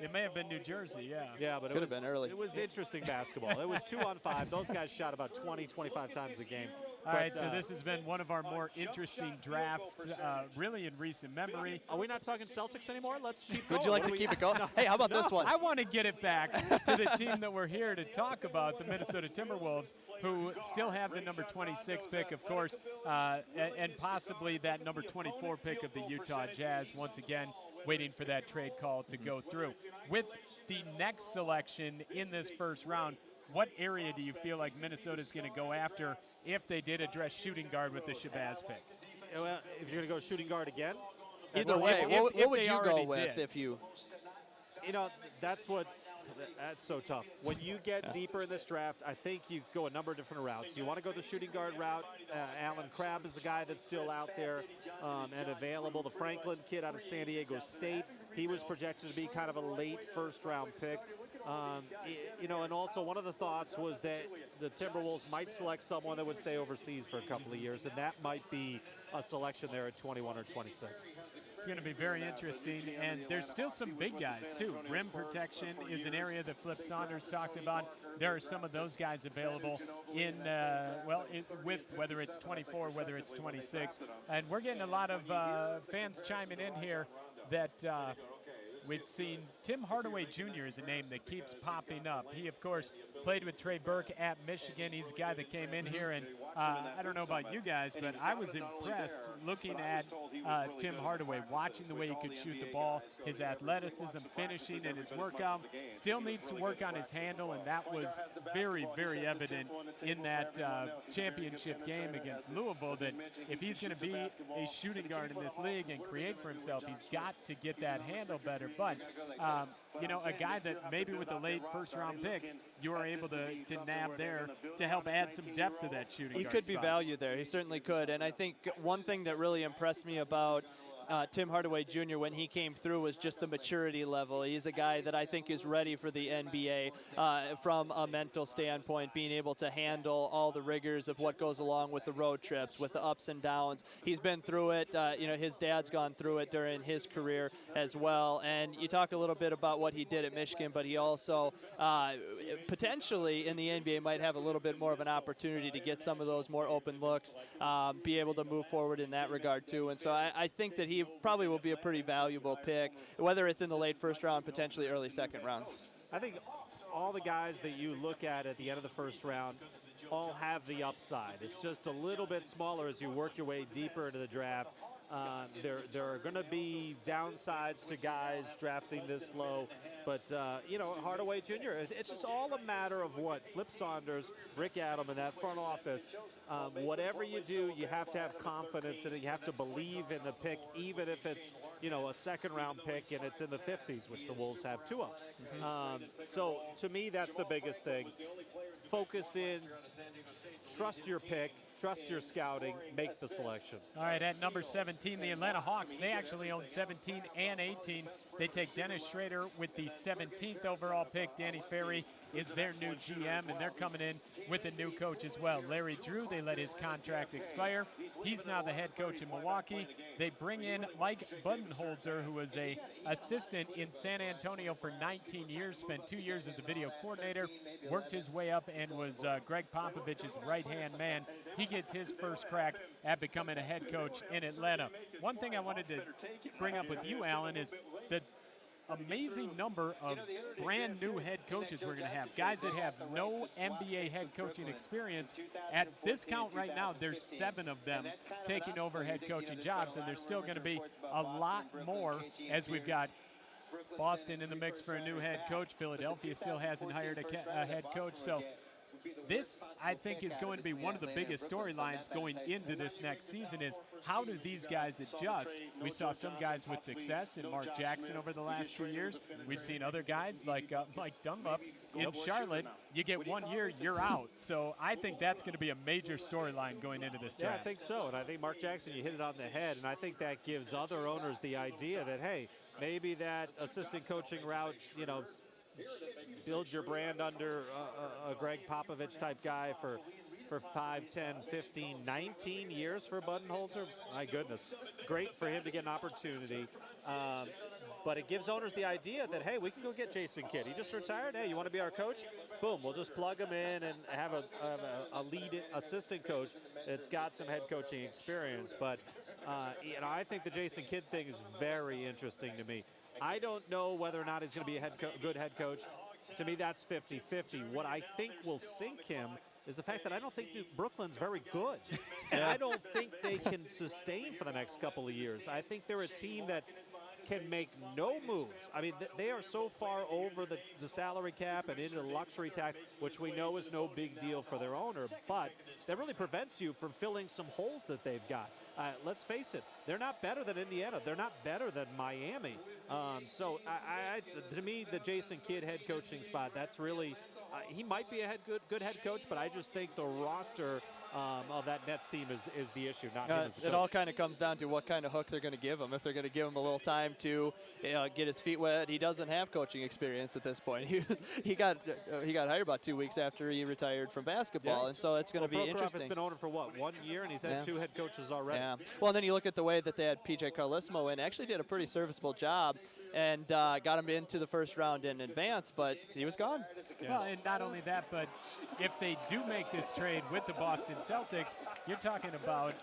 It may have been New Jersey, yeah. Yeah, but Could have been early. It was interesting basketball. It was 2 on 5. Those guys shot about 20, 25 times a game. All right, so this has been one of our more interesting drafts, really in recent memory. Are we not talking Celtics anymore? Let's keep going. Would you like to keep it going? Hey, how about this one? I want to get it back to the team that we're here to talk about, the Minnesota Timberwolves, who still have the number 26 pick, of course, and possibly that number 24 pick of the Utah Jazz, once again, waiting for that trade call to go through. With the next selection in this first round, what area do you feel like Minnesota's going to go after if they did address shooting guard with the Shabazz pick? Well, if you're going to go shooting guard again, Either Well, way, if what would they you go already with did. if you? You know, that's so tough. When you get deeper in this draft, I think you go a number of different routes. You want to go the shooting guard route. Alan Crabb is a guy that's still out there and available. The Franklin kid out of San Diego State, he was projected to be kind of a late first-round pick. You know, and also one of the thoughts was that the Timberwolves might select someone that would stay overseas for a couple of years, and that might be a selection there at 21 or 26. It's going to be very interesting, and there's still some big guys, too. Rim protection is an area that Flip Saunders talked about. There are some of those guys available in, with whether it's 24, whether it's 26. And we're getting a lot of fans chiming in here that we've seen Tim Hardaway Jr. is a name that keeps popping up. He, of course, played with Trey Burke at Michigan. He's a guy that came in here, and I don't know about you guys, but I was impressed looking at Tim Hardaway, watching the way he could shoot the ball, his athleticism, finishing, and his workout. Still needs to work on his handle, and that was very, very evident in that championship game against Louisville, that if he's going to be a shooting guard in this league and create for himself, he's got to get that handle better. But, you know, a guy that maybe with a late first-round pick, you are able to nab there to help add some depth to that shooting He guard could be spot. value there. He certainly could. And I think one thing that really impressed me about Tim Hardaway Jr. when he came through was just the maturity level. He's a guy that I think is ready for the NBA from a mental standpoint, being able to handle all the rigors of what goes along with the road trips, with the ups and downs. He's been through it. You know, his dad's gone through it during his career as well. And you talk a little bit about what he did at Michigan, but he also potentially in the NBA might have a little bit more of an opportunity to get some of those more open looks, be able to move forward in that regard too. And so I think that he probably will be a pretty valuable pick, whether it's in the late first round, potentially early second round. I think all the guys that you look at the end of the first round all have the upside. It's just a little bit smaller as you work your way deeper into the draft. There are going to be downsides to guys drafting this low, but you know, Hardaway Jr., it's just all a matter of what Flip Saunders, Rick Adam, and that front office, whatever you do, you have to have confidence in it. You have to believe in the pick, even if it's, you know, a second-round pick and it's in the 50s, which the Wolves have two of. So to me, that's the biggest thing. Focus in, trust your pick, trust your scouting, make the selection. All right, at number 17, the Atlanta Hawks, they actually own 17 and 18. They take Dennis Schrader with the 17th overall pick. Danny Ferry is their new GM, and they're coming in with a new coach as well. Larry Drew, they let his contract expire. He's now the head coach in Milwaukee. They bring in Mike Budenholzer, who was a assistant in San Antonio for 19 years, spent 2 years as a video coordinator, worked his way up and was Greg Popovich's right-hand man. He gets his first crack at becoming a head coach in Atlanta. One thing I wanted to bring up with you, Alan, is the amazing number of brand new head coaches we're going to have. Guys that have no NBA head coaching experience. At this count right now, there's 7 of them taking over head coaching jobs, and there's still going to be a lot more as we've got Boston in the mix for a new head coach. Philadelphia still hasn't hired a head coach. So this, I think, is going to be one of the biggest storylines going into this next season is how do these guys adjust? We saw some guys with success in Mark Jackson over the last 2 years. We've seen other guys like Mike Dunlap in Charlotte. You get 1 year, you're out. So I think that's going to be a major storyline going into this draft. Yeah, I think so. And I think Mark Jackson, you hit it on the head. And I think that gives other owners the idea that, hey, maybe that assistant coaching route, you know, build your brand under a Greg Popovich type guy for 5, 10, 15, 19 years for Budenholzer. My goodness. Great for him to get an opportunity. But it gives owners the idea that, hey, we can go get Jason Kidd. He just retired. Hey, you want to be our coach? Boom, we'll just plug him in and have a lead assistant coach that's got some head coaching experience. But you know, I think the Jason Kidd thing is very interesting to me. I don't know whether or not he's going to be a good head coach. To me, that's 50-50. What I think will sink him is the fact that I don't think Brooklyn's very good. And I don't think they can sustain for the next couple of years. I think they're a team that can make no moves. I mean, they are so far over the salary cap and into the luxury tax, which we know is no big deal for their owner, but that really prevents you from filling some holes that they've got. Let's face it, they're not better than Indiana. They're not better than Miami. So to me, the Jason Kidd head coaching spot, that's really, he might be a good head coach, but I just think the roster of that Nets team is the issue, not him as the coach. It all kind of comes down to what kind of hook they're going to give him. If they're going to give him a little time to get his feet wet, he doesn't have coaching experience at this point. He got hired about 2 weeks after he retired from basketball, and so it's going to be interesting. Prokhorov has been owner for what, 1 year, and he's had 2 head coaches already. Yeah. Well, and then you look at the way that they had P.J. Carlesimo in, actually did a pretty serviceable job and got him into the first round in advance, but he was gone. Well, and not only that, but if they do make this trade with the Boston Celtics, you're talking about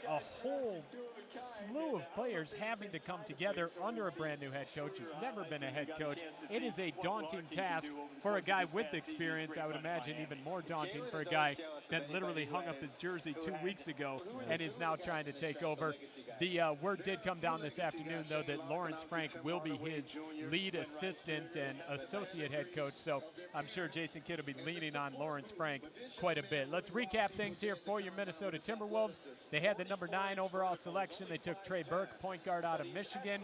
a whole slew of players having to come together under a brand new head coach who's never been a head coach. It is a daunting task for a guy with experience. I would imagine even more daunting for a guy that literally hung up his jersey 2 weeks ago and is now trying to take over. The word did come down this afternoon, though, that Lawrence Frank will be his lead assistant and associate head coach. So I'm sure Jason Kidd will be leaning on Lawrence Frank quite a bit. Let's recap things here for your Minnesota Timberwolves. They had the number 9 overall selection. They took Trey Burke, point guard out of Michigan.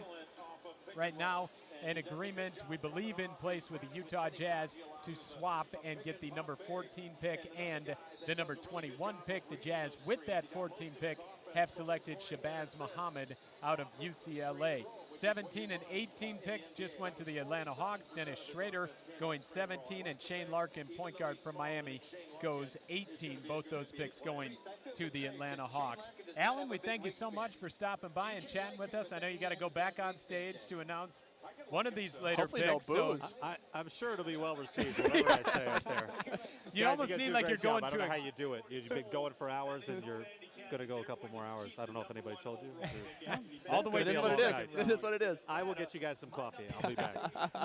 Right now, an agreement, we believe, in place with the Utah Jazz to swap and get the number 14 pick and the number 21 pick. The Jazz, with that 14 pick, have selected Shabazz Muhammad out of UCLA. 17 and 18 picks just went to the Atlanta Hawks. Dennis Schrader going 17, and Shane Larkin, point guard from Miami, goes 18. Both those picks going to the Atlanta Hawks. Alan, we thank you so much for stopping by and chatting with us. I know you got to go back on stage to announce one of these later Hopefully picks. No booze. So I'm sure it'll be well received, whatever I say out there. You Guys, almost guys need do a like great you're going job. to I don't know a- how you do it. You've been going for hours, and you're going to go a couple more hours. I don't know if anybody told you. All the way It is to what it the is. side. It is what it is. I will get you guys some coffee. I'll be back.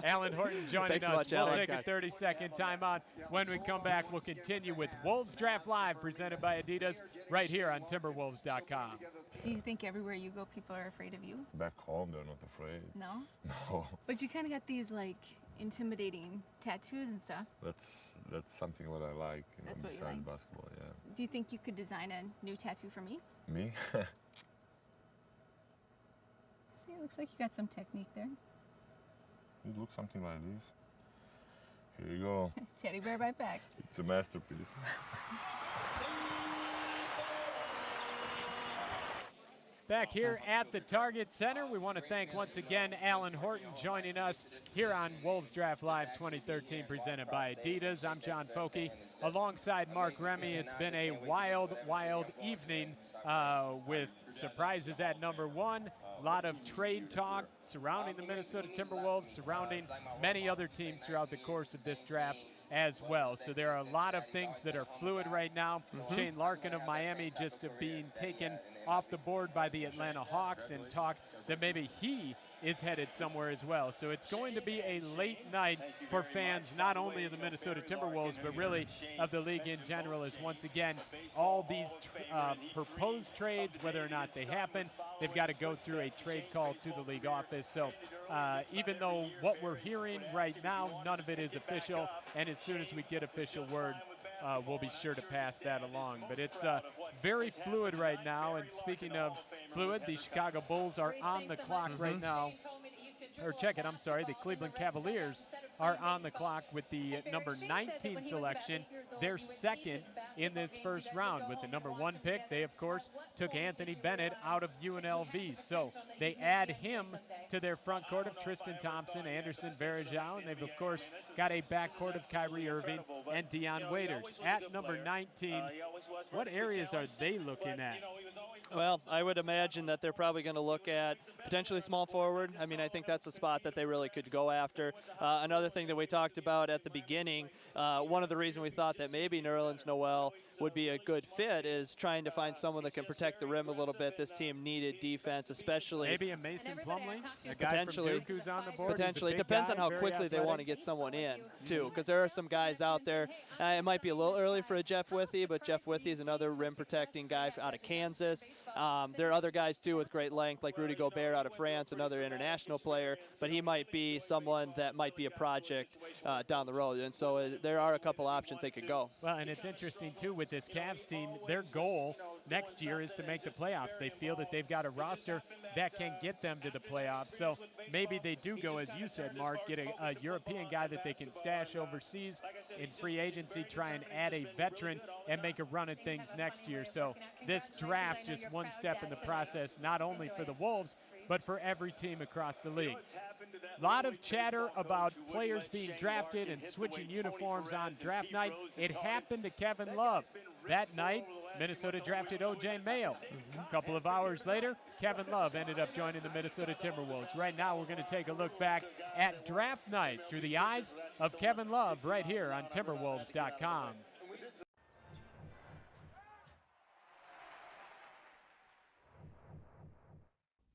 Alan Horton joining Thanks us. so much, We'll Alan. take a Guys. 30-second timeout. When we come back, we'll continue with Wolves Draft Live, presented by Adidas, right here on Timberwolves.com. Do you think everywhere you go, people are afraid of you? Back home, they're not afraid. No? No. But you kind of got these, like, intimidating tattoos and stuff. That's something what I like, That's what you besides like. basketball, yeah. Do you think you could design a new tattoo for me? Me? See, it looks like you got some technique there. It looks something like this. Here you go. Teddy bear right back. It's a masterpiece. Back here at the Target Center, we want to thank once again Alan Horton joining us here on Wolves Draft Live 2013, presented by Adidas. I'm John Foky, alongside Mark Remy. It's been a wild, wild evening with surprises at number 1. A lot of trade talk surrounding the Minnesota Timberwolves, surrounding many other teams throughout the course of this draft as well. So there are a lot of things that are fluid right now. Shane Larkin of Miami just being taken off the board by the Atlanta Hawks, and talk that maybe he is headed somewhere as well. So it's going to be a late night for fans, not only of the Minnesota Timberwolves, but really of the league in general, as once again, all these proposed trades, whether or not they happen, they've got to go through a trade call to the league office. So even though what we're hearing right now, none of it is official, and as soon as we get official word, we'll be sure to pass that along. But it's very fluid right now. And speaking of fluid, the Chicago Bulls are on the clock right now. Or check it, I'm sorry, the Cleveland Cavaliers are on the clock with the number 19 selection. They're second in this first round. With the number 1 pick, they, of course, took Anthony Bennett out of UNLV. So they add him to their front court of Tristan Thompson, Anderson Varejao, and they've, of course, got a backcourt of Kyrie Irving and Deion Waiters. At number 19, what areas are they looking at? Well, I would imagine that they're probably going to look at potentially small forward. I mean, I think that's a spot that they really could go after. Another thing that we talked about at the beginning, one of the reasons we thought that maybe Nerlens Noel would be a good fit is trying to find someone that can protect the rim a little bit. This team needed defense, especially. Maybe a Mason Plumlee, a guy potentially, from Duke who's on the board. Potentially. It depends on how quickly they want to get someone in, too, because there are some guys out there. It might be a little early for a Jeff Withey, but Jeff Withey is another rim-protecting guy out of Kansas. There are other guys, too, with great length, like Rudy Gobert out of France, another international player, but he might be someone that might be a project down the road. And so there are a couple options they could go. Well, and it's interesting, too, with this Cavs team, their goal next year is to make the playoffs. They feel that they've got a roster that can get them to the playoffs. So maybe they do go, as you said, Mark, get a European guy that they can stash overseas in free agency, try and add a veteran and make a run at things next year. So this draft just one step in the process, not only for the Wolves, but for every team across the league. A lot of chatter about players being drafted and switching uniforms on draft night. It happened to Kevin Love. That night, Minnesota drafted O.J. Mayo. A couple of hours later, Kevin Love ended up joining the Minnesota Timberwolves. Right now, we're going to take a look back at draft night through the eyes of Kevin Love right here on Timberwolves.com.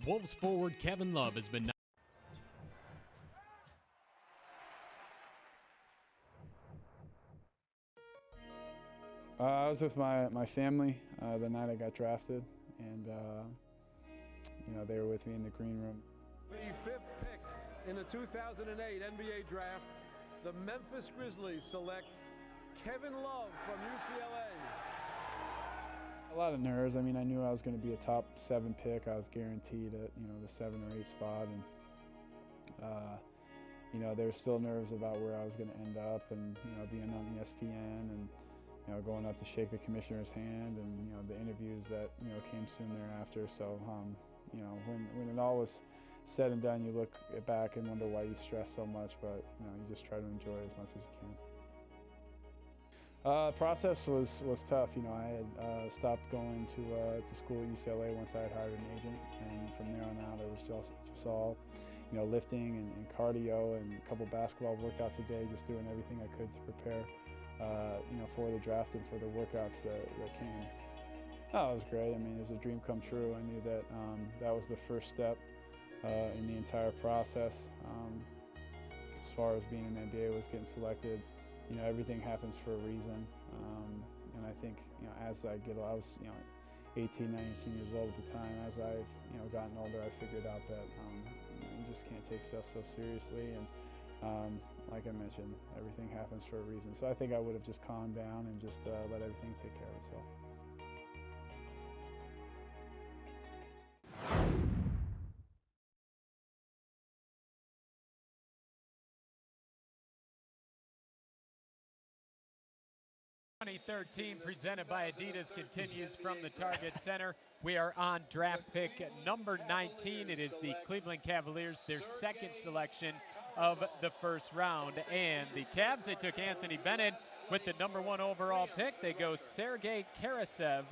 Wolves forward Kevin Love has been I was with my family the night I got drafted, and they were with me in the green room. The 5th pick in the 2008 NBA draft, the Memphis Grizzlies select Kevin Love from UCLA. A lot of nerves. I mean, I knew I was going to be a top 7 pick. I was guaranteed at the 7 or 8 spot, and there were still nerves about where I was going to end up, and being on ESPN and going up to shake the commissioner's hand, and the interviews that came soon thereafter. So when it all was said and done, you look back and wonder why you stress so much, but you just try to enjoy it as much as you can. Process was tough. I had stopped going to school at UCLA once I had hired an agent, and from there on out it was just all lifting and cardio and a couple basketball workouts a day, just doing everything I could to prepare for the draft and for the workouts that came. Oh, it was great. I mean, it was a dream come true. I knew that that was the first step in the entire process. As far as being in the NBA was getting selected, everything happens for a reason. And I think, as I was 18, 19 years old at the time. As I've gotten older, I figured out that you just can't take stuff so seriously. And like I mentioned, everything happens for a reason. So I think I would have just calmed down and just let everything take care of itself. Presented by Adidas continues from the Target Center. We are on draft pick number 19. It is the Cleveland Cavaliers, their second selection of the first round. And the Cavs, they took Anthony Bennett with the number 1 overall pick. They go Sergei Karasev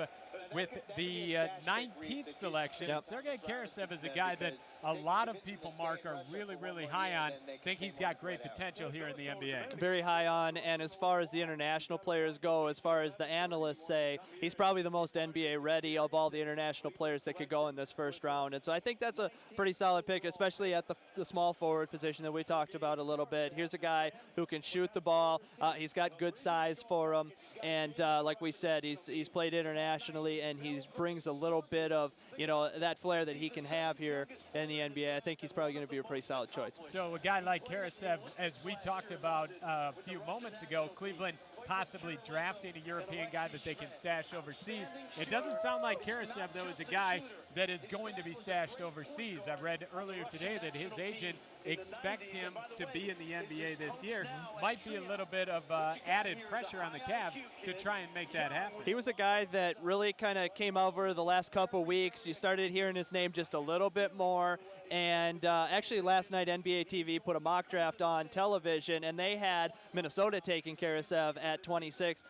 with the 19th selection. Yep. Sergei Karasev is a guy that a lot of people, Mark, are really, really high on. Think he's got great potential here in the NBA. Very high on, and as far as the international players go, as far as the analysts say, he's probably the most NBA ready of all the international players that could go in this first round. And so I think that's a pretty solid pick, especially at the small forward position that we talked about a little bit. Here's a guy who can shoot the ball. He's got good size for him, and like we said, he's played internationally, and he brings a little bit of that flair that he can have here in the NBA. I think he's probably going to be a pretty solid choice. So a guy like Karasev, as we talked about a few moments ago, Cleveland possibly drafting a European guy that they can stash overseas. It doesn't sound like Karasev, though, is a guy that is going to be stashed overseas. I read earlier today that his agent expects him to be in the NBA this year. Might be a little bit of added pressure on the Cavs to try and make that happen. He was a guy that really kind of came over the last couple weeks. You started hearing his name just a little bit more. And actually last night NBA TV put a mock draft on television, and they had Minnesota taking Karasev at 26.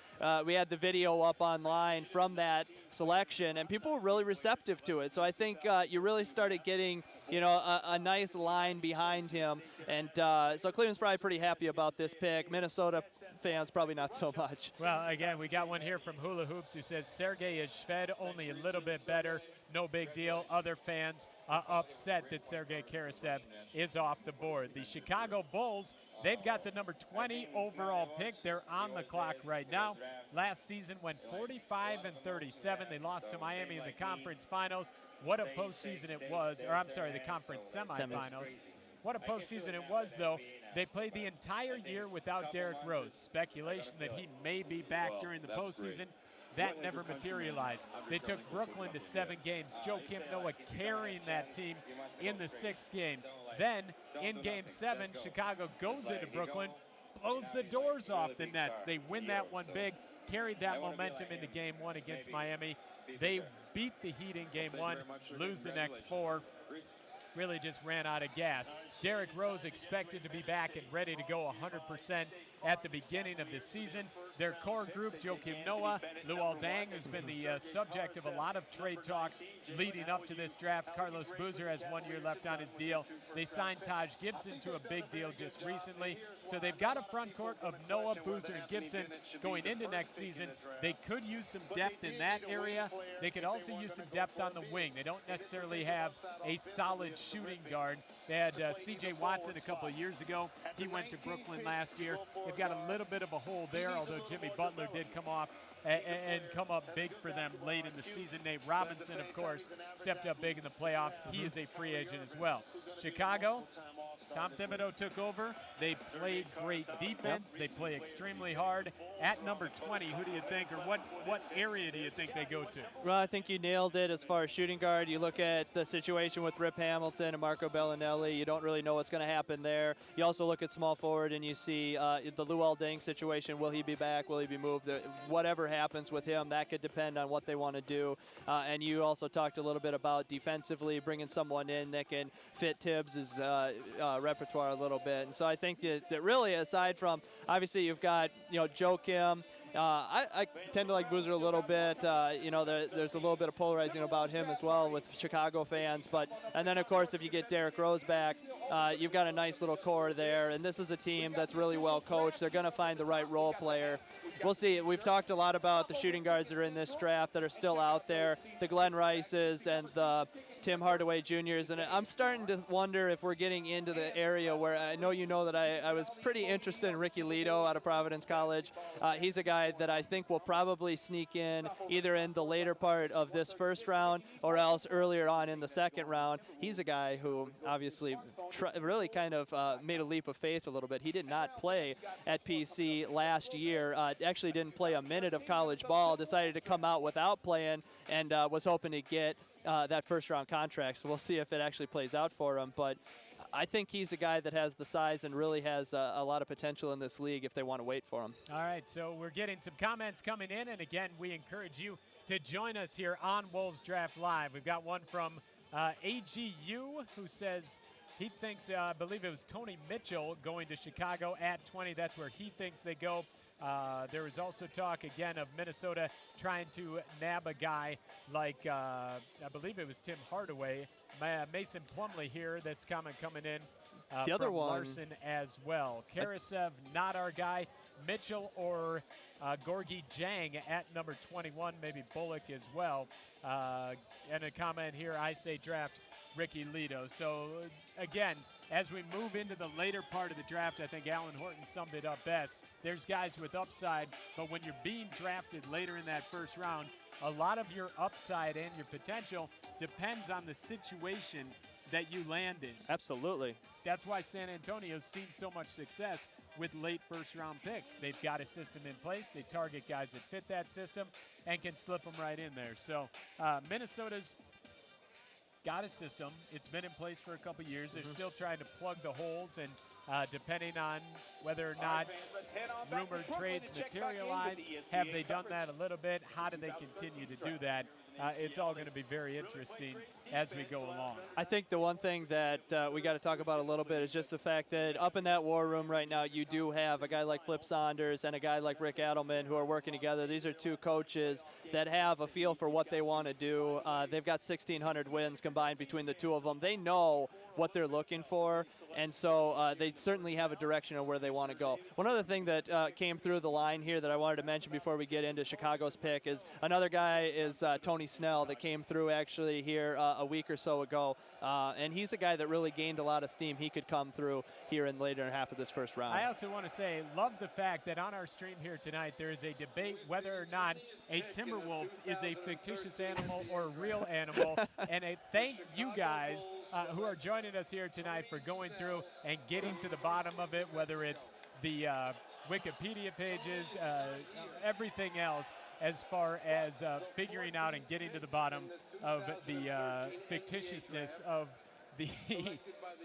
We had the video up online from that selection, and people were really receptive to it. So I think you really started getting a nice line behind him. And so Cleveland's probably pretty happy about this pick. Minnesota fans probably not so much. Well, again, we got one here from Hula Hoops who says Sergei is Shved, only a little bit better. No big deal. Other fans upset that Sergei Karasev is off the board. The Chicago Bulls, they've got the number 20 overall pick. They're on the clock right now. last season went 45-37. They lost to Miami in the conference finals. What a postseason it was, or I'm sorry, the conference semifinals. What a postseason it was, though. They played the entire year without Derrick Rose. Speculation that he may be back during the postseason. That never materialized. They took Brooklyn to 7 games. Joakim Noah carrying that team in the 6th game. Then, in Game 7, Chicago goes into Brooklyn, blows the doors off the Nets. They win that one big, carried that momentum into Game 1 against Miami. They beat the Heat in Game 1, lose the next 4. Really just ran out of gas. Derrick Rose expected to be back and ready to go 100% at the beginning of the season. Their core group, Joakim Noah, Luol Deng, who's been the subject of a lot of trade talks leading up to this draft. Carlos Boozer has 1 year left on his deal. They signed Taj Gibson to a big deal just recently. So they've got a front court of Noah, Boozer, and Gibson going into next season. They could use some depth in that area. They could also use some depth on the wing. They don't necessarily have a solid shooting guard. They had C.J. Watson a couple of years ago. He went to Brooklyn last year. They've got a little bit of a hole there, although Jimmy Butler did come off and come up big for them late in the season. Nate Robinson, of course, stepped up big in the playoffs. He is a free agent as well. Chicago, Tom Thibodeau took over. They played great defense. They play extremely hard. At number 20, who do you think, or what area do you think they go to? Well, I think you nailed it as far as shooting guard. You look at the situation with Rip Hamilton and Marco Bellinelli. You don't really know what's going to happen there. You also look at small forward and you see the Luol Deng situation. Will he be back? Will he be moved? Whatever happens with him, that could depend on what they want to do. And you also talked a little bit about defensively bringing someone in that can fit Tibbs' repertoire a little bit. And so I think that really, aside from, obviously you've got, Joakim. I tend to like Boozer a little bit. There's a little bit of polarizing about him as well with Chicago fans. And then, of course, if you get Derrick Rose back, you've got a nice little core there. And this is a team that's really well coached. They're going to find the right role player. We'll see. We've talked a lot about the shooting guards that are in this draft that are still out there, the Glenn Rices and the Tim Hardaway Juniors. And I'm starting to wonder if we're getting into the area where I know that I was pretty interested in Ricky Leto out of Providence College. He's a guy that I think will probably sneak in either in the later part of this first round or else earlier on in the second round. He's a guy who obviously really kind of made a leap of faith a little bit. He did not play at PC last year, actually didn't play a minute of college ball, decided to come out without playing, and was hoping to get that first round contract. So we'll see if it actually plays out for him. But I think he's a guy that has the size and really has a lot of potential in this league if they want to wait for him. All right, so we're getting some comments coming in, and again, we encourage you to join us here on Wolves Draft Live. We've got one from AGU who says he thinks, I believe it was Tony Mitchell going to Chicago at 20. That's where he thinks they go. There was also talk, again, of Minnesota trying to nab a guy like, I believe it was Tim Hardaway. Mason Plumlee here, this comment coming in the other from one, Larson as well. Karasev, not our guy. Mitchell or Gorgie Jang at number 21, maybe Bullock as well. And a comment here, I say draft Ricky Leto. So, again, as we move into the later part of the draft, I think Alan Horton summed it up best. There's guys with upside, but when you're being drafted later in that first round, a lot of your upside and your potential depends on the situation that you land in. Absolutely. That's why San Antonio's seen so much success with late first-round picks. They've got a system in place. They target guys that fit that system and can slip them right in there. So Minnesota's got a system. It's been in place for a couple years. They're still trying to plug the holes, and depending on whether or not rumored trades materialize, have they done that a little bit? How do they continue to do that? It's all going to be very interesting as we go along. I think the one thing that we got to talk about a little bit is just the fact that up in that war room right now, you do have a guy like Flip Saunders and a guy like Rick Adelman who are working together. These are two coaches that have a feel for what they want to do. They've got 1,600 wins combined between the two of them. They know what they're looking for, and so they certainly have a direction of where they want to go. One other thing that came through the line here that I wanted to mention before we get into Chicago's pick is another guy is Tony Tony Snell that came through actually here a week or so ago. And he's a guy that really gained a lot of steam. He could come through here in later half of this first round. I also want to say, love the fact that on our stream here tonight, there is a debate whether or not a Timberwolf is a fictitious animal or a real animal. And a thank you guys who are joining us here tonight for going through and getting to the bottom of it, whether it's the Wikipedia pages, everything else, as far as figuring out and getting to the bottom of the fictitiousness of the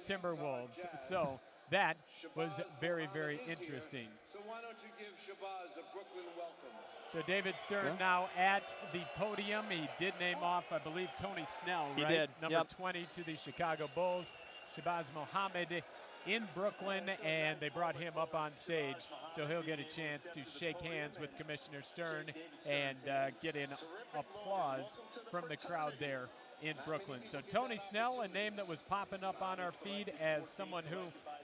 Timberwolves. So that was very, very interesting. So why don't you give Shabazz a Brooklyn welcome? So David Stern now at the podium. He did name off, I believe, Tony Snell, He right? did. Number 20 to the Chicago Bulls. Shabazz Mohammed in Brooklyn, and they brought him up on stage, so he'll get a chance to shake hands with Commissioner Stern and get an applause from the crowd there in Brooklyn. So Tony Snell, a name that was popping up on our feed as someone who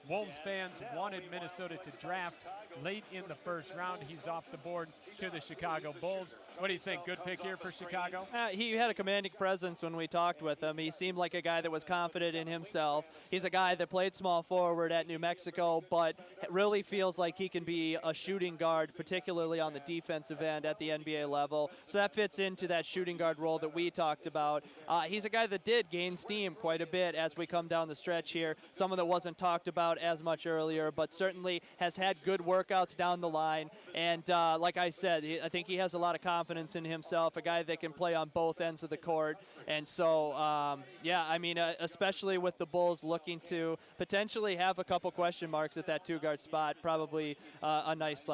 Wolves fans wanted Minnesota to draft late in the first round. He's off the board to the Chicago Bulls. What do you think? Good pick here for Chicago? He had a commanding presence when we talked with him. He seemed like a guy that was confident in himself. He's a guy that played small forward at New Mexico, but really feels like he can be a shooting guard, particularly on the defensive end at the NBA level. So that fits into that shooting guard role that we talked about. He's a guy that did gain steam quite a bit as we come down the stretch here. Someone that wasn't talked about as much earlier, but certainly has had good workouts down the line. And like I said, I think he has a lot of confidence in himself, a guy that can play on both ends of the court. And so, yeah, I mean, especially with the Bulls looking to potentially have a couple question marks at that two-guard spot, probably a nice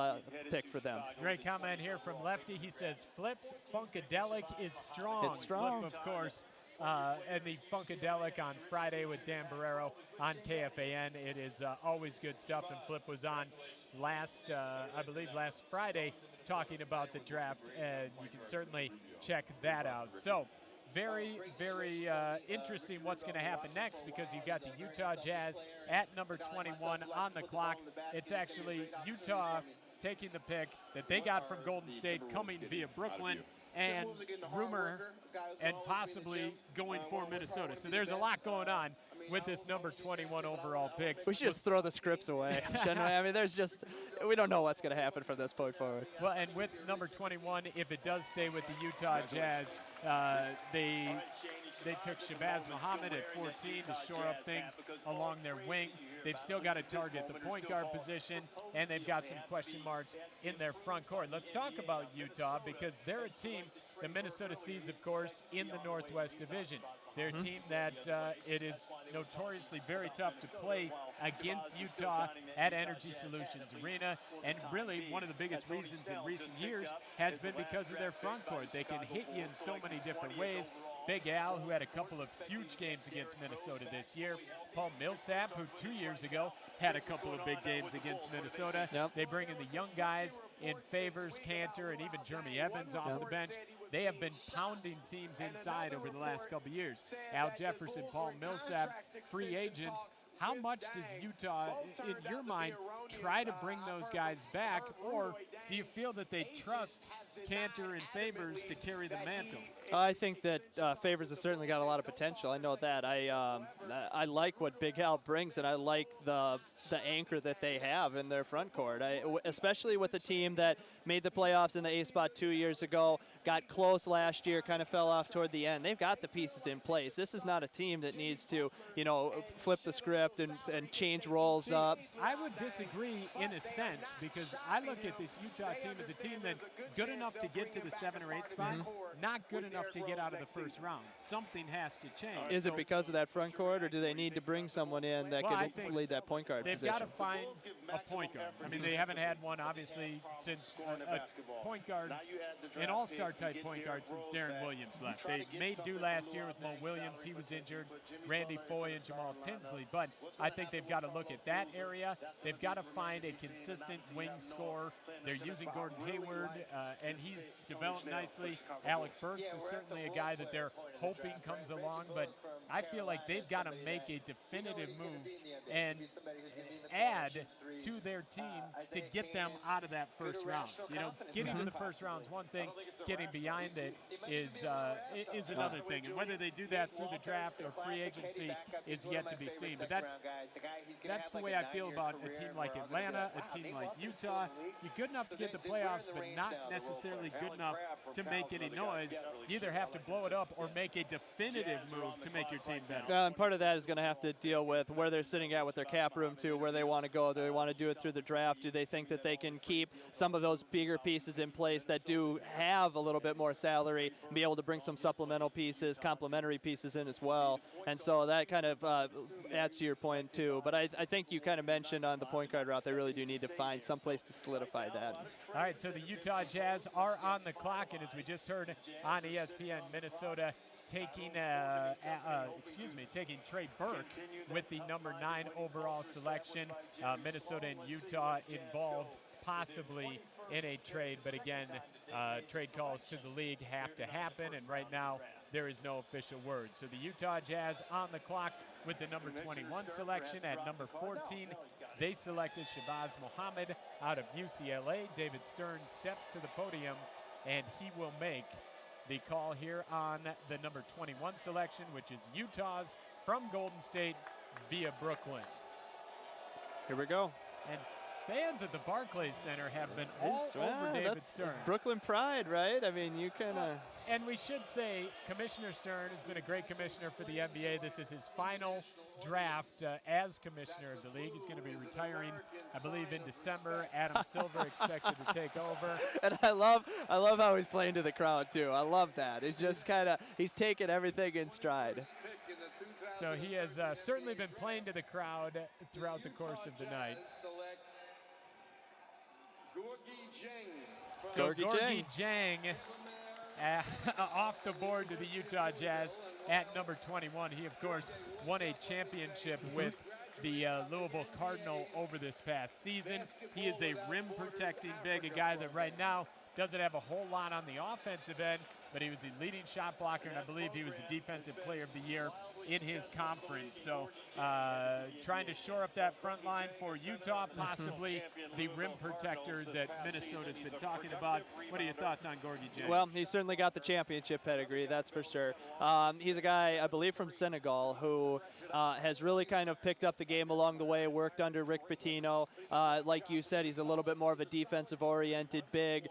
pick for them. Great comment here from Lefty. He says, Flip's Funkadelic is strong. It's strong. Flip, of course. And the Funkadelic on Friday with Dan Barrero on KFAN. It is always good stuff, and Flip was on last, I believe last Friday, talking about the draft, and you can certainly check that out. So very, very interesting what's going to happen next, because you've got the Utah Jazz at number 21 on the clock. It's actually Utah taking the pick that they got from Golden State, coming via Brooklyn, and rumor and possibly going for Minnesota. So there's a lot going on with this number 21 overall pick. We should just throw the scripts away, shouldn't we? I mean, we don't know what's going to happen from this point forward. Well, and with number 21, if it does stay with the Utah Jazz, they took Shabazz Muhammad at 14 to shore up things along their wing. They've still got to target the point guard position, and they've got some question marks in their front court. Let's talk about Utah, because they're a team that Minnesota sees, of course, in the Northwest Division. They're a team that it is notoriously very tough to play against Utah at Energy Solutions Arena. And really, one of the biggest reasons in recent years has been because of their front court. They can hit you in so many different ways. Big Al, who had a couple of huge games against Minnesota this year. Paul Millsap, who 2 years ago had a couple of big games against Minnesota. Yep. They bring in the young guys in Favors, Cantor, and even Jeremy Evans off the bench. They have been pounding teams inside over the last couple of years. Al Jefferson, Paul Millsap, free agents. How much does Utah, in your mind, try to bring those guys back, or do you feel that they trust Cantor and Favors to carry the mantle? I think that Favors has certainly got a lot of potential. I know that. I like what Big Al brings, and I like the anchor that they have in their front court, especially with a team that made the playoffs in the A spot 2 years ago, got close last year, kind of fell off toward the end. They've got the pieces in place. This is not a team that needs to, flip the script and change roles up. I would disagree in a sense, because I look at this Utah team as a team that's good enough to get to the 7 or 8 spot, not good enough to get out of the first round. Something has to change. Is it because of that front court, or do they need to bring someone in that can lead that point guard position? They've got to find a point guard. I mean, they haven't had one, obviously, since a point guard, an all-star type point guard since Darren Williams left. They made do last year with Mo Williams. He was injured. Randy Foye and Jamal Tinsley. But I think they've got to look at that area. They've got to find a consistent wing scorer. They're using Gordon Hayward, and he's developed nicely. Alec Burks is certainly a guy that they're hoping comes along, but I feel like they've got to make a definitive move and add to their team to get them out of that first round. You know, getting to the first round is one thing, getting behind it is another thing. And whether they do that through the draft or free agency is yet to be seen. But that's the way I feel about a team like Atlanta, a team like Utah. You're good enough to get the playoffs, but not necessarily good enough to make any noise. You either have to blow it up or make a definitive move to make your team better. And part of that is going to have to deal with where they're sitting at with their cap room, too, where they want to go. Do they want to do it through the draft? Do they think that they can keep some of those bigger pieces in place that do have a little bit more salary and be able to bring some supplemental pieces, complementary pieces in as well? And so that kind of adds to your point, too. But I think you kind of mentioned on the point guard route, they really do need to find some place to solidify that. All right, so the Utah Jazz are on the clock, and as we just heard on ESPN, Minnesota taking taking Trey Burke with the number 9 overall selection. Minnesota and Utah involved possibly in a trade, but again, trade calls to the league have to happen, and right now there is no official word. So the Utah Jazz on the clock with the number 21 selection. At number 14, they selected Shabazz Muhammad out of UCLA. David Stern steps to the podium, and he will make the call here on the number 21 selection, which is Utah's from Golden State via Brooklyn. Here we go. And fans at the Barclays Center have been all over David Stern. Brooklyn pride, right? I mean, you kind of... And we should say Commissioner Stern has been a great commissioner for the NBA. This is his final draft as commissioner of the league. He's going to be retiring, I believe, in December. Adam Silver expected to take over. And I love how he's playing to the crowd, too. I love that. It's just kind of, he's taking everything in stride. So he has certainly been playing to the crowd throughout the course of the night. So Gorgui Dieng off the board to the Utah Jazz at number 21. He, of course, won a championship with the Louisville Cardinal over this past season. He is a rim-protecting big, a guy that right now doesn't have a whole lot on the offensive end, but he was a leading shot blocker, and I believe he was the Defensive Player of the Year in his conference. So trying to shore up that front line for Utah, possibly the rim protector that Minnesota's been talking about. What are your thoughts on Gorgui Dieng? Well, he's certainly got the championship pedigree, that's for sure. He's a guy, I believe, from Senegal who has really kind of picked up the game along the way, worked under Rick Pitino. Like you said, he's a little bit more of a defensive-oriented big.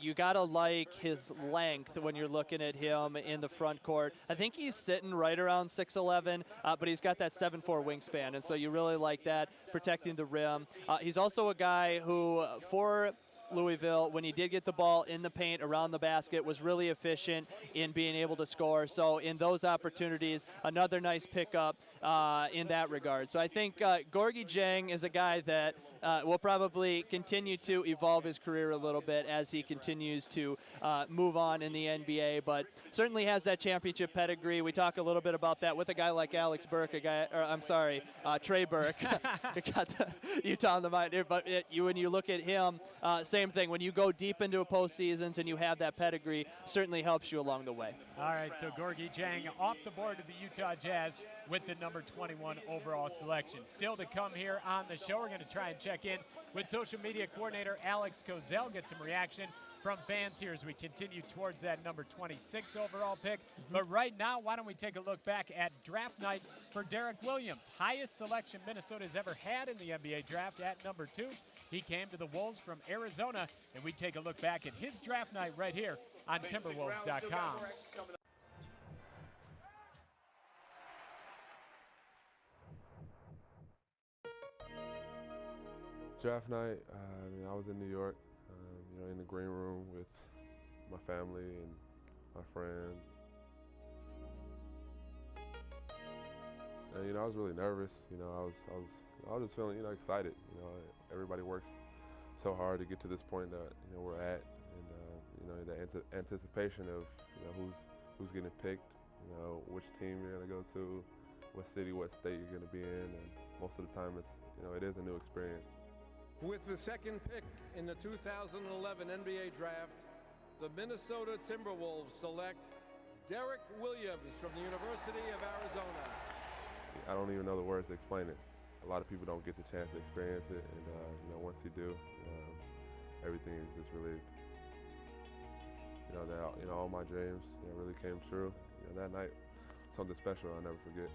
You got to like his length when you're looking at him in the front court. I think he's sitting right around 6'11", but he's got that 7'4" wingspan, and so you really like that, protecting the rim. He's also a guy who, for Louisville, when he did get the ball in the paint around the basket, was really efficient in being able to score. So in those opportunities, another nice pickup in that regard. So I think Gorgui Dieng is a guy that will probably continue to evolve his career a little bit as he continues to move on in the NBA, but certainly has that championship pedigree. We talk a little bit about that with a guy like Alex Burke, Trey Burke. Got the Utah on the mind here, but when you look at him, same thing. When you go deep into a postseasons and you have that pedigree, certainly helps you along the way. All right, so Gorgui Dieng off the board of the Utah Jazz with the number 21 overall selection. Still to come here on the show, we're going to try and check in with social media coordinator Alex Kozel, get some reaction from fans here as we continue towards that number 26 overall pick. But right now, why don't we take a look back at draft night for Derek Williams, highest selection Minnesota's ever had in the NBA draft at number 2. He came to the Wolves from Arizona, and we take a look back at his draft night right here on Timberwolves.com. Draft night, I was in New York, in the green room with my family and my friends. And, I was really nervous. I was just feeling, excited. Everybody works so hard to get to this point that we're at, and the anticipation of who's getting picked, which team you're gonna go to, what city, what state you're gonna be in, and most of the time it is a new experience. With the second pick in the 2011 NBA draft, the Minnesota Timberwolves select Derek Williams from the University of Arizona. I don't even know the words to explain it. A lot of people don't get the chance to experience it, and you know, once you do, everything is just really, all my dreams, really came true. That night, something special I'll never forget.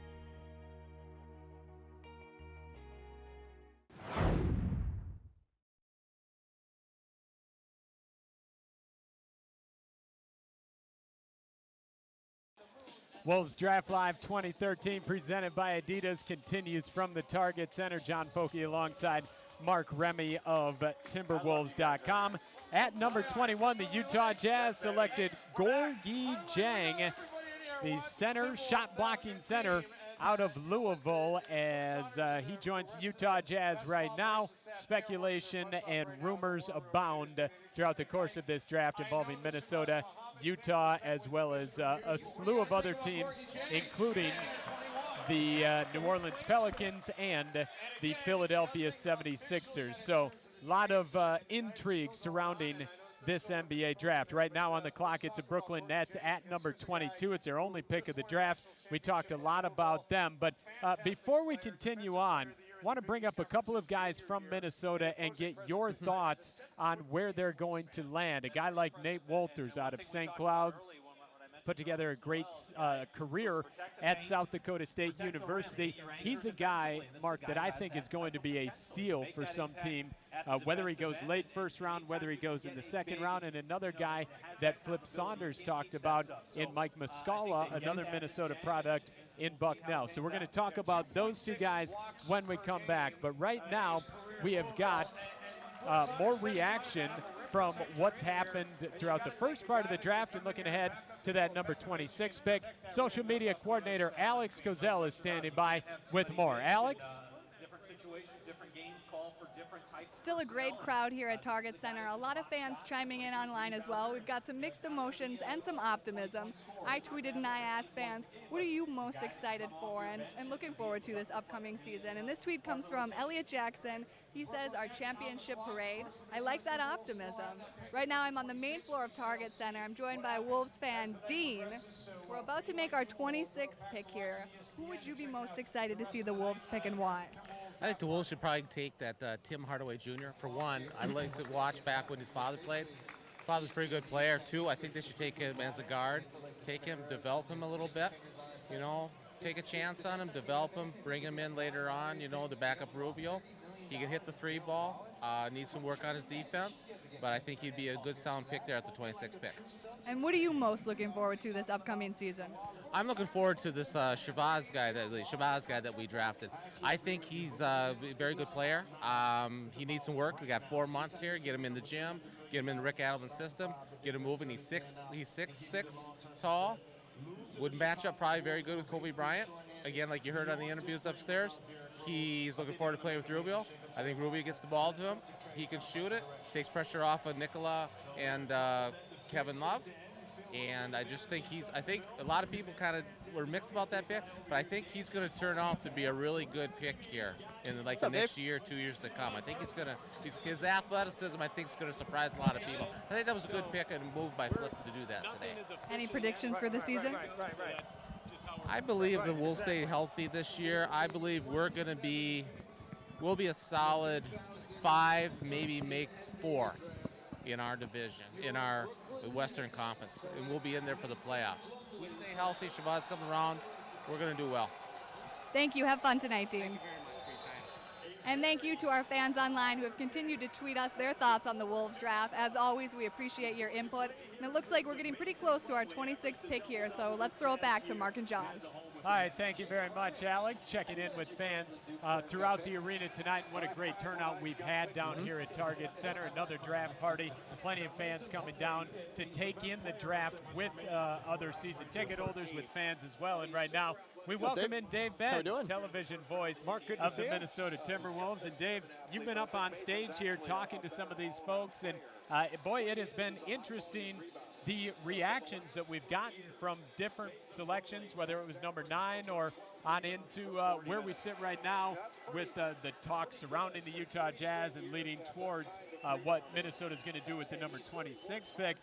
Wolves Draft Live 2013 presented by Adidas continues from the Target Center. John Foky alongside Mark Remy of Timberwolves.com. At number 21, the Utah Jazz selected Gorgui Dieng, the center, shot-blocking center out of Louisville, as he joins Utah Jazz right now. Speculation and rumors abound throughout the course of this draft involving Minnesota, Utah, as well as a slew of other teams, including the New Orleans Pelicans and the Philadelphia 76ers. So a lot of intrigue surrounding this NBA draft. Right now on the clock, it's the Brooklyn Nets at number 22. It's their only pick of the draft. We talked a lot about them, but before we continue on, I want to bring up a couple of guys from Minnesota and get your thoughts on where they're going to land. A guy like Nate Wolters out of St. Cloud put together a great career at South Dakota State University. He's a guy, Mark, that I think is going to be a steal for some team, whether he goes late first round, whether he goes in the second round. And another guy that Flip Saunders talked about in Mike Muscala, another Minnesota product in Bucknell. So we're going to talk about those two guys when we come back. But right now, we have got more reaction from what's happened throughout the first part of the draft and looking ahead to that number 26 pick. Social media coordinator Alex Kozel is standing by with more. Alex? Different situations, different games call for different types. Still a great crowd here at Target Center. A lot of fans chiming in online as well. We've got some mixed emotions and some optimism. I tweeted and I asked fans, what are you most excited for and looking forward to this upcoming season? And this tweet comes from Elliot Jackson. He says, our championship parade. I like that optimism. Right now I'm on the main floor of Target Center. I'm joined by Wolves fan Dean. We're about to make our 26th pick here. Who would you be most excited to see the Wolves pick and why? I think the Wolves should probably take that Tim Hardaway Jr. For one, I'd like to watch back when his father played. Father's a pretty good player. Two, I think they should take him as a guard, take him, develop him a little bit, take a chance on him, develop him, bring him in later on, to back up Rubio. He can hit the three ball, needs some work on his defense, but I think he'd be a good sound pick there at the 26th pick. And what are you most looking forward to this upcoming season? I'm looking forward to this Shabazz guy that we drafted. I think he's a very good player. He needs some work. We got 4 months here. Get him in the gym. Get him in the Rick Adelman system. Get him moving. He's 6'6" tall. Would match up probably very good with Kobe Bryant. Again, like you heard on the interviews upstairs, he's looking forward to playing with Rubio. I think Rubio gets the ball to him. He can shoot it. Takes pressure off of Nikola and Kevin Love. And I just think I think a lot of people kind of were mixed about that pick, but I think he's going to turn out to be a really good pick here in the next year, 2 years to come. I think his athleticism, I think, is going to surprise a lot of people. I think that was a good pick and move by Flip to do that today. Any predictions for the season? I believe that we'll stay healthy this year. I believe we'll be a solid 5, maybe make 4 in our division, in our Western Conference, and we'll be in there for the playoffs. We stay healthy, Shabazz comes around, we're going to do well. Thank you. Have fun tonight, Dean. And thank you to our fans online who have continued to tweet us their thoughts on the Wolves draft. As always, we appreciate your input. And it looks like we're getting pretty close to our 26th pick here, so let's throw it back to Mark and John. All right, thank you very much, Alex. Checking in with fans throughout the arena tonight. What a great turnout we've had down here at Target Center. Another draft party. Plenty of fans coming down to take in the draft with other season ticket holders, with fans as well. And right now, we welcome in Dave Benz, television voice of the Minnesota Timberwolves. And Dave, you've been up on stage here talking to some of these folks, and boy, it has been interesting the reactions that we've gotten from different selections, whether it was number 9 or on into where we sit right now with the talk surrounding the Utah Jazz and leading towards what Minnesota's going to do with the number 26 pick.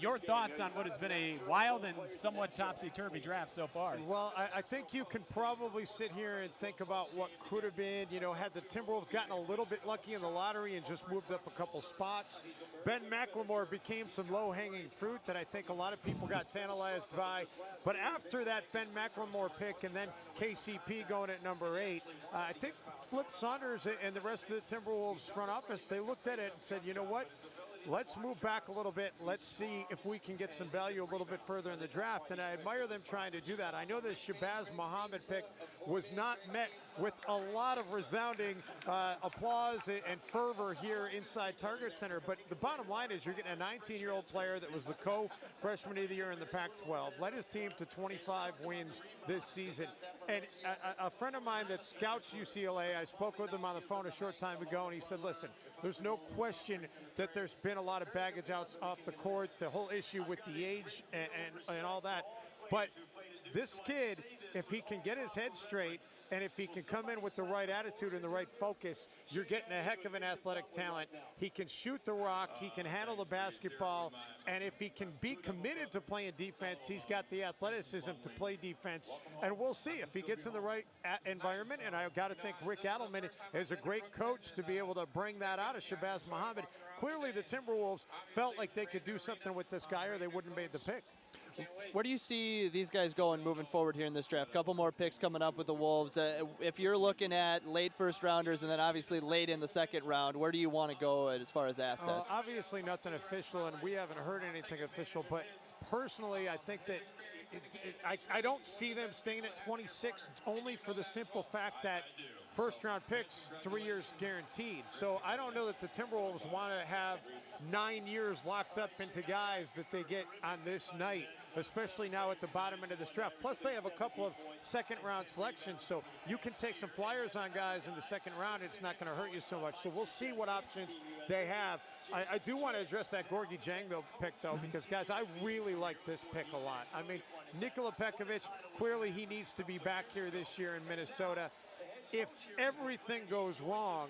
Your thoughts on what has been a wild and somewhat topsy-turvy draft so far? Well, I think you can probably sit here and think about what could have been. You know, had the Timberwolves gotten a little bit lucky in the lottery and just moved up a couple spots, Ben McLemore became some low-hanging fruit that I think a lot of people got tantalized by. But after that Ben McLemore pick and then KCP going at number 8, I think Flip Saunders and the rest of the Timberwolves front office, they looked at it and said, you know what? Let's move back a little bit. Let's see if we can get some value a little bit further in the draft. And I admire them trying to do that. I know the Shabazz Muhammad pick was not met with a lot of resounding applause and fervor here inside Target Center. But the bottom line is you're getting a 19-year-old player that was the co-freshman of the year in the Pac-12, led his team to 25 wins this season. And a friend of mine that scouts UCLA, I spoke with him on the phone a short time ago, and he said, listen, there's no question that there's been a lot of baggage out off the court, the whole issue with the age and all that. But this kid, if he can get his head straight and if he can come in with the right attitude and the right focus, you're getting a heck of an athletic talent. He can shoot the rock, he can handle the basketball, and if he can be committed to playing defense, he's got the athleticism to play defense. And we'll see if he gets in the right environment, and I've got to think Rick Adelman is a great coach to be able to bring that out of Shabazz Muhammad. Clearly the Timberwolves felt like they could do something with this guy or they wouldn't have made the pick. Where do you see these guys going moving forward here in this draft? Couple more picks coming up with the Wolves. If you're looking at late first rounders and then obviously late in the second round, where do you want to go as far as assets? Obviously nothing official, and we haven't heard anything official, but personally I think that I don't see them staying at 26 only for the simple fact that first-round picks, 3 years guaranteed. So I don't know that the Timberwolves want to have 9 years locked up into guys that they get on this night, especially now at the bottom end of this draft. Plus, they have a couple of second-round selections, so you can take some flyers on guys in the second round. It's not going to hurt you so much. So we'll see what options they have. I do want to address that Gorgui Dieng pick, though, because, guys, I really like this pick a lot. I mean, Nikola Pekovic, clearly he needs to be back here this year in Minnesota. If everything goes wrong,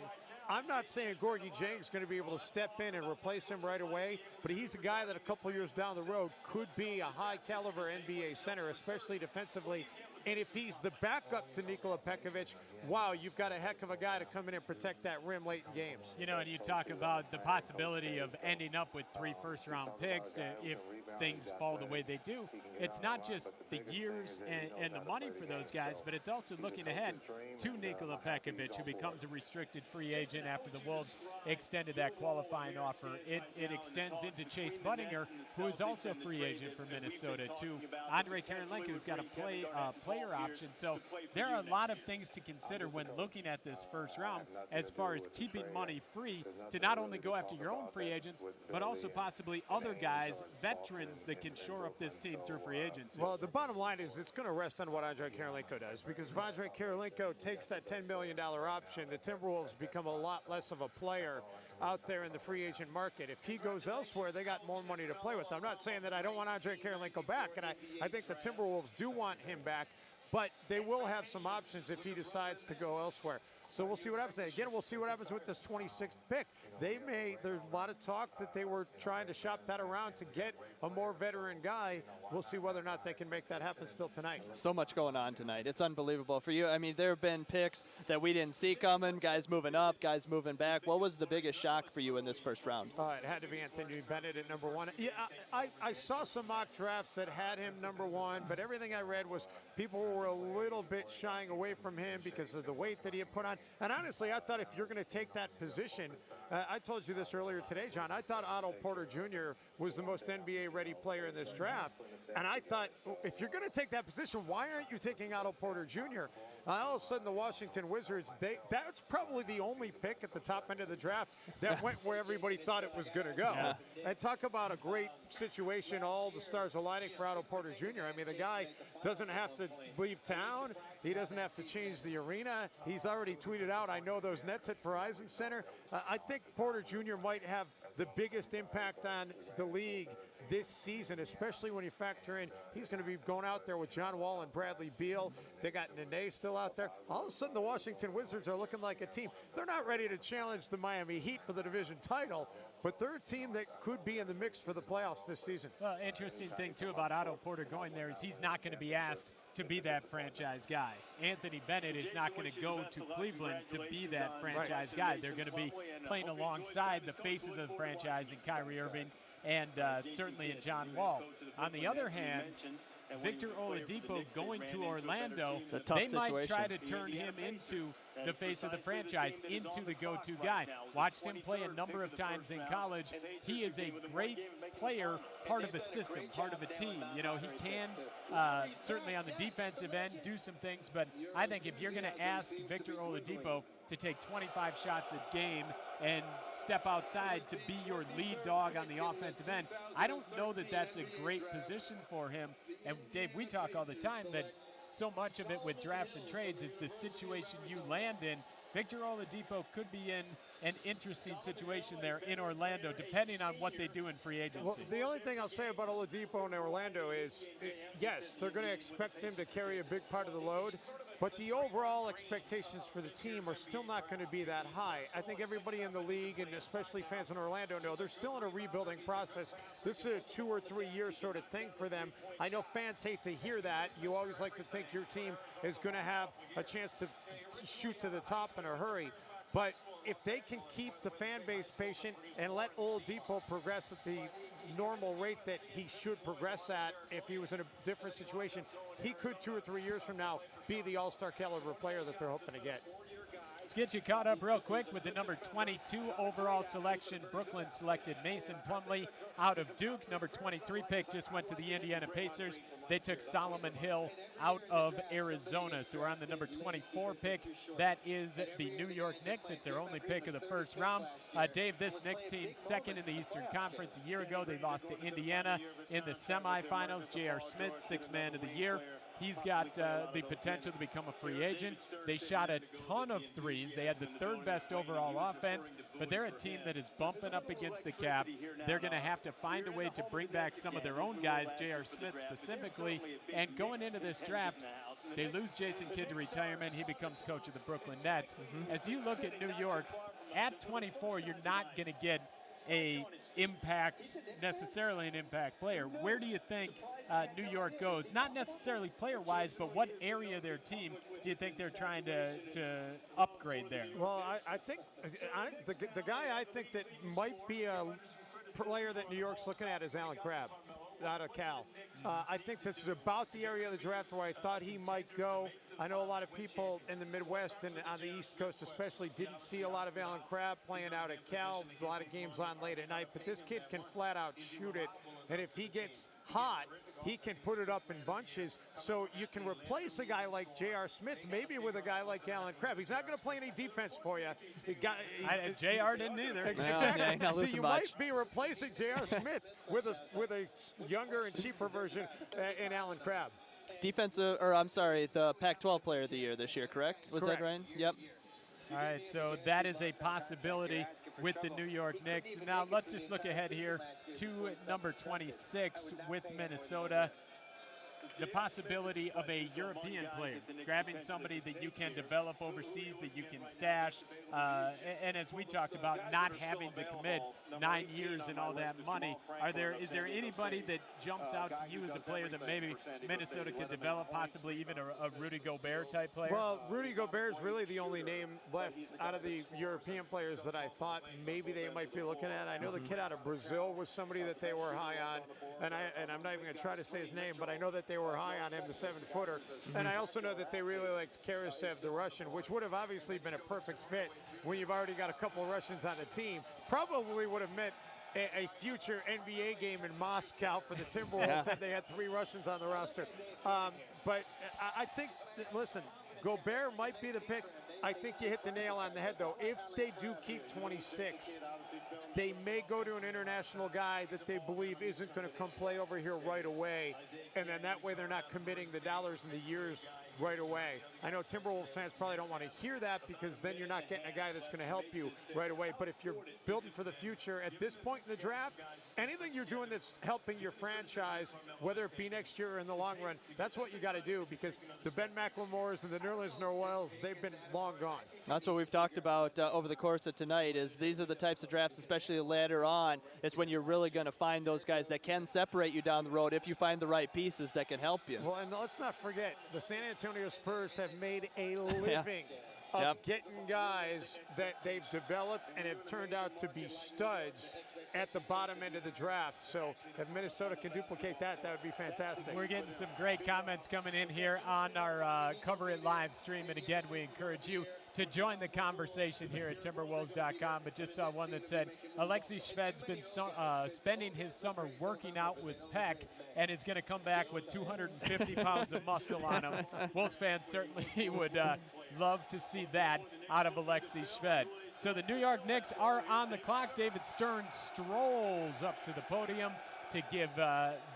I'm not saying Gorgui Dieng's going to be able to step in and replace him right away, but he's a guy that a couple years down the road could be a high-caliber NBA center, especially defensively. And if he's the backup to Nikola Pekovic, wow, you've got a heck of a guy to come in and protect that rim late in games. You know, and you talk about the possibility of ending up with 3 first-round picks if things fall the way they do. It's not just the years and the money for those guys, but it's also looking ahead to Nikola Pekovic, who becomes a restricted free agent after the Wolves extended that qualifying offer. It extends into Chase Budinger, who is also a free agent for Minnesota, to Andre Karolinka, who's got a player option. So there are a lot of things to consider when looking at this first round as far as keeping money free to not only go after your own free agents, but also possibly other guys, veterans that can shore up this team through free agency. Well, the bottom line is it's going to rest on what Andre Karolinka does, because if Andre Karolinka takes that $10 million option, the Timberwolves become a lot less of a player out there in the free agent market. If he goes elsewhere, they got more money to play with. I'm not saying that I don't want Andre Karolinka back, and I think the Timberwolves do want him back, but they will have some options if he decides to go elsewhere. So we'll see what happens. Again, we'll see what happens with this 26th pick. There's a lot of talk that they were trying to shop that around to get a more veteran guy. We'll see whether or not they can make that happen still tonight. So much going on tonight. It's unbelievable for you. I mean, there have been picks that we didn't see coming, guys moving up, guys moving back. What was the biggest shock for you in this first round? It had to be Anthony Bennett at number 1. Yeah, I saw some mock drafts that had him number 1, but everything I read was people were a little bit shying away from him because of the weight that he had put on. And honestly, I thought if you're going to take that position, I told you this earlier today, John, I thought Otto Porter Jr. was the most NBA-ready player in this draft. And I thought, if you're going to take that position, why aren't you taking Otto Porter Jr.? All of a sudden, the Washington Wizards, that's probably the only pick at the top end of the draft that went where everybody thought it was going to go. Yeah. And talk about a great situation, all the stars aligning for Otto Porter Jr. I mean, the guy doesn't have to leave town. He doesn't have to change the arena. He's already tweeted out, I know those nets at Verizon Center. I think Porter Jr. might have the biggest impact on the league this season, especially when you factor in he's going to be going out there with John Wall and Bradley Beal. They got Nene still out there. All of a sudden, the Washington Wizards are looking like a team. They're not ready to challenge the Miami Heat for the division title, but they're a team that could be in the mix for the playoffs this season. Well, interesting thing, too, about Otto Porter going there is he's not going to be asked to be that franchise guy. Anthony Bennett is not going to go to Cleveland to be that franchise guy. They're going to be playing alongside the faces of the franchise in Kyrie Irving and certainly in John Wall. On the other hand, Victor Oladipo going to Orlando, they might try to turn him into the face of the franchise, into the go-to guy. Watched him play a number of times in college. He is a great player, part of a system, part of a team. You know, he can certainly on the defensive end do some things, but I think if you're going to ask Victor Oladipo to take 25 shots a game and step outside to be your lead dog on the offensive end, I don't know that that's a great position for him. And Dave, we talk all the time that so much of it with drafts and trades is the situation you land in. Victor Oladipo could be in an interesting situation there in Orlando, depending on what they do in free agency. Well, the only thing I'll say about Oladipo in Orlando is, yes, they're going to expect him to carry a big part of the load, but the overall expectations for the team are still not going to be that high. I think everybody in the league, and especially fans in Orlando, know they're still in a rebuilding process. This is a 2 or 3 year sort of thing for them. I know fans hate to hear that. You always like to think your team is going to have a chance to shoot to the top in a hurry. But if they can keep the fan base patient and let Oladipo progress at the normal rate that he should progress at if he was in a different situation, he could 2 or 3 years from now be the all-star caliber player that they're hoping to get. Let's get you caught up real quick with the number 22 overall selection. Brooklyn selected Mason Plumlee out of Duke. Number 23 pick just went to the Indiana Pacers. They took Solomon Hill out of Arizona. So we're on the number 24 pick. That is the New York Knicks. It's their only pick of the first round. Dave, this Knicks team second in the Eastern Conference. A year ago, they lost to Indiana in the semifinals. J.R. Smith, sixth man of the year. He's got the potential to become a free agent. They shot a ton of threes. They had the third best overall offense, but they're a team that is bumping up against the cap. They're going to have to find a way to bring back some of their own guys, J.R. Smith specifically. And going into this draft, they lose Jason Kidd to retirement. He becomes coach of the Brooklyn Nets. As you look at New York, at 24, you're not going to get necessarily an impact player. Where do you think New York goes? Not necessarily player-wise, but what area of their team do you think they're trying to upgrade there? Well, I think the guy I think that might be a player that New York's looking at is Alan Crabb out of Cal. I think this is about the area of the draft where I thought he might go. I know a lot of people in the Midwest and on the East Coast especially didn't see a lot of Alan Crabb playing out at Cal, a lot of games on late at night, but this kid can flat out shoot it, and if he gets hot, he can put it up in bunches. So you can replace a guy like J.R. Smith, maybe with a guy like Alan Crabb. He's not going to play any defense for you. J.R. didn't either. Exactly. Yeah, so you might be replacing J.R. Smith with a younger and cheaper version in Alan Crabb. The Pac-12 Player of the Year this year, correct? Was that right? Yep. All right, so that is a possibility with the New York Knicks. Now let's just look ahead here to number 26 with Minnesota. The possibility of a European player, grabbing somebody that you can develop overseas, that you can stash, and as we talked about, not having to commit 9 years and all that money. Is there anybody that jumps out to you as a player that maybe Minnesota could develop, possibly even a Rudy Gobert type player? Well, Rudy Gobert is really the only name left out of the European players that I thought maybe they might be looking at. I know the kid out of Brazil was somebody that they were high on, and I'm not even going to try to say his name, but I know that they were high on him, the 7-footer. And I also know that they really liked Karasev, the Russian, which would have obviously been a perfect fit when you've already got a couple of Russians on the team. Probably would have meant a future NBA game in Moscow for the Timberwolves had they had 3 Russians on the roster. But I think, listen, Gobert might be the pick. I think you hit the nail on the head, though. If they do keep 26, they may go to an international guy that they believe isn't going to come play over here right away and then that way they're not committing the dollars and the years right away. I know Timberwolves fans probably don't want to hear that because then you're not getting a guy that's going to help you right away. But if you're building for the future at this point in the draft, anything you're doing that's helping your franchise, whether it be next year or in the long run, that's what you got to do, because the Ben McLemores and the Nerlens Noels, they've been long gone. That's what we've talked about over the course of tonight, is these are the types of drafts, especially later on, it's when you're really going to find those guys that can separate you down the road if you find the right pieces that can help you. Well, and let's not forget, the San Antonio Spurs have made a living of getting guys that they've developed and have turned out to be studs at the bottom end of the draft. So if Minnesota can duplicate that, that would be fantastic. We're getting some great comments coming in here on our Cover It live stream. And again, we encourage you to join the conversation here at Timberwolves.com. But just saw one that said, Alexi Shved's been spending his summer working out with Peck and is going to come back with 250 pounds of muscle on him. Wolves fans certainly would love to see that out of Alexi Shved. So the New York Knicks are on the clock. David Stern strolls up to the podium to give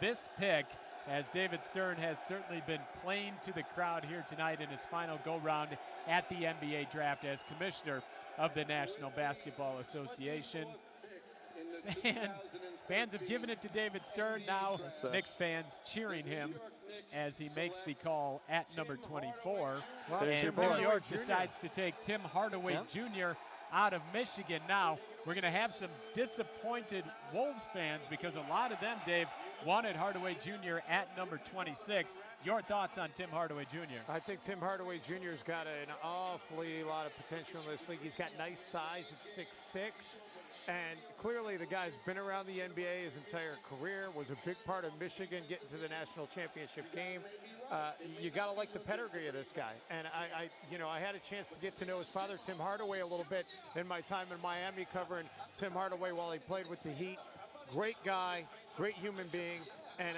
this pick, as David Stern has certainly been playing to the crowd here tonight in his final go-round at the NBA draft as commissioner of the National Basketball Association. Fans have given it to David Stern. Now Knicks fans cheering him as he makes the call at number 24. And New York decides to take Tim Hardaway Jr. out of Michigan. Now, we're going to have some disappointed Wolves fans because a lot of them, Dave, wanted Hardaway Jr. at number 26. Your thoughts on Tim Hardaway Jr.? I think Tim Hardaway Jr. has got an awfully lot of potential in this league. He's got nice size at 6'6". And clearly the guy's been around the NBA his entire career, was a big part of Michigan getting to the national championship game. You got to like the pedigree of this guy. And I had a chance to get to know his father, Tim Hardaway, a little bit in my time in Miami covering Tim Hardaway while he played with the Heat. Great guy, great human being. And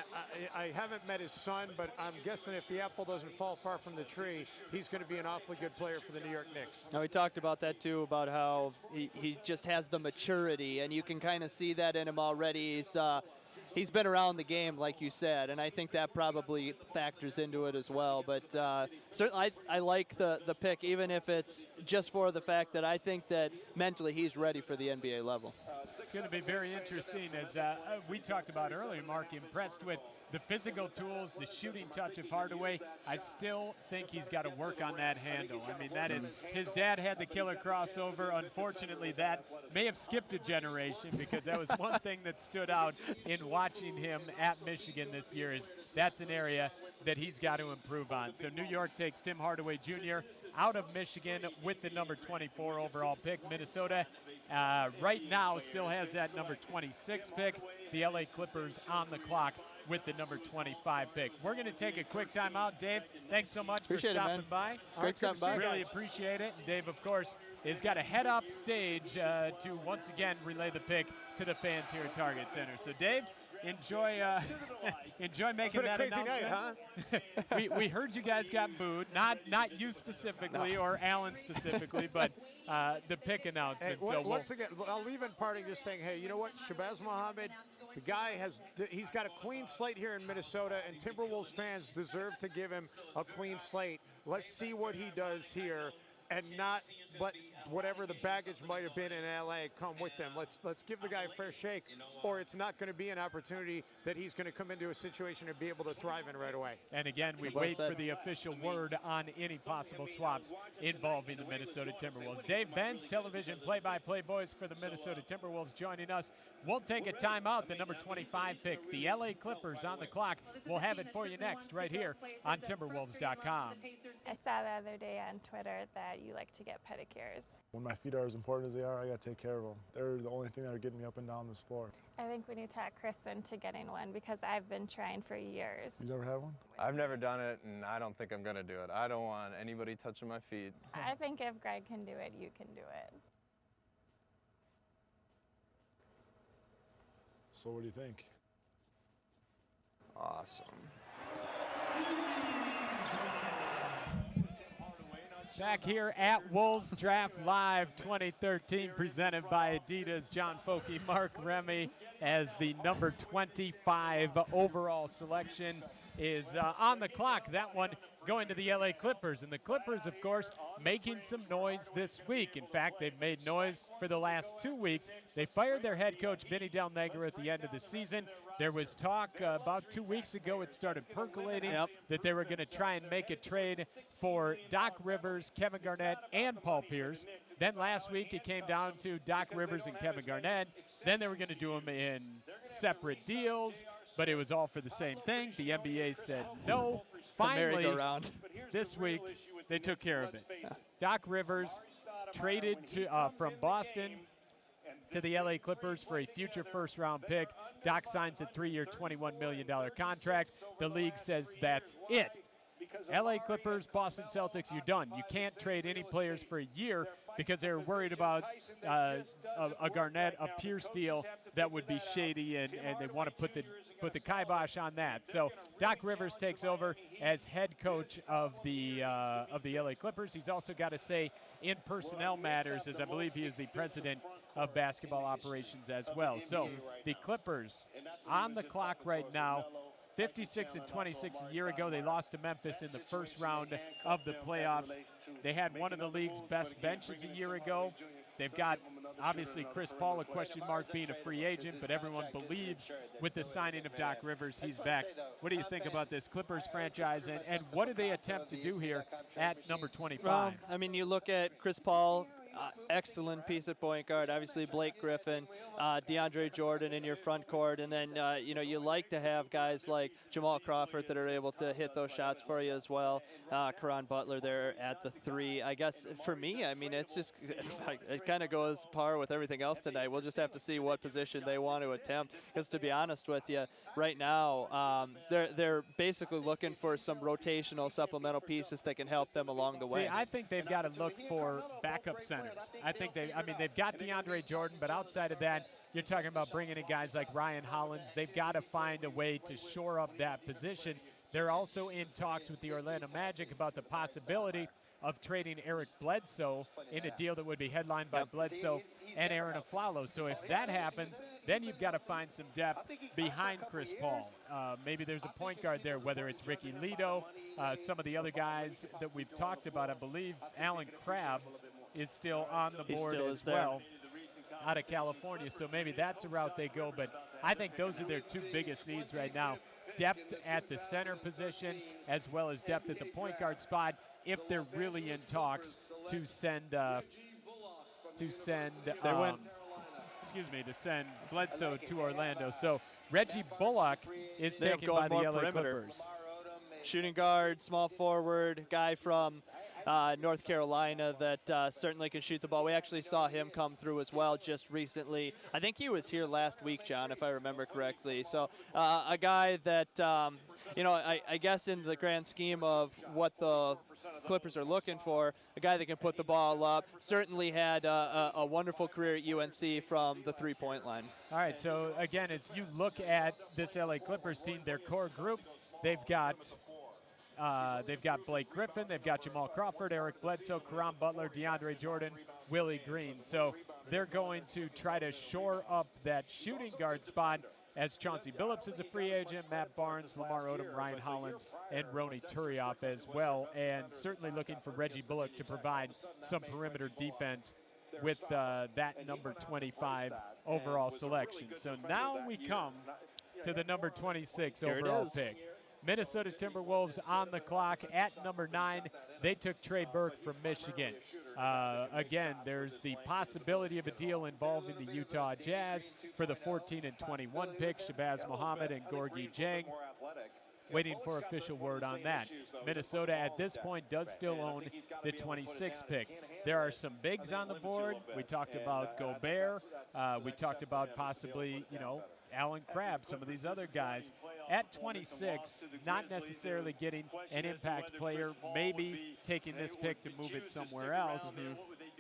I haven't met his son, but I'm guessing if the apple doesn't fall far from the tree, he's going to be an awfully good player for the New York Knicks. Now, we talked about that, too, about how he just has the maturity, and you can kind of see that in him already. He's been around the game, like you said, and I think that probably factors into it as well. But certainly I like the pick, even if it's just for the fact that I think that mentally he's ready for the NBA level. It's going to be very interesting, as we talked about earlier, Mark, impressed with the physical tools, the shooting touch of Hardaway. I still think he's got to work on that handle. I mean, that is, his dad had the killer crossover. Unfortunately, that may have skipped a generation, because that was one thing that stood out in watching him at Michigan this year, is that's an area that he's got to improve on. So New York takes Tim Hardaway Jr. out of Michigan with the number 24 overall pick. Minnesota right now still has that number 26 pick. The LA Clippers on the clock with the number 25 pick. We're going to take a quick timeout. Dave, thanks so much for stopping by. Great stopping by. Really appreciate it. And Dave, of course, has got to head up stage to once again relay the pick to the fans here at Target Center. So, Dave, enjoy making that announcement. Night, huh? we heard you guys got booed, not you specifically or Alan specifically, but the pick announcement. Hey, once again, I'll leave in parting just saying, hey, you know what? Shabazz Muhammad, the guy he's got a clean slate here in Minnesota, and Timberwolves fans deserve to give him a clean slate. Let's see what he does here, and not let whatever the baggage might have been in LA come with them. Let's give the guy a fair shake, or it's not going to be an opportunity that he's going to come into a situation and be able to thrive in right away. And again, we wait for the official word on any possible swaps involving the Minnesota Timberwolves. Dave Benz, television play-by-play voice for the Minnesota Timberwolves, joining us. We'll take a timeout. The number 25 pick, the LA Clippers on the clock. We'll have it for you next right here on Timberwolves.com. I saw the other day on Twitter that you like to get pedicures. When my feet are as important as they are, I got to take care of them. They're the only thing that are getting me up and down this floor. I think we need to talk Chris into getting one, because I've been trying for years. You ever had one? I've never done it, and I don't think I'm going to do it. I don't want anybody touching my feet. I think if Greg can do it, you can do it. So what do you think? Awesome. Back here at Wolves Draft Live 2013, presented by Adidas. John Foky, Mark Remy as the number 25 overall selection. is on the clock. That one going to the LA Clippers. And the Clippers, of course, making some noise this week. In fact, they've made noise for the last 2 weeks. They fired their head coach, Vinny Del Negro, at the end of the season. There was talk about 2 weeks ago, it started percolating that they were going to try and make a trade for Doc Rivers, Kevin Garnett, and Paul Pierce. Then last week it came down to Doc Rivers and Kevin Garnett. Then they were going to do them in separate deals, but it was all for the same thing. The NBA said no. Finally, this week they took care of it. Doc Rivers traded from Boston to the LA Clippers for a future first-round pick. Doc signs a 3-year, $21 million contract. The league says that's it. LA Clippers, Boston Celtics, you're done. You can't trade any players for a year because they're worried about a Garnett, a Pierce deal that would be shady, and they want to put the kibosh on that. So Doc Rivers takes over as head coach of the LA Clippers. He's also got to say in personnel matters, as I believe he is the president of basketball operations as well. So the Clippers on the clock right now. 56-26 a year ago. They lost to Memphis in the first round of the playoffs. They had one of the league's best benches a year ago. They've got, obviously, Chris Paul, a question mark, being a free agent, but everyone believes with the signing of Doc Rivers, he's back. What do you think about this Clippers franchise, and what do they attempt to do here at number 25? Well, I mean, you look at Chris Paul, excellent piece at point guard. Obviously, Blake Griffin, DeAndre Jordan in your front court, and then you like to have guys like Jamal Crawford that are able to hit those shots for you as well. Caron Butler there at the 3. I guess for me, I mean, it's just it kind of goes par with everything else tonight. We'll just have to see what position they want to attempt. Because to be honest with you, right now they're basically looking for some rotational supplemental pieces that can help them along the way. See, I think they've got to look for backup centers. I think they've got DeAndre Jordan, but outside of that, you're talking about bringing in guys like Ryan Hollins. They've got to find a way to shore up that position. They're also in talks with the Orlando Magic about the possibility of trading Eric Bledsoe in a deal that would be headlined by Bledsoe and Aaron Aflalo. So if that happens, then you've got to find some depth behind Chris Paul. Maybe there's a point guard there, whether it's Ricky Lito, some of the other guys that we've talked about. I believe Alan Crabb is still on the board as well out of California. So maybe that's a route they go. But I think those are their two biggest needs right now. Depth at the center position as well as depth at the point guard spot if they're really in talks to send Bledsoe to Orlando. So Reggie Bullock is taken by the LA Clippers. Shooting guard, small forward, guy from North Carolina that certainly can shoot the ball. We actually saw him come through as well just recently. I think he was here last week, John, if I remember correctly. So a guy that, I guess in the grand scheme of what the Clippers are looking for, a guy that can put the ball up, certainly had a wonderful career at UNC from the three-point line. All right, so again, as you look at this LA Clippers team, their core group, they've got Blake Griffin, they've got Jamal Crawford, Eric Bledsoe, Caron Butler, DeAndre Jordan, Willie Green. So they're going to try to shore up that shooting guard spot as Chauncey Billups is a free agent, Matt Barnes, Lamar Odom, Ryan Hollins, and Roni Turioff as well. And certainly looking for Reggie Bullock to provide some perimeter defense with that number 25 overall selection. So now we come to the number 26 overall pick. Minnesota Timberwolves on the clock at number 9. They took Trey Burke from Michigan. Again, there's the possibility of a deal involving the Utah Jazz for the 14 and 21 pick, Shabazz Muhammad and Gorgui Dieng. Waiting for official word on that. Minnesota at this point does still own the 26th pick. There are some bigs on the board. We talked about Gobert. We talked about possibly, Alan Crabb, some of these other guys. At 26, not necessarily getting an impact player, maybe taking this pick to move it somewhere else.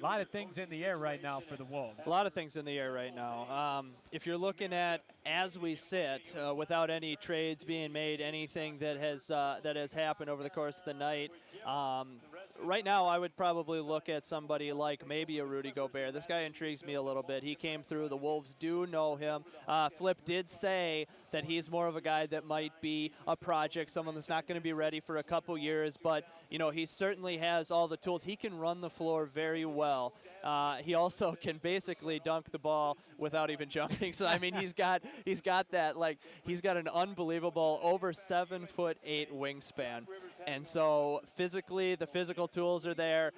A lot of things in the air right now for the Wolves. A lot of things in the air right now. If you're looking at, as we sit, without any trades being made, anything that has happened over the course of the night, right now I would probably look at somebody like maybe a Rudy Gobert. This guy intrigues me a little bit. He came through. The Wolves do know him. Flip did say that he's more of a guy that might be a project, someone that's not going to be ready for a couple years, but he certainly has all the tools. He can run the floor very well. He also can basically dunk the ball without even jumping. So I mean, he's got that, like, he's got an unbelievable over 7'8" wingspan, and so physically the physical tools are there.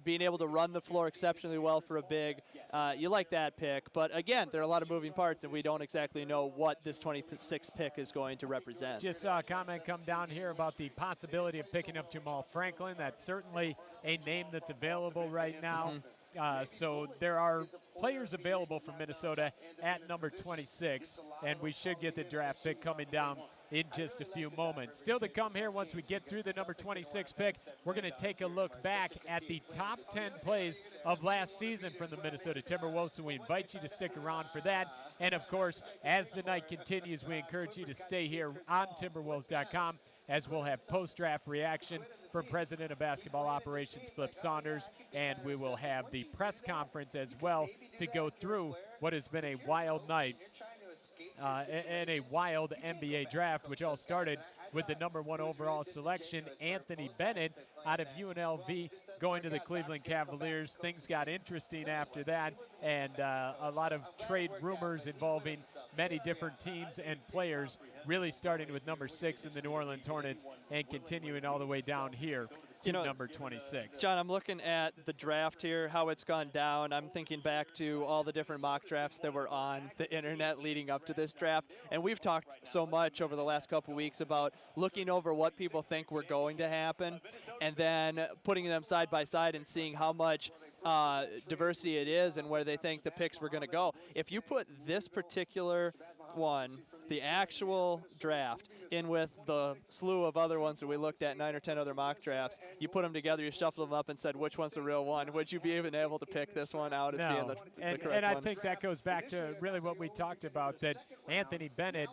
Being able to run the floor exceptionally well for a big, you like that pick. But again, there are a lot of moving parts, and we don't exactly know what this 26th pick is going to represent. Just saw a comment come down here about the possibility of picking up Jamal Franklin. That's certainly a name that's available right now. So there are players available from Minnesota at number 26, and we should get the draft pick coming down in just a few moments. Still to come here once we get through the number 26 pick, we're going to take a look back at the top 10 plays of last season from the Minnesota Timberwolves, so we invite you to stick around for that. And, of course, as the night continues, we encourage you to stay here on Timberwolves.com, as we'll have post-draft reaction from President of Basketball Operations Flip Saunders, and we will have the press conference as well to go through what has been a wild night and a wild NBA draft, which all started with the number 1 overall selection, Anthony Bennett out of UNLV, going to the Cleveland Cavaliers. Things got interesting after that, and a lot of trade rumors involving many different teams and players, really starting with number 6 in the New Orleans Hornets and continuing all the way down here to number 26. John, I'm looking at the draft here, how it's gone down. I'm thinking back to all the different mock drafts that were on the internet leading up to this draft, and we've talked so much over the last couple weeks about looking over what people think were going to happen and then putting them side by side and seeing how much diversity it is and where they think the picks were going to go. If you put this particular one, the actual draft, in with the slew of other ones that we looked at, 9 or 10 other mock drafts, you put them together, you shuffle them up and said, which one's the real one? Would you be even able to pick this one out as being the correct one? And I think that goes back to really what we talked about, that Anthony Bennett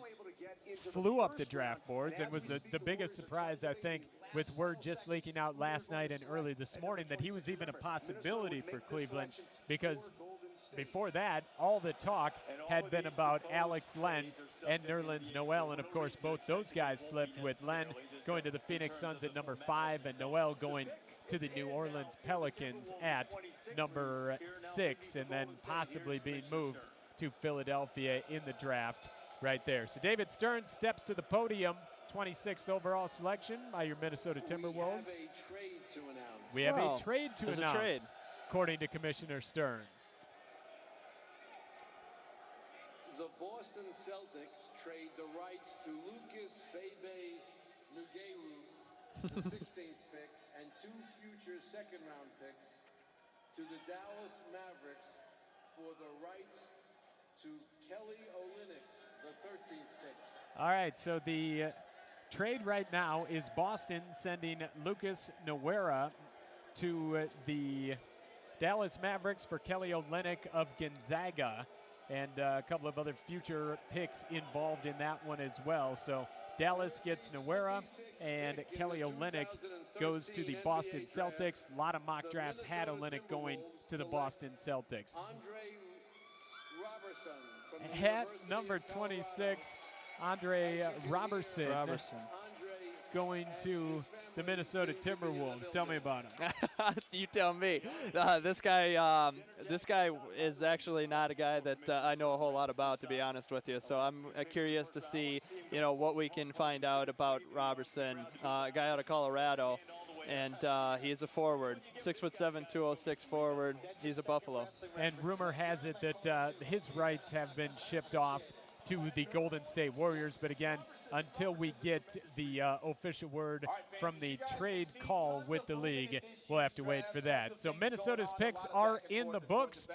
flew up the draft boards and was the biggest surprise, I think, with word just leaking out last night and early this morning that he was even a possibility for Cleveland, because before that, all the talk had been about Alex Len and Nerlens Noel, and of course both those guys slipped, with Len going to the Phoenix Suns at number 5 and Noel going to the New Orleans Pelicans at number 6, and then possibly being moved to Philadelphia in the draft right there. So David Stern steps to the podium, 26th overall selection by your Minnesota Timberwolves. We have a trade to announce, according to Commissioner Stern. The Boston Celtics trade the rights to Lucas Bebe Nugeru, the 16th pick, and 2 future second-round picks to the Dallas Mavericks for the rights to Kelly Olynyk, the 13th pick. All right, so the trade right now is Boston sending Lucas Nogueira to the Dallas Mavericks for Kelly Olynyk of Gonzaga, and a couple of other future picks involved in that one as well. So Dallas gets Nogueira, and Kelly Olynyk goes to the Boston Celtics. A lot of mock drafts had Olynyk going to the Boston Celtics. At number 26, Andre Robertson going to the Minnesota Timberwolves. Tell me about him. You tell me. This guy is actually not a guy that I know a whole lot about, to be honest with you. So I'm curious to see, what we can find out about Robertson, a guy out of Colorado. And he's a forward, 6'7", 206 forward. He's a Buffalo. And rumor has it that his rights have been shipped off to the Golden State Warriors. But again, until we get the official word from the trade call with the league, we'll have to wait for that. So Minnesota's picks are in the books.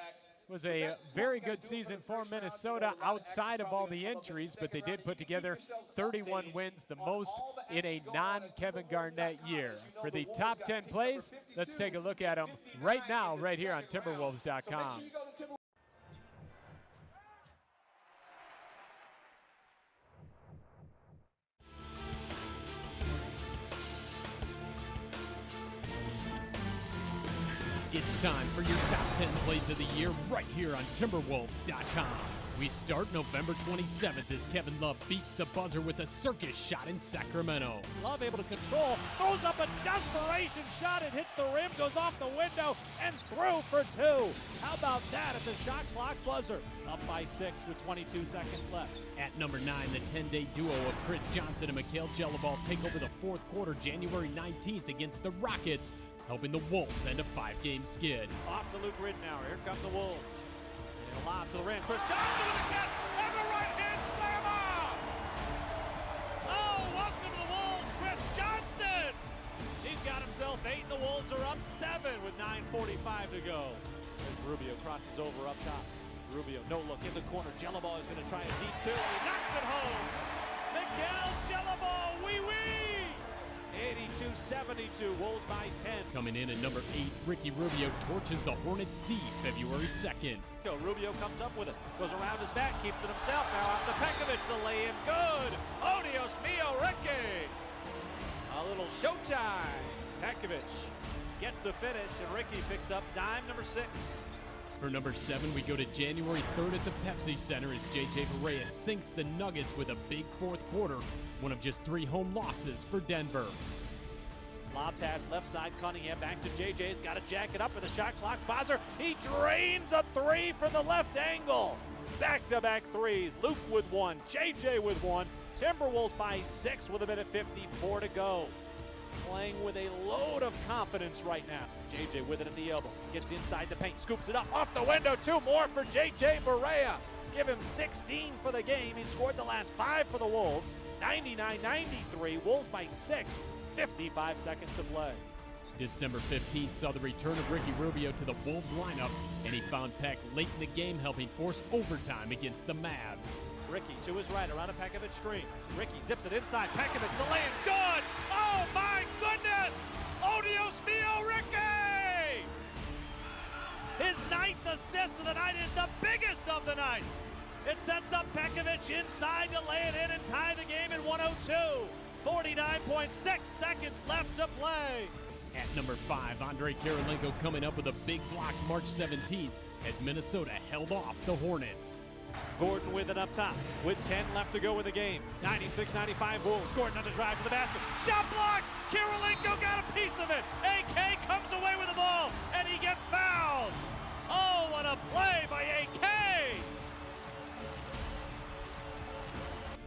It was a very good season for Minnesota outside of all the injuries, but they did put together 31 wins, the most in a non-Kevin Garnett year. For the top 10 plays, let's take a look at them right now, right here on Timberwolves.com. It's time for your top 10 plays of the year right here on Timberwolves.com. We start November 27th as Kevin Love beats the buzzer with a circus shot in Sacramento. Love able to control, throws up a desperation shot. It hits the rim, goes off the window, and through for two. How about that at the shot clock buzzer? Up by 6 with 22 seconds left. At number 9, the 10-day duo of Chris Johnson and Mikhail Jelabal take over the fourth quarter January 19th against the Rockets, helping the Wolves end a 5-game skid. Off to Luke Ridnour. Here come the Wolves. And a lob to the rim. Chris Johnson with a catch and the right-hand slammer! Oh, welcome to the Wolves, Chris Johnson! He's got himself 8, and the Wolves are up 7 with 9:45 to go. As Rubio crosses over up top. Rubio, no look in the corner. Jelabal is going to try a deep two. He knocks it home. Mikhail Jelabal, wee-wee! 82-72, Wolves by 10. Coming in at number 8, Ricky Rubio torches the Hornets D February 2nd. Rubio comes up with it, goes around his back, keeps it himself. Now off to Pekovic, the lay-in, good. Oh, Dios mio, Ricky. A little showtime. Pekovic gets the finish, and Ricky picks up dime number 6. For number 7, we go to January 3rd at the Pepsi Center as J.J. Barea sinks the Nuggets with a big fourth quarter, one of just 3 home losses for Denver. Lob pass left side, Cunningham back to JJ's, got to jack it up for the shot clock buzzer. He drains a 3 from the left angle. Back-to-back threes, Luke with 1, JJ with 1. Timberwolves by 6 with 1:54 to go. Playing with a load of confidence right now. JJ with it at the elbow, gets inside the paint, scoops it up, off the window, 2 more for JJ Barea. Give him 16 for the game. He scored the last 5 for the Wolves. 99-93, Wolves by 6, 55 seconds to play. December 15th saw the return of Ricky Rubio to the Wolves lineup, and he found Peck late in the game, helping force overtime against the Mavs. Ricky to his right, around a Pekovic screen. Ricky zips it inside, Pekovic, the lay-in, good! Oh my goodness! Oh Dios mio, Ricky! His 9th assist of the night is the biggest of the night. It sets up Pekovic inside to lay it in and tie the game at 102. 49.6 seconds left to play. At number 5, Andre Kirilenko coming up with a big block March 17th as Minnesota held off the Hornets. Gordon with it up top with 10 left to go in the game. 96-95 Wolves. Gordon on the drive to the basket. Shot blocked! Kirilenko got a piece of it. AK comes away with the ball and he gets fouled. Oh, what a play by AK!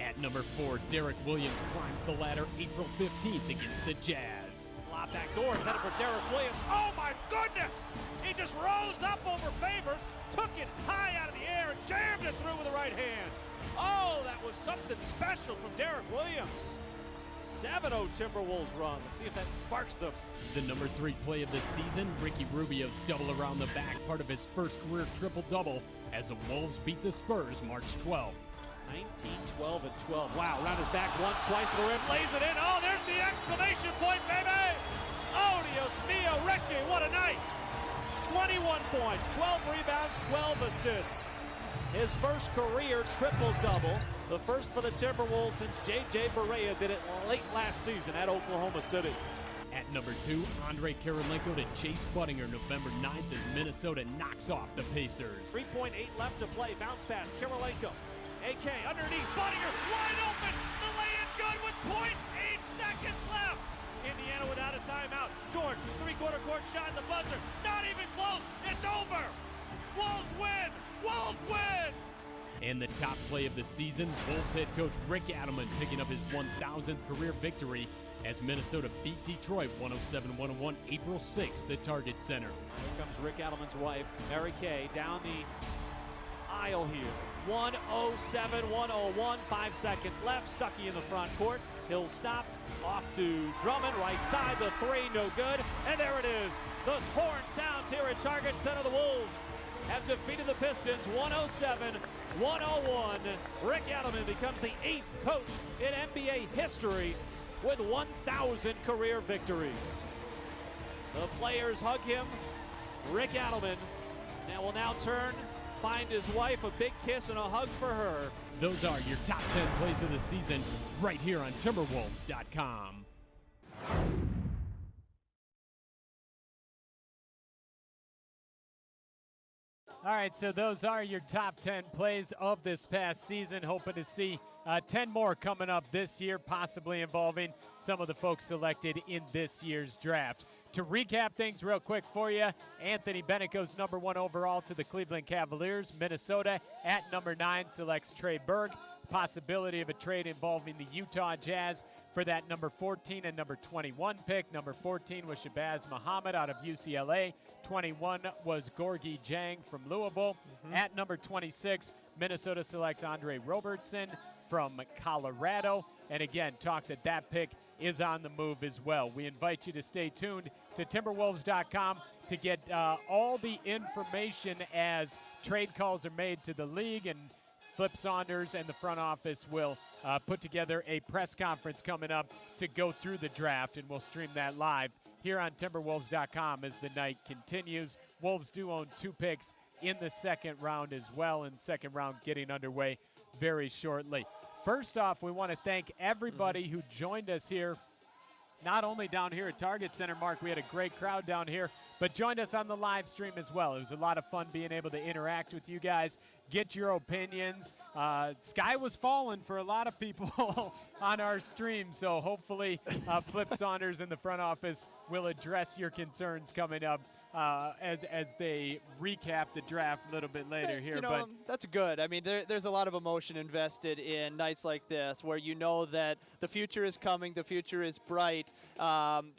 At number 4, Derek Williams climbs the ladder April 15th against the Jazz. Lob back door, headed for Derek Williams. Oh my goodness! He just rose up over Favors, took it high out of the air, and jammed it through with the right hand. Oh, that was something special from Derek Williams. 7-0 Timberwolves run. Let's see if that sparks them. The number 3 play of the season, Ricky Rubio's double around the back, part of his first career triple-double as the Wolves beat the Spurs March 12th. 19, 12, and 12. Wow, around his back once, twice to the rim, lays it in. Oh, there's the exclamation point, baby! Oh, Dios mio, Ricky, what a night! 21 points, 12 rebounds, 12 assists. His first career triple-double, the first for the Timberwolves since J.J. Barea did it late last season at Oklahoma City. At number 2, Andre Kirilenko to Chase Budinger November 9th as Minnesota knocks off the Pacers. 3.8 left to play, bounce pass, Kirilenko. AK underneath, Budinger wide open, the lay-in good with 0.8 seconds left. Indiana without a timeout. George, three-quarter court shot at the buzzer, not even close, it's over. Wolves win, Wolves win. And the top play of the season, Wolves head coach Rick Adelman picking up his 1,000th career victory as Minnesota beat Detroit 107-101 April 6th at Target Center. Here comes Rick Adelman's wife, Mary Kay, down the aisle here. 107-101, 5 seconds left. Stuckey in the front court. He'll stop. Off to Drummond, right side. The 3, no good. And there it is. Those horn sounds here at Target Center. The Wolves have defeated the Pistons 107-101. Rick Adelman becomes the 8th coach in NBA history with 1,000 career victories. The players hug him. Rick Adelman will now turn, find his wife, a big kiss and a hug for her. Those are your top 10 plays of the season right here on Timberwolves.com. All right, so those are your top 10 plays of this past season. Hoping to see 10 more coming up this year, possibly involving some of the folks selected in this year's draft. To recap things real quick for you, Anthony Bennett goes number 1 overall to the Cleveland Cavaliers. Minnesota at number 9 selects Trey Burke. Possibility of a trade involving the Utah Jazz for that number 14 and number 21 pick. Number 14 was Shabazz Muhammad out of UCLA. 21 was Gorgie Jang from Louisville. At number 26, Minnesota selects Andre Robertson from Colorado. And again, talk that pick is on the move as well. We invite you to stay tuned to Timberwolves.com to get all the information as trade calls are made to the league, and Flip Saunders and the front office will put together a press conference coming up to go through the draft, and we'll stream that live here on Timberwolves.com as the night continues. Wolves do own 2 picks in the second round as well, and second round getting underway very shortly. First off, we want to thank everybody who joined us here, not only down here at Target Center, Mark, we had a great crowd down here, but joined us on the live stream as well. It was a lot of fun being able to interact with you guys, get your opinions. Sky was falling for a lot of people on our stream, so hopefully Flip Saunders and the front office will address your concerns coming up as they recap the draft a little bit later here. You know, but that's good. I mean, there's a lot of emotion invested in nights like this where you know that the future is coming, the future is bright.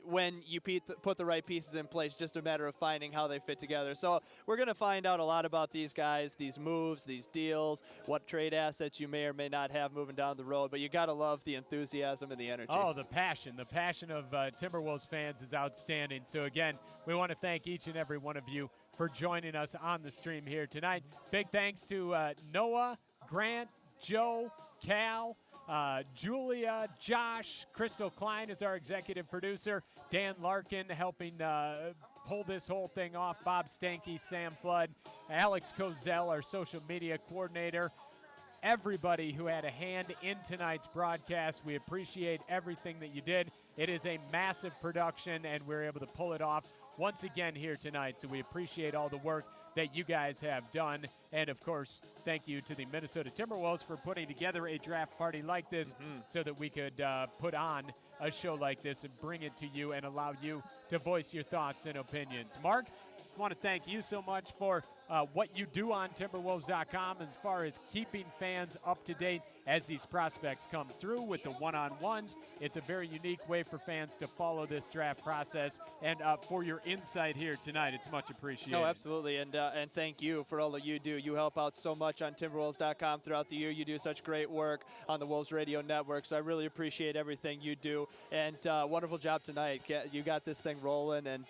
When you put the right pieces in place, just a matter of finding how they fit together. So we're going to find out a lot about these guys, these moves, these deals, what trade assets you may or may not have moving down the road. But you got to love the enthusiasm and the energy. Oh, the passion of Timberwolves fans is outstanding. So again, we want to thank each and every one of you for joining us on the stream here tonight. Big thanks to Noah, Grant, Joe, Cal, Julia, Josh. Crystal Klein is our executive producer. Dan Larkin helping pull this whole thing off. Bob Stanky, Sam Flood, Alex Kozel, our social media coordinator. Everybody who had a hand in tonight's broadcast, we appreciate everything that you did. It is a massive production, and we're able to pull it off once again here tonight. So we appreciate all the work that you guys have done. And, of course, thank you to the Minnesota Timberwolves for putting together a draft party like this so that we could put on a show like this and bring it to you and allow you to voice your thoughts and opinions. Mark, I want to thank you so much for what you do on Timberwolves.com as far as keeping fans up to date as these prospects come through with the one-on-ones. It's a very unique way for fans to follow this draft process, and for your insight here tonight, it's much appreciated. No, absolutely, and thank you for all that you do. You help out so much on Timberwolves.com throughout the year. You do such great work on the Wolves Radio Network, so I really appreciate everything you do, and wonderful job tonight. You got this thing rolling, and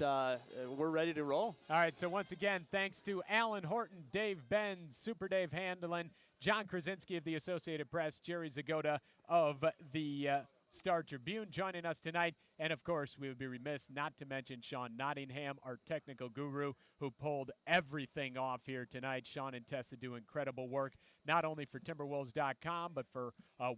we're ready to roll. All right, so once again, thanks to Alan Horton, Dave Benz, Super Dave Handelin, John Krasinski of the Associated Press, Jerry Zagoda of the Star Tribune joining us tonight. And, of course, we would be remiss not to mention Sean Nottingham, our technical guru, who pulled everything off here tonight. Sean and Tessa do incredible work, not only for Timberwolves.com, but for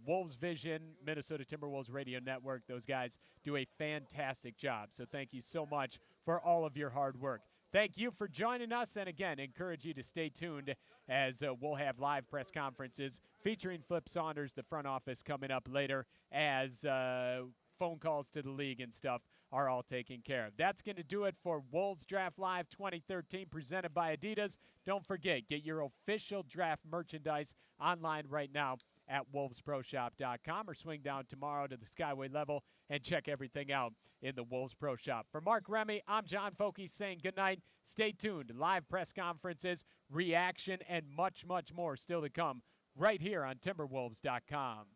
Wolves Vision, Minnesota Timberwolves Radio Network. Those guys do a fantastic job. So thank you so much for all of your hard work. Thank you for joining us, and again, encourage you to stay tuned as we'll have live press conferences featuring Flip Saunders, the front office, coming up later as phone calls to the league and stuff are all taken care of. That's going to do it for Wolves Draft Live 2013 presented by Adidas. Don't forget, get your official draft merchandise online right now at wolvesproshop.com, or swing down tomorrow to the Skyway level and check everything out in the Wolves Pro Shop. For Mark Remy, I'm John Folke saying good night. Stay tuned. Live press conferences, reaction, and much, much more still to come right here on Timberwolves.com.